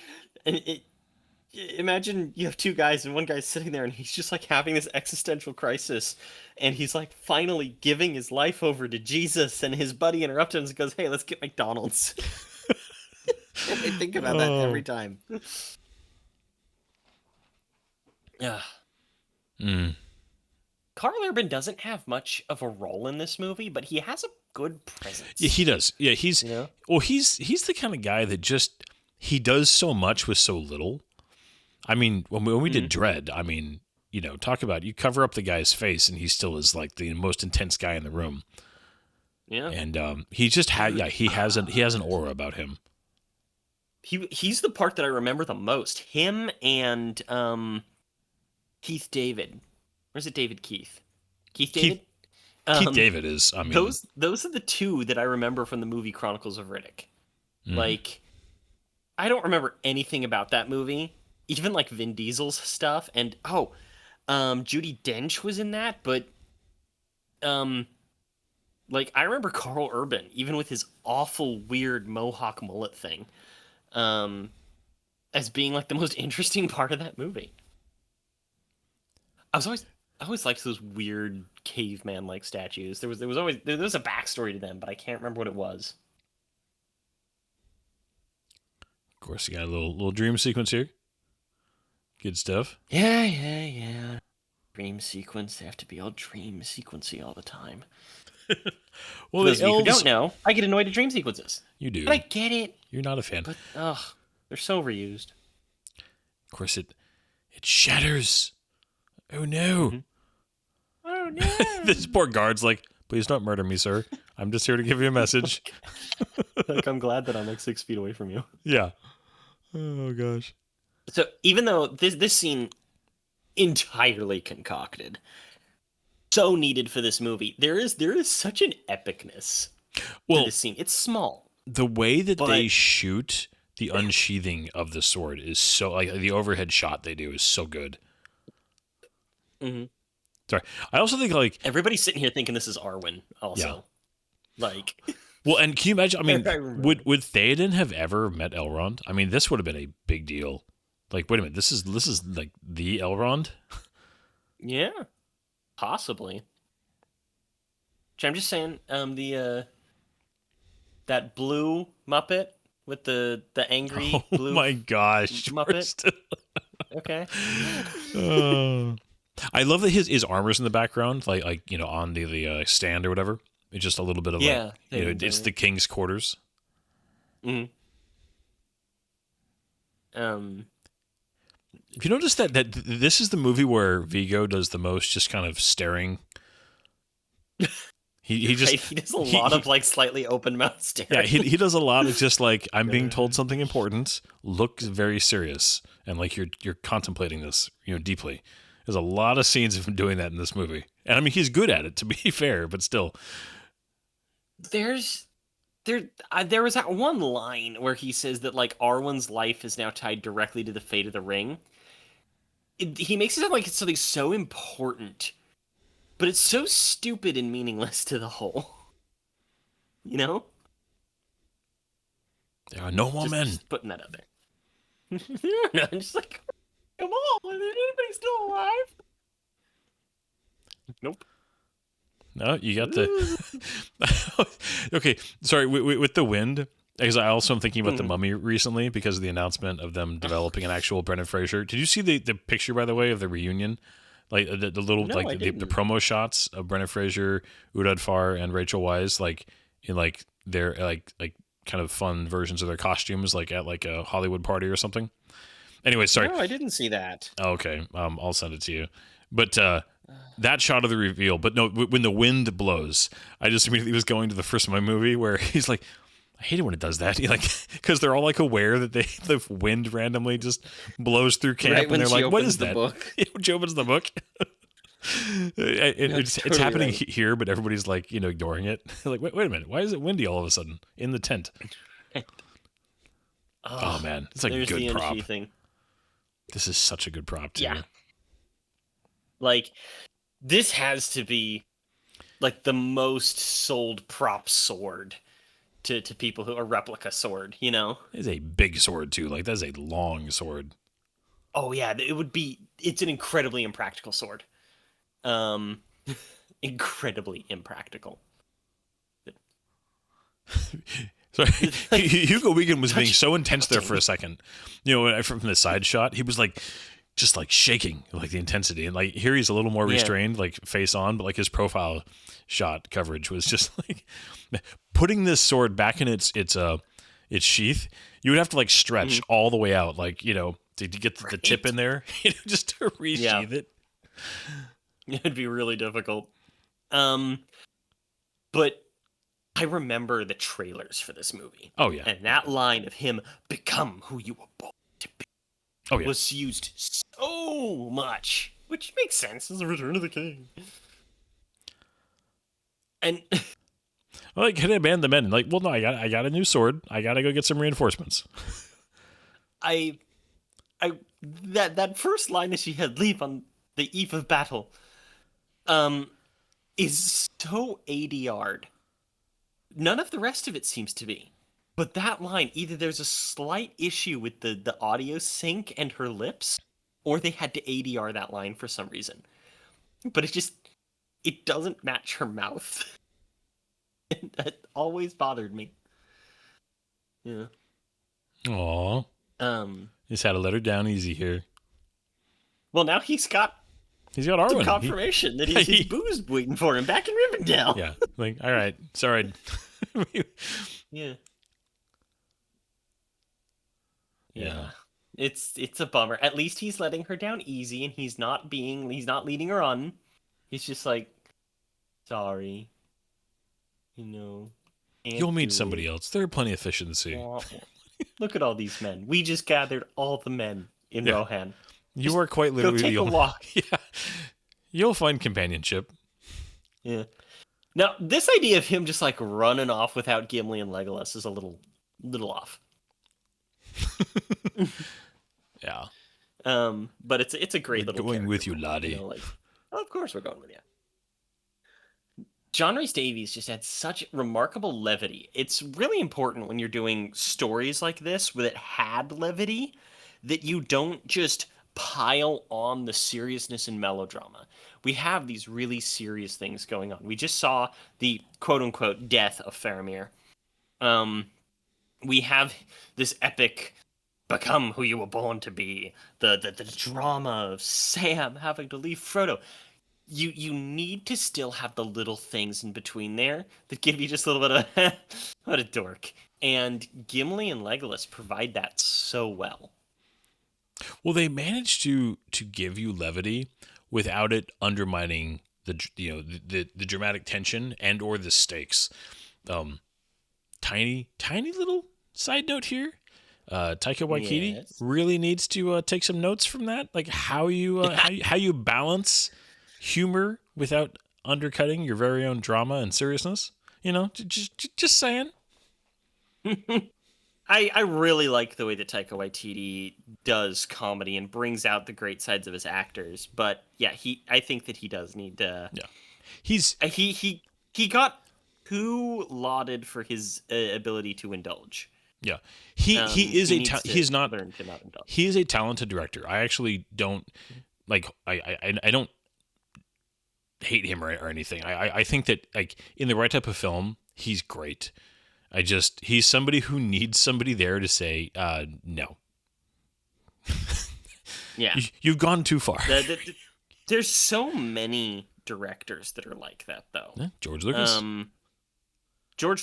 imagine you have two guys and one guy's sitting there and he's just like having this existential crisis, and he's like finally giving his life over to Jesus, and his buddy interrupts him and goes, "Hey, let's get McDonald's." I think about that every time. Yeah. Karl Urban doesn't have much of a role in this movie, but he has a good presence. Yeah, he does. Yeah, he's the kind of guy that just he does so much with so little. I mean, when we did Dredd, I mean, talk about, you cover up the guy's face and he still is like the most intense guy in the room. Yeah. And he just he has an aura about him. He's the part that I remember the most. Him and Keith David. Or is it David Keith? Keith David? Keith David is, I mean... Those are the two that I remember from the movie Chronicles of Riddick. Like, I don't remember anything about that movie. Even, like, Vin Diesel's stuff. And, Judi Dench was in that, but... like, I remember Karl Urban, even with his awful, weird Mohawk mullet thing, as being, like, the most interesting part of that movie. I always liked those weird caveman-like statues. There was a backstory to them, but I can't remember what it was. Of course, you got a little dream sequence here. Good stuff. Yeah. Dream sequence. They have to be all dream sequency all the time. Well, those of you who don't know, I get annoyed at dream sequences. You do. But I get it. You're not a fan. But they're so reused. Of course, it shatters. Oh no. Mm-hmm. Oh no. This poor guard's like, "Please don't murder me, sir. I'm just here to give you a message." Like, I'm glad that I'm like 6 feet away from you. Yeah. Oh gosh. So even though this scene entirely concocted, so needed for this movie. There is such an epicness to this scene. It's small. The way that they shoot the unsheathing of the sword is so, like, the overhead shot they do is so good. Mm-hmm. Sorry. I also think, like, everybody's sitting here thinking this is Arwen also. Yeah. Like, well, and can you imagine, I mean, would Theoden have ever met Elrond? I mean, this would have been a big deal. Like, wait a minute, this is like the Elrond? Yeah. Possibly. I'm just saying, that blue Muppet with the angry blue. Oh my gosh, Muppet. Okay. I love that his armor's in the background, like on the stand or whatever. It's just a little bit of it's the king's quarters. Mm-hmm. If you notice that this is the movie where Viggo does the most just kind of staring. He does a lot of like slightly open mouth staring. Yeah, he does a lot of just like, I'm being told something important, looks very serious, and like you're contemplating this, deeply. There's a lot of scenes of him doing that in this movie, and I mean he's good at it, to be fair, but still. There was that one line where he says that like Arwen's life is now tied directly to the fate of the ring. He makes it sound like it's something so important. But it's so stupid and meaningless to the whole. There are no more men. Just putting that out there. No, I'm just like, come on, is anybody still alive? Nope. No, you got the... Okay, sorry, with the wind, because I also am thinking about the Mummy recently because of the announcement of them developing an actual Brendan Fraser. Did you see the picture, by the way, of the reunion? Like the little the promo shots of Brendan Fraser, Uday Far, and Rachel Weisz, like in like their like kind of fun versions of their costumes, like at like a Hollywood party or something. Anyway, sorry. No, I didn't see that. Oh, okay, I'll send it to you. But that shot of the reveal. But no, when the wind blows, I just immediately was going to the first of my movie where he's like, I hate it when it does that. Because they're all like aware that the wind randomly just blows through camp, and they're like, "What is that?" She opens the book. It's happening here, but everybody's like, ignoring it. Like, wait a minute, why is it windy all of a sudden in the tent? Oh man, it's like a good prop. Thing. This is such a good prop too. Yeah. Like, this has to be like the most sold prop sword. To people who a replica sword, It's a big sword too. Like, that's a long sword. Oh yeah, it's an incredibly impractical sword. Incredibly impractical. Sorry, Hugo Weaving was being so intense there for a second. From the side shot, he was like, just like shaking, like the intensity, and like here he's a little more restrained, like face on, but like his profile shot coverage was just like putting this sword back in its sheath. You would have to like stretch all the way out, like to get the tip in there, just to resheath it. It'd be really difficult. But I remember the trailers for this movie. Oh yeah, and that line of him become who you were born to be. Oh yeah, was used so much, which makes sense as a Return of the King. And like, can I ban the men? Like, well, no, I got a new sword. I gotta go get some reinforcements. That first line that she had leave on the eve of battle, is so ADR'd. None of the rest of it seems to be. But that line, either there's a slight issue with the audio sync and her lips, or they had to ADR that line for some reason. But it doesn't match her mouth. That always bothered me. Yeah. Aww. Just had to let her down easy here. Well, now he's got Arwen. Some confirmation that he's booze waiting for him back in Rivendell. Yeah. Like, all right. Sorry. Yeah. Yeah. It's a bummer. At least he's letting her down easy, and he's not leading her on. He's just like, sorry. You'll meet somebody else. There are plenty of fish in the sea. Look at all these men. We just gathered all the men in Rohan. You are quite literally go take a walk. Yeah. You'll find companionship. Yeah. Now, this idea of him just like running off without Gimli and Legolas is a little off. Yeah. But it's a great little going with you, moment, laddie. you know, like, oh, of course we're going with you. John Rhys Davies just had such remarkable levity. It's really important when you're doing stories like this that had levity that you don't just pile on the seriousness and melodrama. We have these really serious things going on. We just saw the quote unquote death of Faramir. We have this epic become who you were born to be. The drama of Sam having to leave Frodo. You need to still have the little things in between there that give you just a little bit of what a dork. And Gimli and Legolas provide that so well. Well, they managed to give you levity without it undermining the dramatic tension and or the stakes. Tiny little side note here. Taika Waititi really needs to take some notes from that, like how you how you balance humor without undercutting your very own drama and seriousness. You know, just saying. I really like the way that Taika Waititi does comedy and brings out the great sides of his actors. But yeah, I think that he does need to. Yeah, he got too lauded for his ability to indulge. Yeah, he is he's not learn to not indulge. He is a talented director. I actually don't like. I don't hate him or anything. I think that like in the right type of film, he's great. He's somebody who needs somebody there to say no. Yeah, you've gone too far. There's so many directors that are like that, though. Yeah, George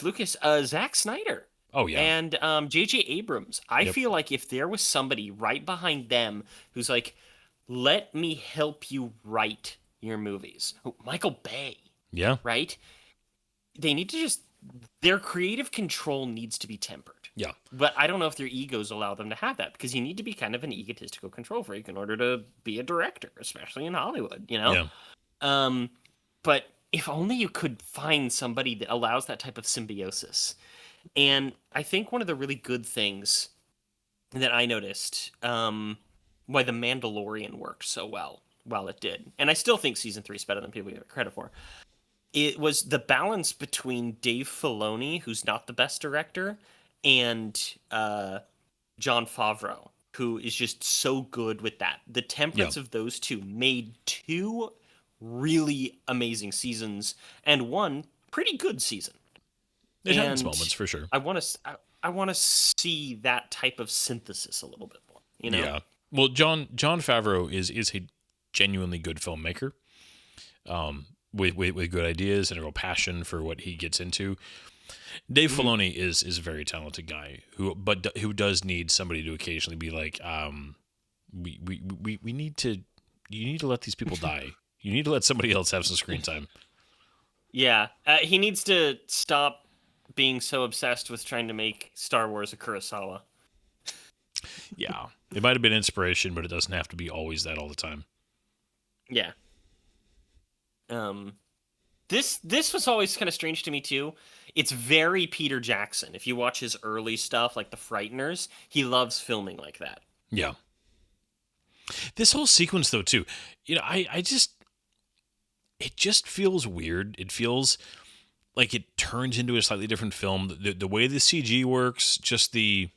Lucas, Zack Snyder. Oh yeah, and J.J. Abrams. I feel like if there was somebody right behind them who's like, "Let me help you write your movies," Michael Bay. Yeah, right. They need to just. Their creative control needs to be tempered. Yeah. But I don't know if their egos allow them to have that, because you need to be kind of an egotistical control freak in order to be a director, especially in Hollywood, you know? Yeah. But if only you could find somebody that allows that type of symbiosis. And I think one of the really good things that I noticed, why The Mandalorian worked so well while it did, and I still think season 3 is better than people give it credit for, it was the balance between Dave Filoni, who's not the best director, and Jon Favreau, who is just so good with that. The temperance of those two made 2 really amazing seasons and 1 pretty good season. It had its moments for sure. I want to see that type of synthesis a little bit more. You know? Yeah. Well, Jon Favreau is a genuinely good filmmaker. With good ideas and a real passion for what he gets into. Dave Filoni is a very talented guy who does need somebody to occasionally be like, we need to, you need to let these people die. You need to let somebody else have some screen time. Yeah. He needs to stop being so obsessed with trying to make Star Wars a Kurosawa. Yeah. It might have been inspiration, but it doesn't have to be always that all the time. Yeah. This was always kind of strange to me too. It's very Peter Jackson. If you watch his early stuff, like The Frighteners, he loves filming like that. Yeah. This whole sequence, though, too, you know, it just feels weird. It feels like it turns into a slightly different film. The way the CG works, just this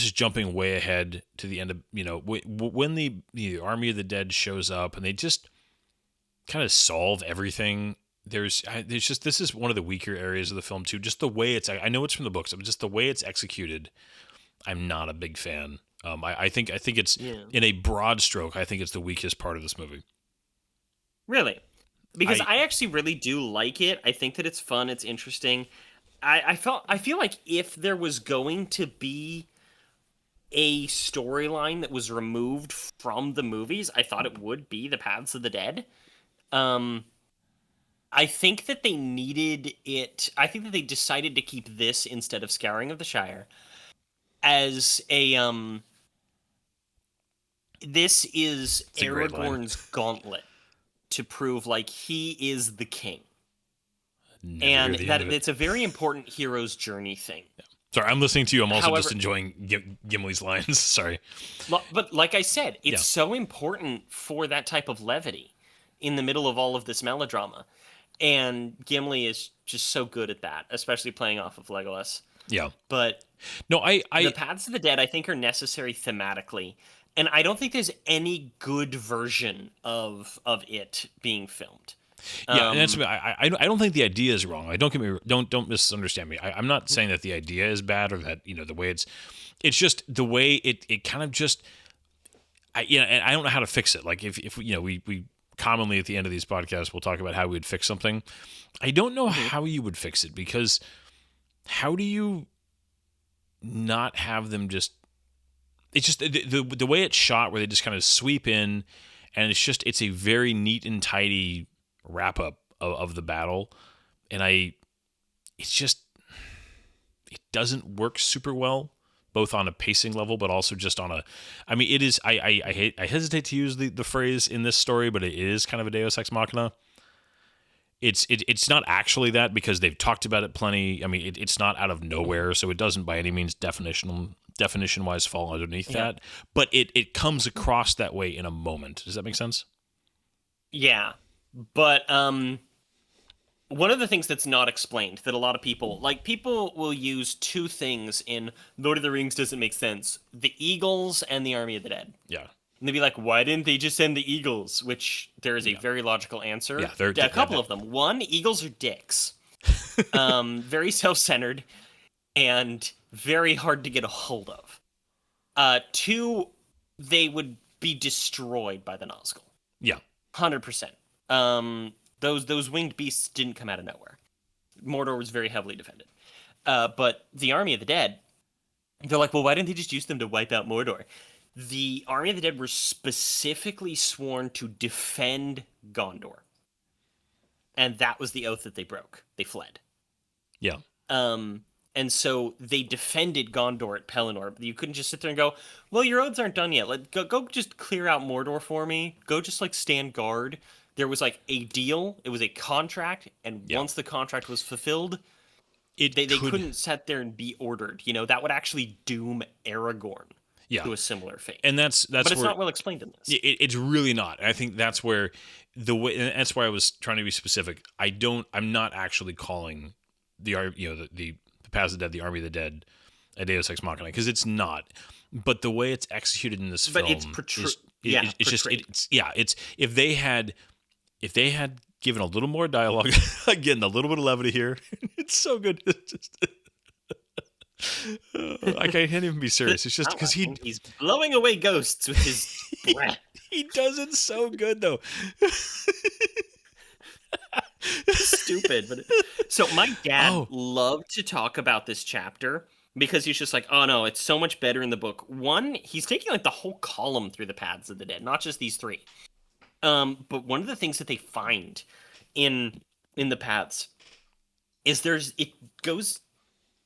is jumping way ahead to the end of, you know, when the Army of the Dead shows up and they just kind of solve everything. There's just, this is one of the weaker areas of the film too. Just the way I know it's from the books, but just the way it's executed, I'm not a big fan. I think it's in a broad stroke, I think it's the weakest part of this movie. Really? Because I actually really do like it. I think that it's fun. It's interesting. I feel like if there was going to be a storyline that was removed from the movies, I thought it would be the Paths of the Dead. I think that they needed it. I think that they decided to keep this instead of Scouring of the Shire as a this is Aragorn's gauntlet to prove like he is the king. Never and that it's a very important hero's journey thing. Yeah. Sorry, I'm listening to you. I'm also just enjoying Gimli's lines. Sorry. But like I said, it's so important for that type of levity in the middle of all of this melodrama. And Gimli is just so good at that, especially playing off of Legolas. Yeah. But no, the Paths of the Dead, I think, are necessary thematically. And I don't think there's any good version of it being filmed. Yeah, and that's I don't think the idea is wrong. Don't misunderstand me. I'm not saying that the idea is bad or that the way it's just the way it kind of just and I don't know how to fix it. Like if we commonly at the end of these podcasts we'll talk about how we'd fix something. I don't know how you would fix it, because how do you not have them just? It's just the way it's shot, where they just kind of sweep in, and it's a very neat and tidy wrap up of the battle, and it doesn't work super well, both on a pacing level, but also just on it is. I hesitate to use the phrase in this story, but it is kind of a Deus Ex Machina. It's not actually that, because they've talked about it plenty. I mean, it's not out of nowhere, so it doesn't by any means definition wise fall underneath that, but it comes across that way in a moment. Does that make sense? Yeah. But one of the things that's not explained that a lot of people will use two things in Lord of the Rings doesn't make sense: the Eagles and the Army of the Dead. Yeah. And they'd be like, why didn't they just send the Eagles? Which there is a very logical answer. Yeah, there are a couple of them. One, Eagles are dicks. Very self-centered and very hard to get a hold of. Two, they would be destroyed by the Nazgul. Yeah. 100%. Those winged beasts didn't come out of nowhere. Mordor was very heavily defended. But the Army of the Dead, they're like, well, why didn't they just use them to wipe out Mordor? The Army of the Dead were specifically sworn to defend Gondor. And that was the oath that they broke. They fled. Yeah. And so they defended Gondor at Pelennor. You couldn't just sit there and go, well, your oaths aren't done yet. Go just clear out Mordor for me. Go just stand guard. There was a deal. It was a contract. And once the contract was fulfilled, they couldn't sit there and be ordered. That would actually doom Aragorn to a similar fate. And that's but it's not well explained in this. It's really not. And I think that's where and that's why I was trying to be specific. I'm not actually calling the Paths of the Dead, the Army of the Dead, a Deus Ex Machina, because it's not. But the way it's executed in this film, it's if they had given a little more dialogue, again, a little bit of levity here, it's so good. It's just, I can't even be serious. It's just because he's blowing away ghosts with his breath. He does it so good though. Stupid, but so my dad loved to talk about this chapter because he's just like, oh no, it's so much better in the book. One, he's taking the whole column through the Paths of the Dead, not just these three. But one of the things that they find in the Paths is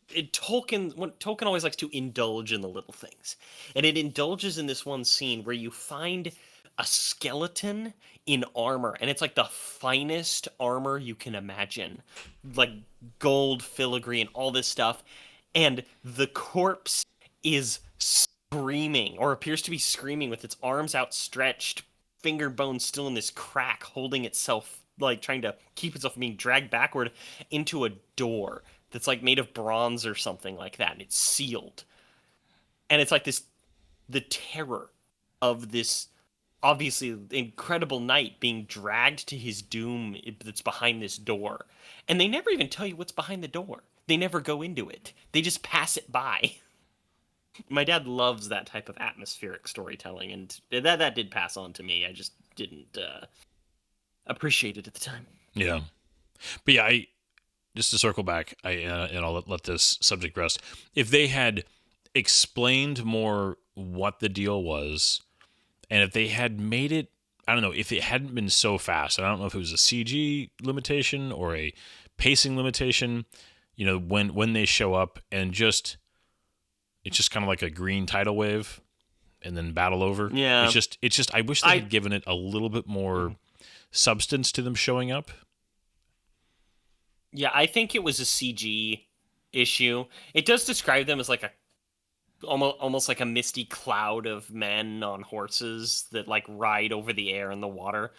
Tolkien always likes to indulge in the little things, and it indulges in this one scene where you find a skeleton in armor, and it's the finest armor you can imagine, gold filigree and all this stuff, and the corpse is screaming, or appears to be screaming, with its arms outstretched, finger bones still in this crack, holding itself, trying to keep itself from being dragged backward into a door that's made of bronze or something like that, and it's sealed. And it's the terror of this obviously incredible knight being dragged to his doom that's behind this door. And they never even tell you what's behind the door. They never go into it. They just pass it by. My dad loves that type of atmospheric storytelling, and that did pass on to me. I just didn't appreciate it at the time. Yeah. But yeah, just to circle back, and I'll let this subject rest. If they had explained more what the deal was, and if they had made it, I don't know, if it hadn't been so fast, I don't know if it was a CG limitation or a pacing limitation, when they show up and it's just kind of like a green tidal wave and then battle over. Yeah. It's just, I wish they had given it a little bit more substance to them showing up. Yeah, I think it was a CG issue. It does describe them as like a almost like a misty cloud of men on horses that like ride over the air and the water.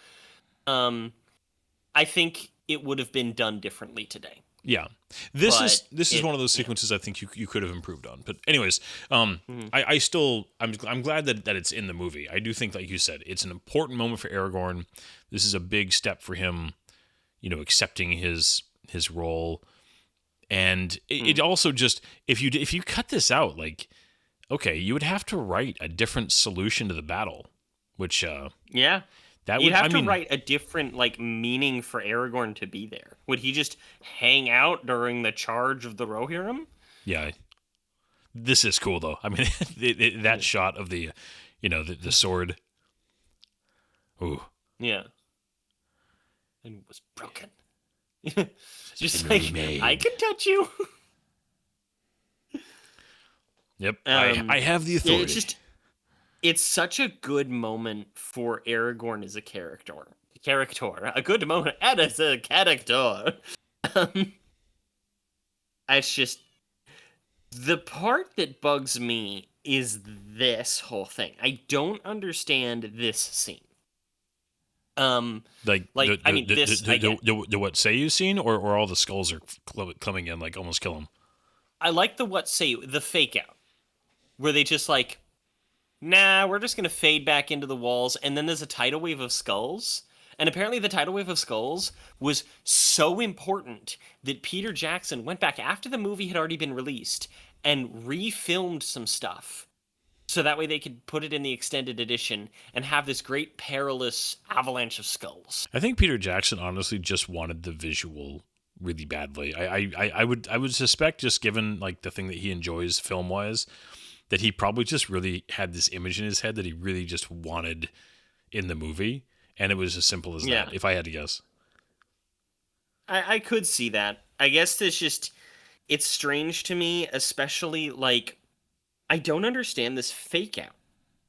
I think it would have been done differently today. Yeah, this is one of those sequences I think you could have improved on. But anyways, I'm glad that it's in the movie. I do think, like you said, it's an important moment for Aragorn. This is a big step for him, accepting his role, and it also just if you cut this out, like, okay, you would have to write a different solution to the battle, which you'd have to write a different meaning for Aragorn to be there. Would he just hang out during the charge of the Rohirrim? Yeah, this is cool though. I mean, that shot of the sword. Ooh. Yeah. And it was broken. Just like remade. I can touch you. Yep, I have the authority. It's such a good moment for Aragorn as a character. A good moment as a character. It's just the part that bugs me is this whole thing. I don't understand this scene. The what say you scene, or all the skulls are coming in, like almost kill him. I like the what say you, the fake out, where they just like, nah, we're just gonna fade back into the walls, and then there's a tidal wave of skulls. And apparently the tidal wave of skulls was so important that Peter Jackson went back after the movie had already been released and refilmed some stuff. So that way they could put it in the extended edition and have this great perilous avalanche of skulls. I think Peter Jackson honestly just wanted the visual really badly. I would suspect, just given like the thing that he enjoys film-wise, that he probably just really had this image in his head that he really just wanted in the movie. And it was as simple as that, if I had to guess. I could see that. I guess it's strange to me, especially, like, I don't understand this fake out.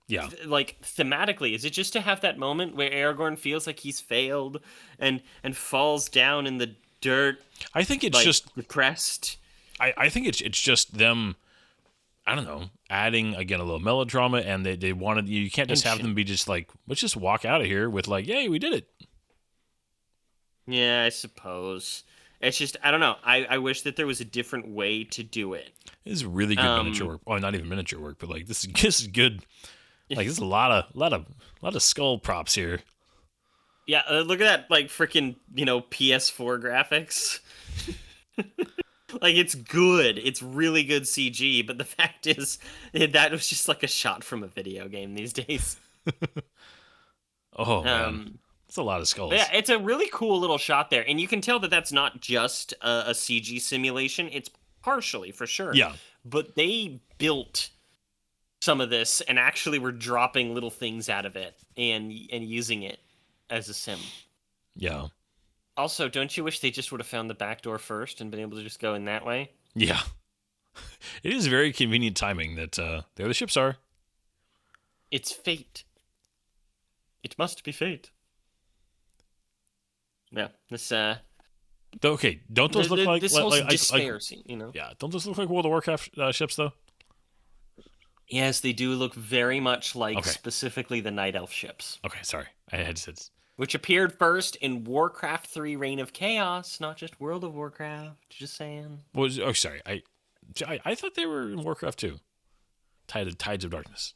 Yeah. Like, thematically, is it just to have that moment where Aragorn feels like he's failed and falls down in the dirt? I think it's just depressed. I think it's just them, I don't know, adding again a little melodrama, and they wanted, you can't just have them be just like, let's just walk out of here with like, yay, we did it. Yeah, I suppose. It's just, I don't know. I wish that there was a different way to do it. This is really good miniature work. Well, not even miniature work, but like this is good. Like, this is a lot of skull props here. Yeah, look at that, like freaking PS4 graphics. Like, it's good. It's really good CG, but the fact is that was just like a shot from a video game these days. Oh, man. It's a lot of skulls. Yeah, it's a really cool little shot there. And you can tell that that's not just a CG simulation. It's partially, for sure. Yeah. But they built some of this and actually were dropping little things out of it and using it as a sim. Yeah. Also, don't you wish they just would have found the back door first and been able to just go in that way? Yeah. It is very convenient timing that there the ships are. It's fate. It must be fate. Yeah, this okay, don't those look like this whole despair scene, Yeah, don't those look like World of Warcraft ships though? Yes, they do look very much like specifically the Night Elf ships. Okay, sorry. I had to which appeared first in Warcraft 3 Reign of Chaos, not just World of Warcraft. Just saying. Sorry. I thought they were in Warcraft 2. Tides of Darkness.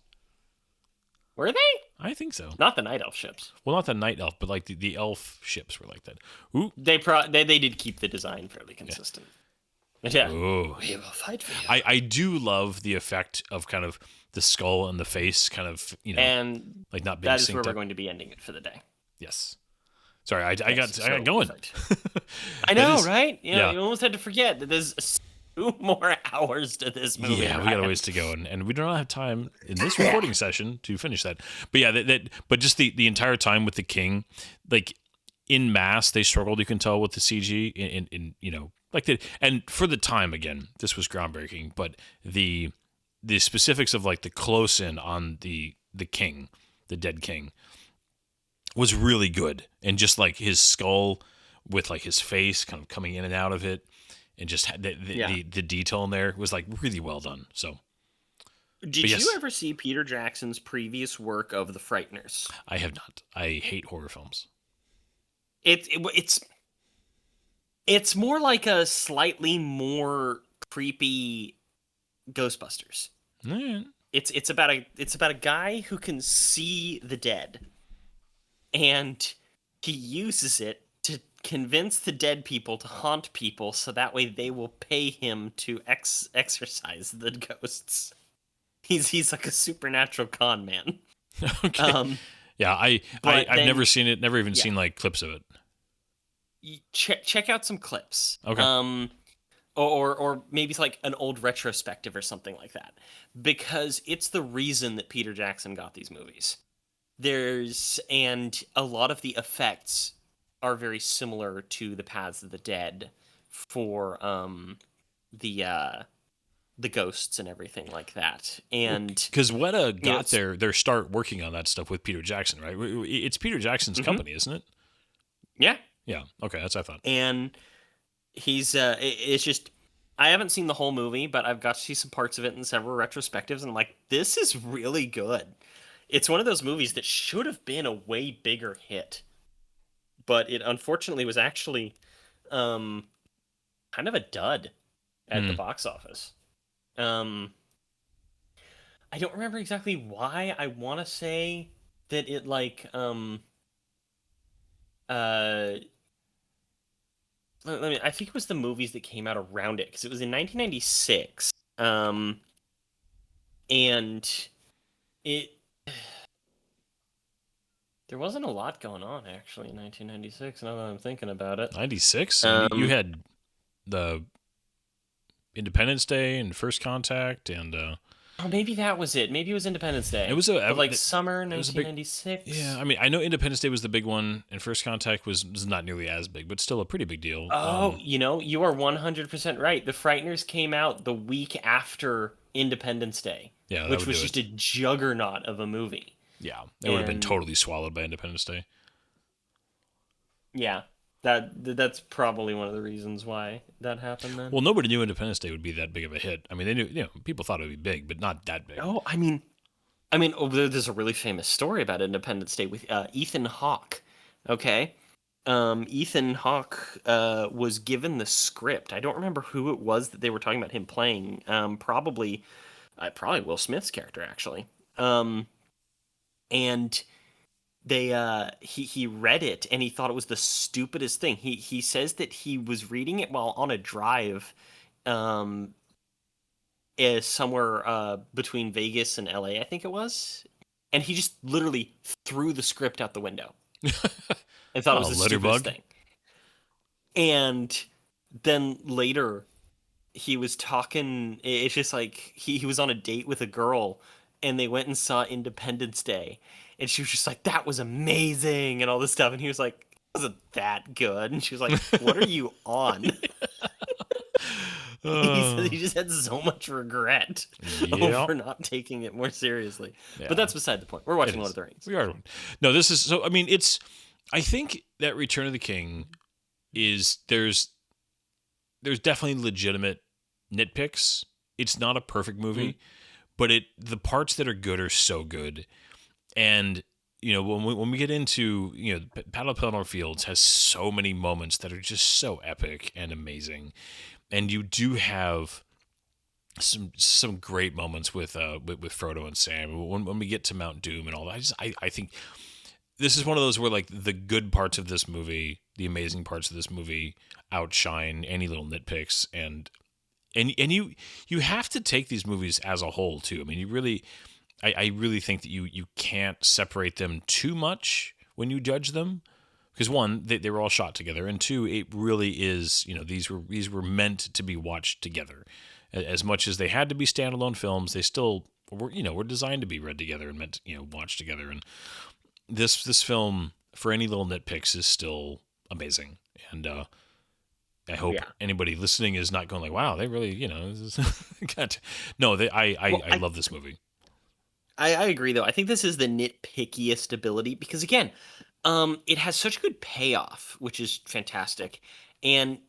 Were they? I think so. Not the Night Elf ships. Well, not the Night Elf, but like the elf ships were like that. Ooh. They did keep the design fairly consistent. Yeah. Ooh. We will fight for you. I do love the effect of kind of the skull and the face kind of, and like not being that is synced where up. We're going to be ending it for the day. Yes. Sorry, I got going. I know, right? You almost had to forget that there's 2 more hours to this movie. Yeah, we got a ways to go, and we don't have time in this recording session to finish that. But yeah, but just the entire time with the king, like in mass, they struggled. You can tell with the CG in like and for the time again, this was groundbreaking. But the specifics of like the close in on the king, the dead king. was really good, and just like his skull with like his face kind of coming in and out of it, and just had the detail in there was like really well done. So, did you ever see Peter Jackson's previous work of The Frighteners? I have not. I hate horror films. It's more like a slightly more creepy Ghostbusters. Mm. It's about a guy who can see the dead, and he uses it to convince the dead people to haunt people, so that way they will pay him to exorcise the ghosts. He's like a supernatural con man. Okay. Yeah, I've never seen it. Never even seen like clips of it. Check out some clips. Okay. Or maybe it's like an old retrospective or something like that, because it's the reason that Peter Jackson got these movies. And a lot of the effects are very similar to the Paths of the Dead for the ghosts and everything like that. And because Weta got their start working on that stuff with Peter Jackson, right? It's Peter Jackson's company, isn't it? Yeah. Yeah. Okay, that's what I thought. And he's it's just, I haven't seen the whole movie, but I've got to see some parts of it in several retrospectives, and I'm like, this is really good. It's one of those movies that should have been a way bigger hit, but it unfortunately was actually kind of a dud at the box office. I don't remember exactly why. I want to say that it like I think it was the movies that came out around it, because it was in 1996. And it there wasn't a lot going on actually in 1996. Now that I'm thinking about it, 96. You had the Independence Day and First Contact, and oh, maybe that was it. Maybe it was Independence Day. It was summer 1996. Yeah, I mean, I know Independence Day was the big one, and First Contact was not nearly as big, but still a pretty big deal. Oh, you are 100% right. The Frighteners came out the week after Independence Day, which was just a juggernaut of a movie. Yeah, it would have been totally swallowed by Independence Day. Yeah, that's probably one of the reasons why that happened then. Well, nobody knew Independence Day would be that big of a hit. I mean, they knew, people thought it would be big, but not that big. Oh, I mean, there's a really famous story about Independence Day with Ethan Hawke. Okay, Ethan Hawke was given the script. I don't remember who it was that they were talking about him playing. Probably Will Smith's character actually. And they he read it and he thought it was the stupidest thing. He says that he was reading it while on a drive somewhere between Vegas and LA, I think it was. And he just literally threw the script out the window and thought it was the stupidest thing. And then later he was talking, it's just like he was on a date with a girl, and they went and saw Independence Day, and she was just like, that was amazing, and all this stuff. And he was like, it wasn't that good. And she was like, what are you on? He just had so much regret over not taking it more seriously. Yeah. But that's beside the point. We're watching Lord of the Rings. We are. No, this is, so, I mean, I think that Return of the King is, there's definitely legitimate nitpicks. It's not a perfect movie, but the parts that are good are so good. And, when we get into, Battle of Pelennor Fields has so many moments that are just so epic and amazing. And you do have some great moments with Frodo and Sam. When we get to Mount Doom and all that, I think this is one of those where like the good parts of this movie, the amazing parts of this movie outshine any little nitpicks. And you have to take these movies as a whole too. I mean, I really think that you can't separate them too much when you judge them, because one, they were all shot together, and two, it really is, these were meant to be watched together. As much as they had to be standalone films, they still were designed to be read together and meant watched together. And this film, for any little nitpicks, is still amazing. And I hope anybody listening is not going like, wow, they really, this is no, I love this movie. I agree, though. I think this is the nitpickiest ability, because again, It has such good payoff, which is fantastic. And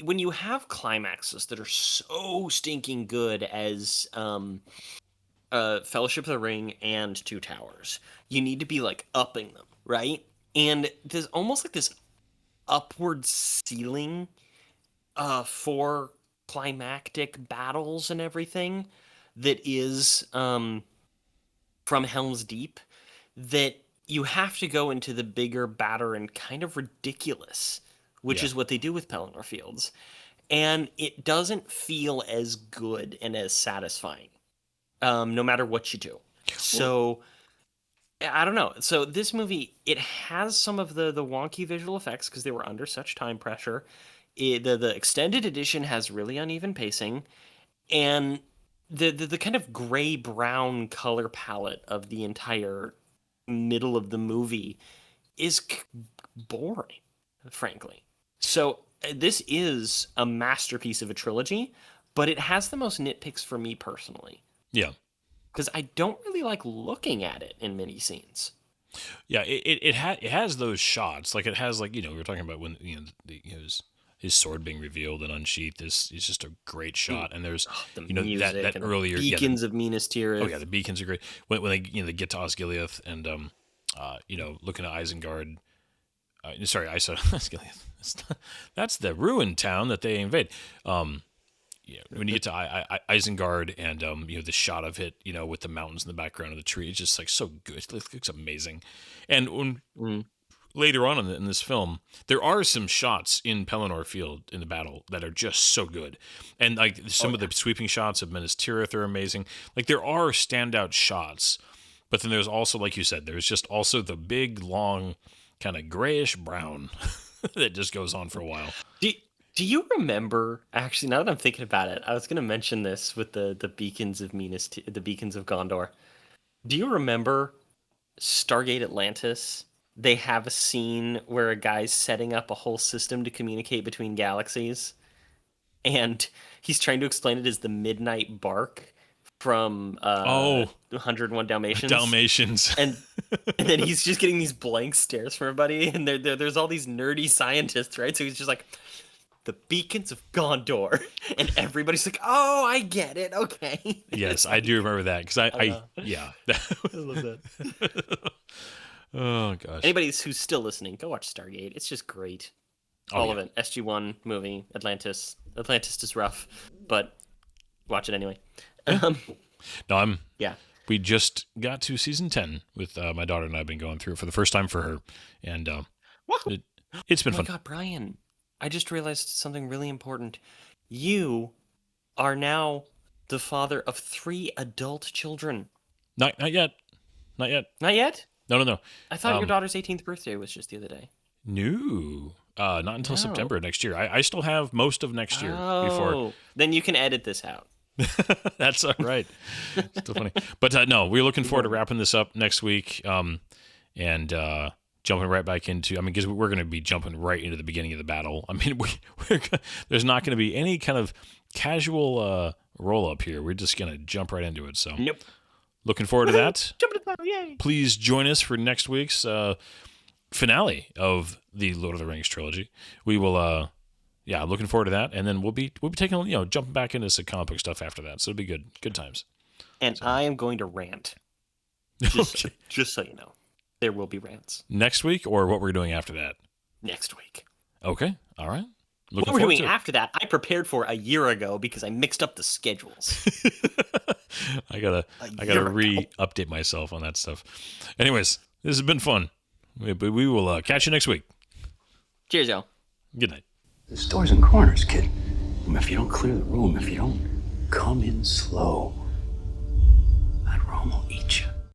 when you have climaxes that are so stinking good as Fellowship of the Ring and Two Towers, you need to be like upping them, right? And there's almost like this upward ceiling for climactic battles and everything that is from Helm's Deep, that you have to go into the bigger, badder, and kind of ridiculous, which is what they do with Pelennor Fields. And it doesn't feel as good and as satisfying, no matter what you do. So, I don't know. So this movie, it has some of the wonky visual effects because they were under such time pressure. The extended edition has really uneven pacing, and the kind of gray-brown color palette of the entire middle of the movie is boring, frankly. So this is a masterpiece of a trilogy, but it has the most nitpicks for me personally. Yeah. Because I don't really like looking at it in many scenes. Yeah, it has those shots. Like, it has, like, we were talking about when, his sword being revealed and unsheathed is just a great shot. And there's, that earlier... Beacons of Minas Tirith. Oh, yeah, the beacons are great. When they, they get to Osgiliath and, looking at Isengard... sorry, I said Osgiliath. That's the ruined town that they invade. When you get to Isengard and the shot of it, with the mountains in the background of the tree, it's just like so good. It looks amazing. And when later on in this film, there are some shots in Pelennor Field in the battle that are just so good, and like some of the sweeping shots of Minas Tirith are amazing. Like, there are standout shots, but then there's also, like you said, there's just also the big long kind of grayish brown that just goes on for a while. Do you remember, actually, now that I'm thinking about it, I was going to mention this with the beacons of the beacons of Gondor. Do you remember Stargate Atlantis? They have a scene where a guy's setting up a whole system to communicate between galaxies, and he's trying to explain it as the Midnight Bark from 101 Dalmatians. And then he's just getting these blank stares from everybody, and there's all these nerdy scientists, right? So he's just like, the beacons of Gondor, and everybody's like, "Oh, I get it. Okay." Yes, I do remember that because I love that. Oh gosh! Anybody who's still listening, go watch Stargate. It's just great. All of it. SG-1 movie, Atlantis. Atlantis is rough, but watch it anyway. No, we just got to season 10 with my daughter, and I've been going through it for the first time for her, and it's been fun. Oh my God, Brian! I just realized something really important. You are now the father of 3 adult children. Not yet. Not yet. Not yet? No. I thought your daughter's 18th birthday was just the other day. No. Not until September next year. I still have most of next year before. Then you can edit this out. That's all right. Still funny. But no, we're looking forward to wrapping this up next week. And jumping right back into, because we're going to be jumping right into the beginning of the battle. There's not going to be any kind of casual roll up here. We're just going to jump right into it. So, nope. Looking forward to that. Jump into the battle, yay! Please join us for next week's finale of the Lord of the Rings trilogy. We will, looking forward to that, and then we'll be taking, jumping back into some comic book stuff after that. So it'll be good times. And I am going to rant. Just so you know. There will be rants. Next week, or what we're doing after that? Next week. Okay. All right. What we're doing after that, I prepared for a year ago because I mixed up the schedules. I gotta re-update myself on that stuff. Anyways, this has been fun. We will catch you next week. Cheers, y'all. Good night. There's doors and corners, kid. If you don't clear the room, if you don't come in slow,